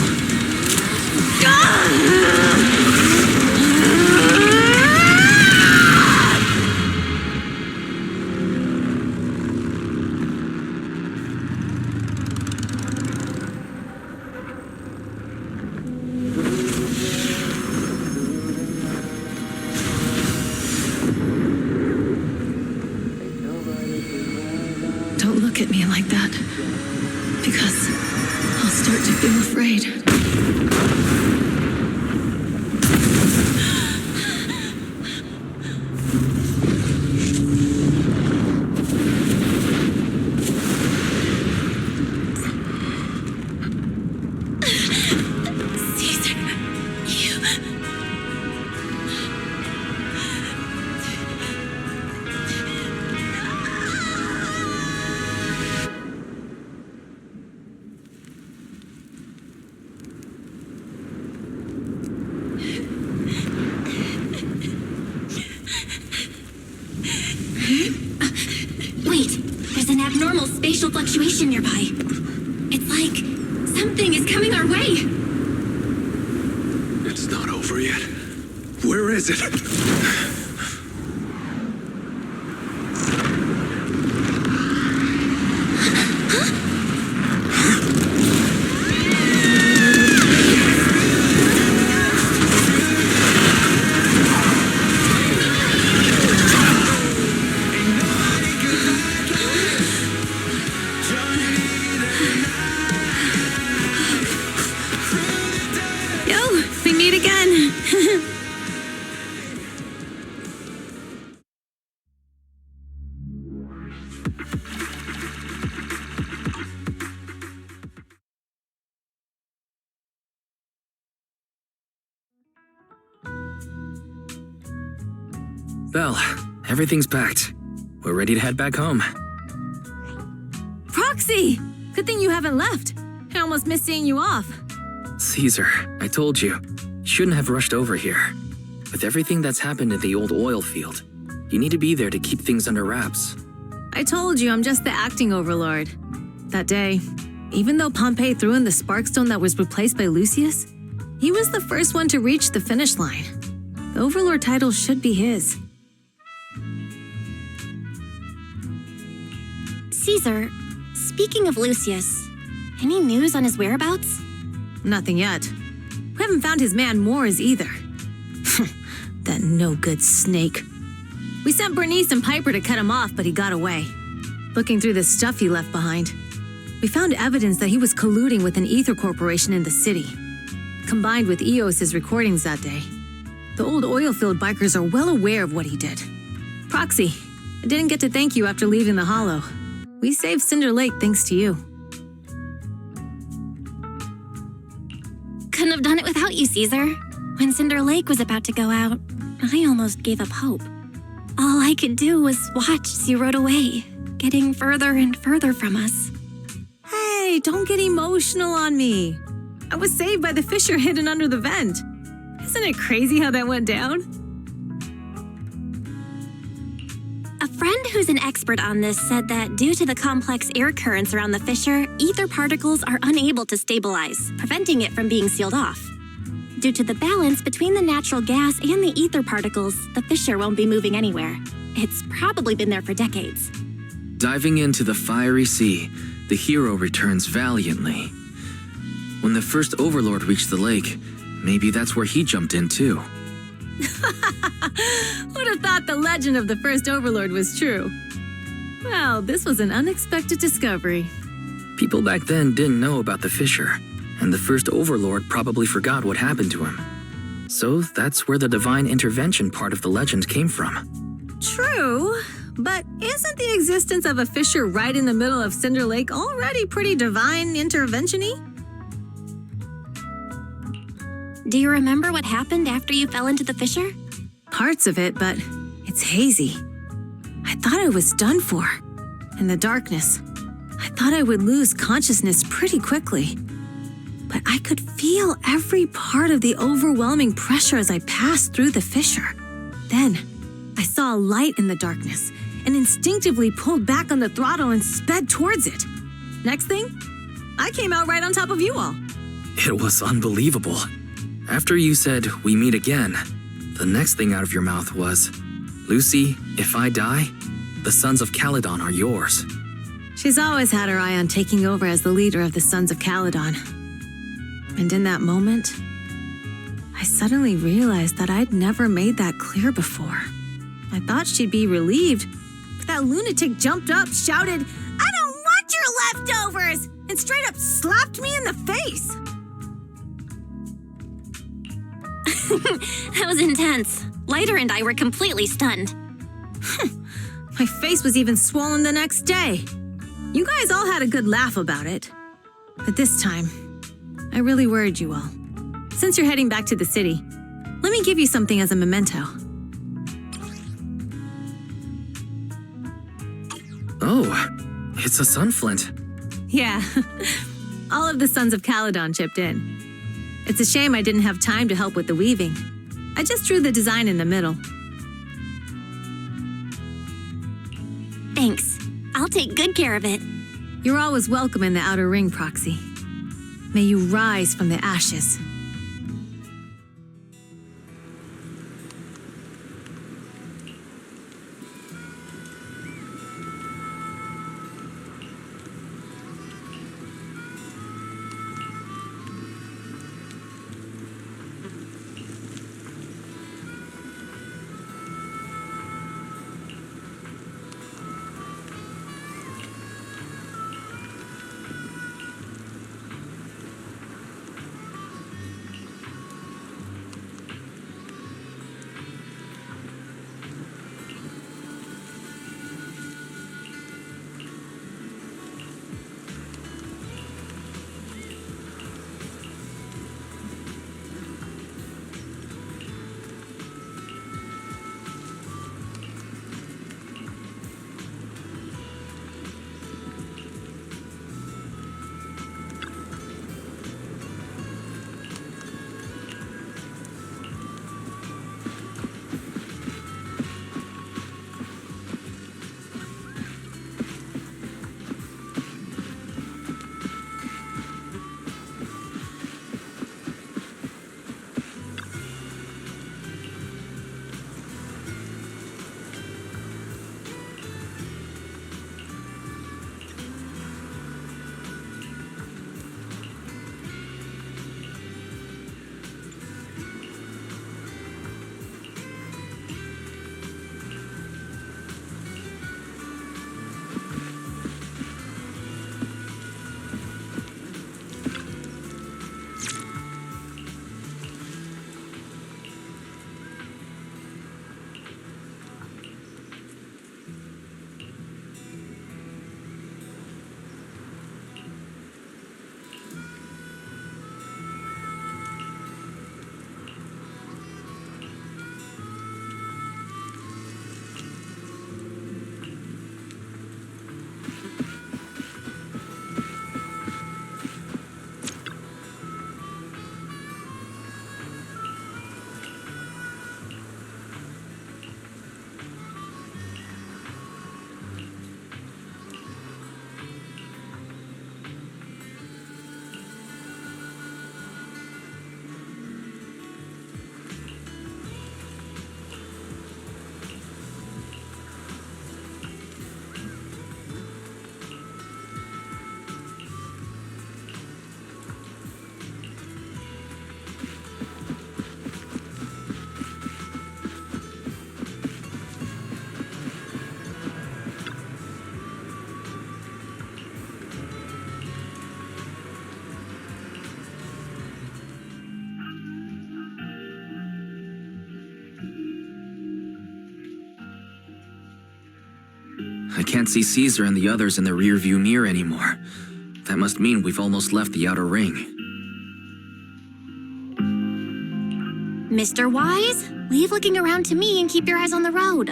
Don't look at me like that, because I'll start to feel afraid. Caesar, you... Wait, there's an abnormal spatial fluctuation nearby. It's like something is coming our way. It's not over yet. Where is it? We meet again. Belle, everything's packed. We're ready to head back home. Proxy! Good thing you haven't left. I almost missed seeing you off. Caesar, I told you. You shouldn't have rushed over here. With everything that's happened in the old oil field, you need to be there to keep things under wraps. I told you I'm just the acting overlord. That day, even though Pompey threw in the sparkstone that was replaced by Lucius, he was the first one to reach the finish line. The overlord title should be his. Caesar, speaking of Lucius, any news on his whereabouts? Nothing yet. We haven't found his man Moores either. That no-good snake. We sent Bernice and Piper to cut him off, but he got away. Looking through the stuff he left behind, we found evidence that he was colluding with an ether corporation in the city. Combined with Eos's recordings that day, the old oilfield bikers are well aware of what he did. Proxy, I didn't get to thank you after leaving the Hollow. We saved Cinder Lake thanks to you. Couldn't have done it without you, Caesar. When Cinder Lake was about to go out, I almost gave up hope. All I could do was watch as you rode away, getting further and further from us. Hey, don't get emotional on me. I was saved by the fissure hidden under the vent. Isn't it crazy how that went down? A friend who's an expert on this said that due to the complex air currents around the fissure, ether particles are unable to stabilize, preventing it from being sealed off. Due to the balance between the natural gas and the ether particles, the fissure won't be moving anywhere. It's probably been there for decades. Diving into the fiery sea, the hero returns valiantly. When the first overlord reached the lake, maybe that's where he jumped in too. Would have thought the legend of the first overlord was true. Well, this was an unexpected discovery. People back then didn't know about the fissure, and the first overlord probably forgot what happened to him. So that's where the divine intervention part of the legend came from. True, but isn't the existence of a fissure right in the middle of Cinder Lake already pretty divine intervention-y? Do you remember what happened after you fell into the fissure? Parts of it, but it's hazy. I thought I was done for. In the darkness, I thought I would lose consciousness pretty quickly. But I could feel every part of the overwhelming pressure as I passed through the fissure. Then, I saw a light in the darkness and instinctively pulled back on the throttle and sped towards it. Next thing, I came out right on top of you all. It was unbelievable. After you said, "We meet again," the next thing out of your mouth was, "Lucy, if I die, the Sons of Caledon are yours." She's always had her eye on taking over as the leader of the Sons of Caledon. And in that moment, I suddenly realized that I'd never made that clear before. I thought she'd be relieved, but that lunatic jumped up, shouted, "I don't want your leftovers!" and straight up slapped me in the face. That was intense. Lighter and I were completely stunned. My face was even swollen the next day. You guys all had a good laugh about it. But this time, I really worried you all. Since you're heading back to the city, let me give you something as a memento. Oh, it's a sunflint. Yeah, all of the Sons of Caledon chipped in. It's a shame I didn't have time to help with the weaving. I just drew the design in the middle. Thanks. I'll take good care of it. You're always welcome in the outer ring, Proxy. May you rise from the ashes. I can't see Caesar and the others in the rearview mirror anymore. That must mean we've almost left the outer ring. Mr. Wise, leave looking around to me and keep your eyes on the road.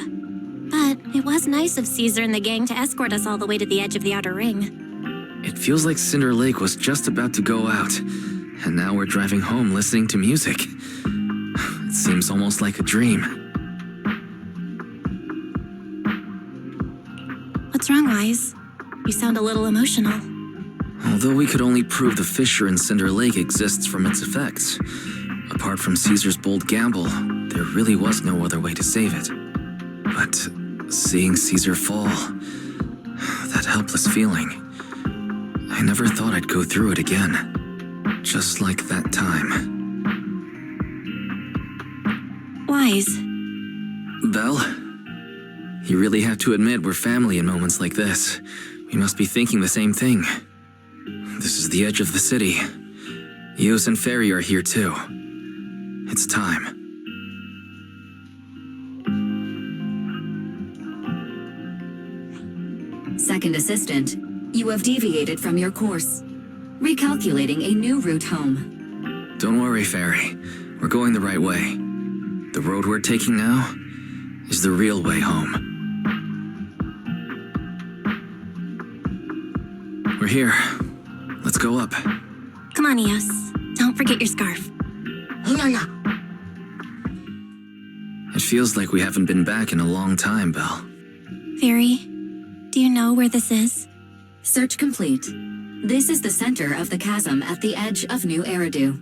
But it was nice of Caesar and the gang to escort us all the way to the edge of the outer ring. It feels like Cinder Lake was just about to go out, and now we're driving home listening to music. It seems almost like a dream. What's wrong, Wise? You sound a little emotional. Although we could only prove the fissure in Cinder Lake exists from its effects, apart from Caesar's bold gamble, there really was no other way to save it. But seeing Caesar fall, that helpless feeling, I never thought I'd go through it again. Just like that time. Wise. Belle? You really have to admit we're family in moments like this. We must be thinking the same thing. This is the edge of the city. Eos and Ferry are here too. It's time. Second assistant, you have deviated from your course. Recalculating a new route home. Don't worry, Ferry. We're going the right way. The road we're taking now is the real way home. We're here. Let's go up. Come on, Eos. Don't forget your scarf. It feels like we haven't been back in a long time, Belle. Fairy, do you know where this is? Search complete. This is the center of the chasm at the edge of New Eridu.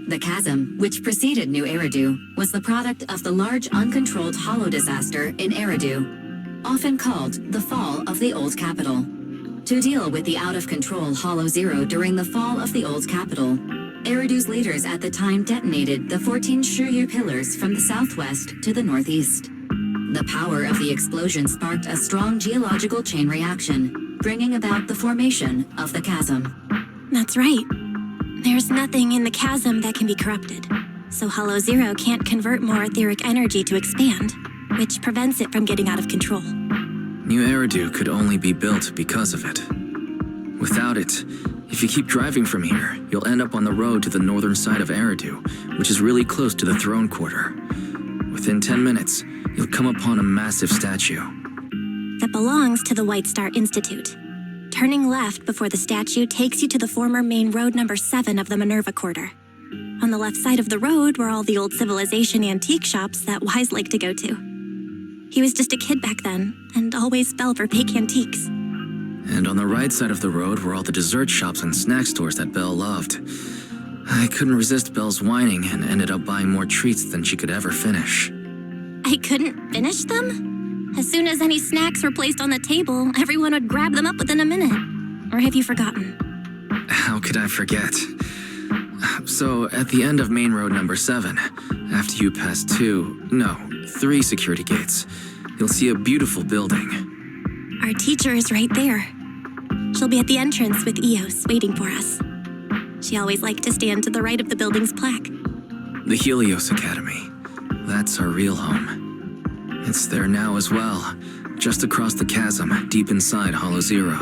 The chasm, which preceded New Eridu, was the product of the large uncontrolled hollow disaster in Eridu, often called the Fall of the Old Capital. To deal with the out-of-control Hollow Zero during the fall of the Old Capital, Eridu's leaders at the time detonated the 14 Shuryu pillars from the southwest to the northeast. The power of the explosion sparked a strong geological chain reaction, bringing about the formation of the chasm. That's right. There's nothing in the chasm that can be corrupted, so Hollow Zero can't convert more etheric energy to expand, which prevents it from getting out of control. New Eridu could only be built because of it. Without it, if you keep driving from here, you'll end up on the road to the northern side of Eridu, which is really close to the throne quarter. Within 10 minutes, you'll come upon a massive statue. That belongs to the White Star Institute. Turning left before the statue takes you to the former main road number 7 of the Minerva Quarter. On the left side of the road were all the old civilization antique shops that Wise liked to go to. He was just a kid back then, and always fell for fake antiques. And on the right side of the road were all the dessert shops and snack stores that Belle loved. I couldn't resist Belle's whining and ended up buying more treats than she could ever finish. I couldn't finish them? As soon as any snacks were placed on the table, everyone would grab them up within a minute. Or have you forgotten? How could I forget? So, at the end of main road number 7, after you pass 3 security gates, you'll see a beautiful building. Our teacher is right there. She'll be at the entrance with Eos waiting for us. She always liked to stand to the right of the building's plaque. The Helios Academy. That's our real home. It's there now as well, just across the chasm, deep inside Hollow Zero,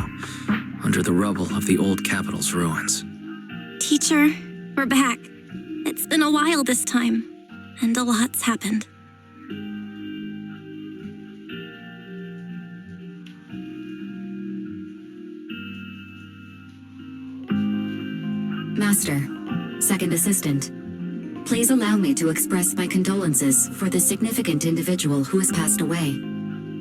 under the rubble of the old capital's ruins. Teacher, we're back. It's been a while this time, and a lot's happened. Master, Second Assistant, please allow me to express my condolences for the significant individual who has passed away.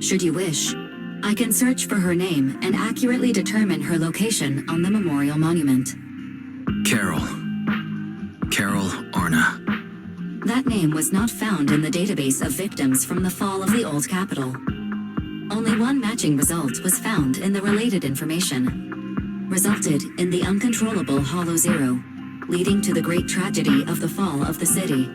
Should you wish, I can search for her name and accurately determine her location on the memorial monument. Carol Arna. That name was not found in the database of victims from the fall of the Old Capital. Only one matching result was found in the related information. Resulted in the uncontrollable Hollow Zero, leading to the great tragedy of the fall of the city.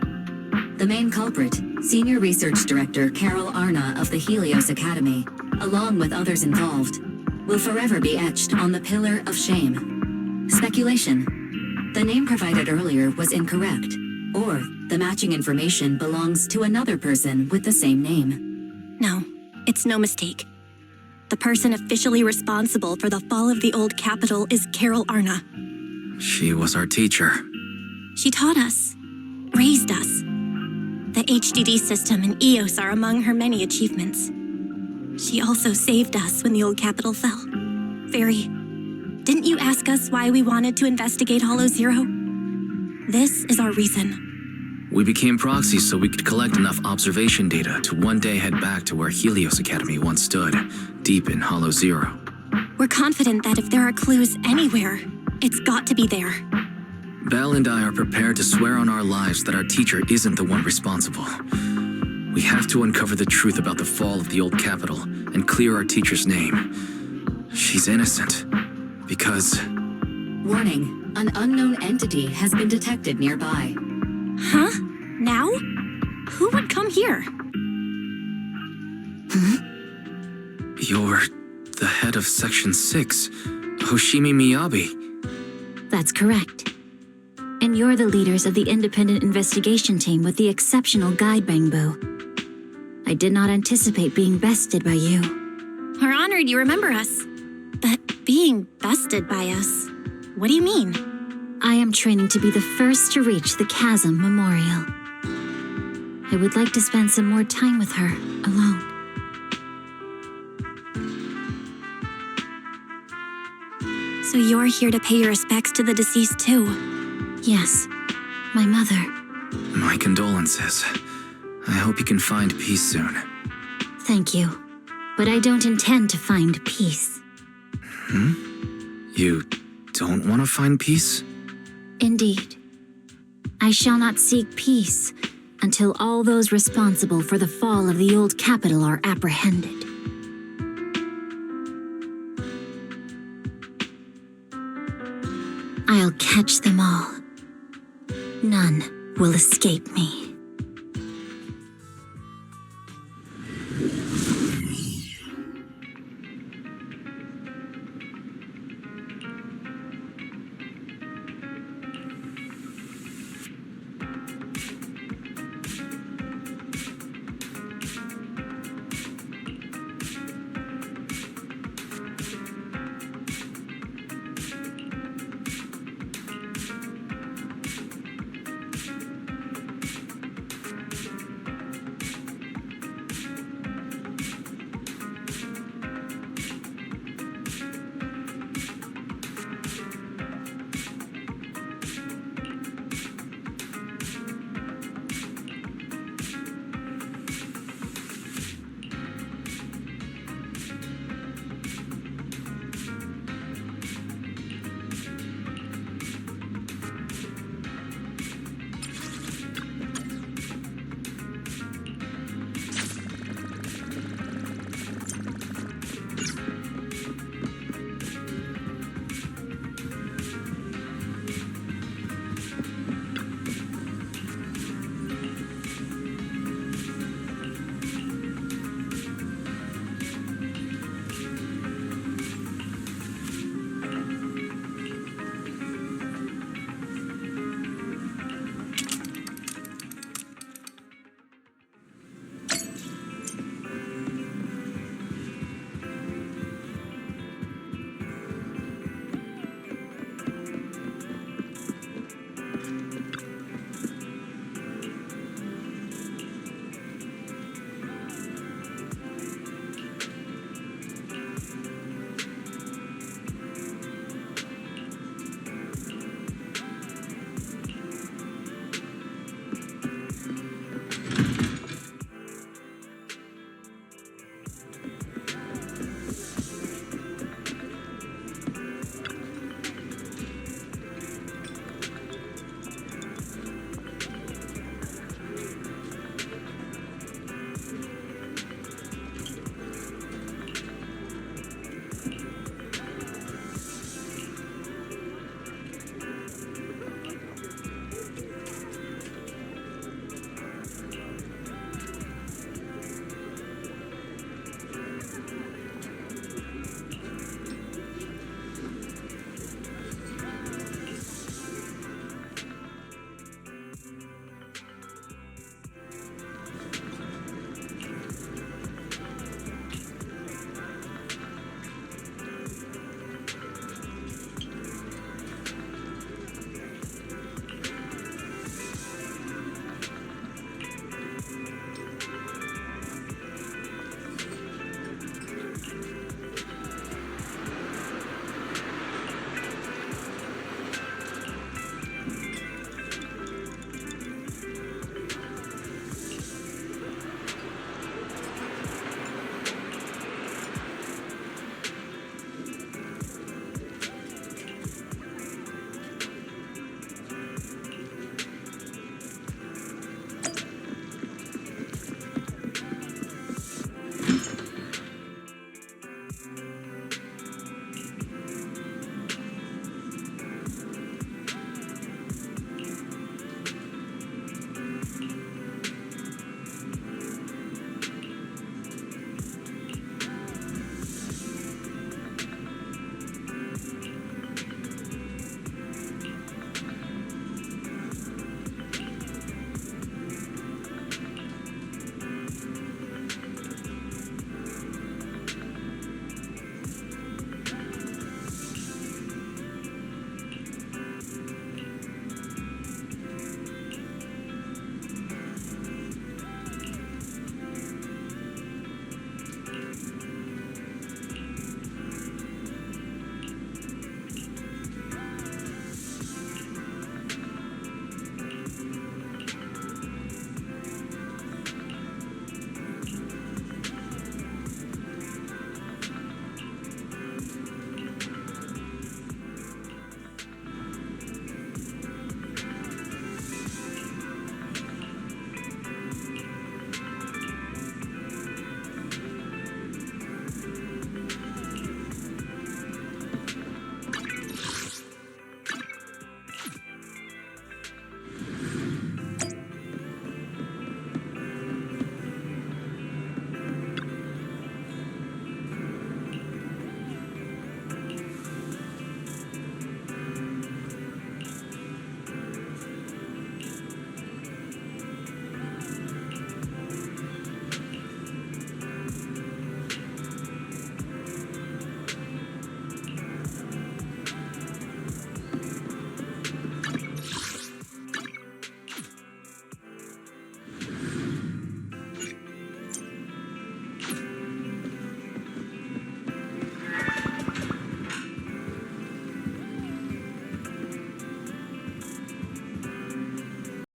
The main culprit, Senior Research Director Carol Arna of the Helios Academy, along with others involved, will forever be etched on the Pillar of Shame. Speculation. The name provided earlier was incorrect, or the matching information belongs to another person with the same name. No, it's no mistake. The person officially responsible for the fall of the Old Capital is Carol Arna. She was our teacher. She taught us, raised us. The HDD system and EOS are among her many achievements. She also saved us when the Old Capital fell. Fairy, didn't you ask us why we wanted to investigate Hollow Zero? This is our reason. We became proxies so we could collect enough observation data to one day head back to where Helios Academy once stood, deep in Hollow Zero. We're confident that if there are clues anywhere, it's got to be there. Belle and I are prepared to swear on our lives that our teacher isn't the one responsible. We have to uncover the truth about the fall of the Old Capital and clear our teacher's name. She's innocent, because... Warning, an unknown entity has been detected nearby. Huh? Now? Who would come here? You're the head of Section 6, Hoshimi Miyabi. That's correct. And you're the leaders of the independent investigation team with the exceptional guide Bangbo. I did not anticipate being bested by you. We're honored you remember us. But being bested by us, what do you mean? I am training to be the first to reach the Chasm Memorial. I would like to spend some more time with her, alone. So you're here to pay your respects to the deceased too? Yes, my mother. My condolences. I hope you can find peace soon. Thank you. But I don't intend to find peace. Hmm? You don't want to find peace? Indeed. I shall not seek peace until all those responsible for the fall of the old capital are apprehended. I'll catch them all. None will escape me.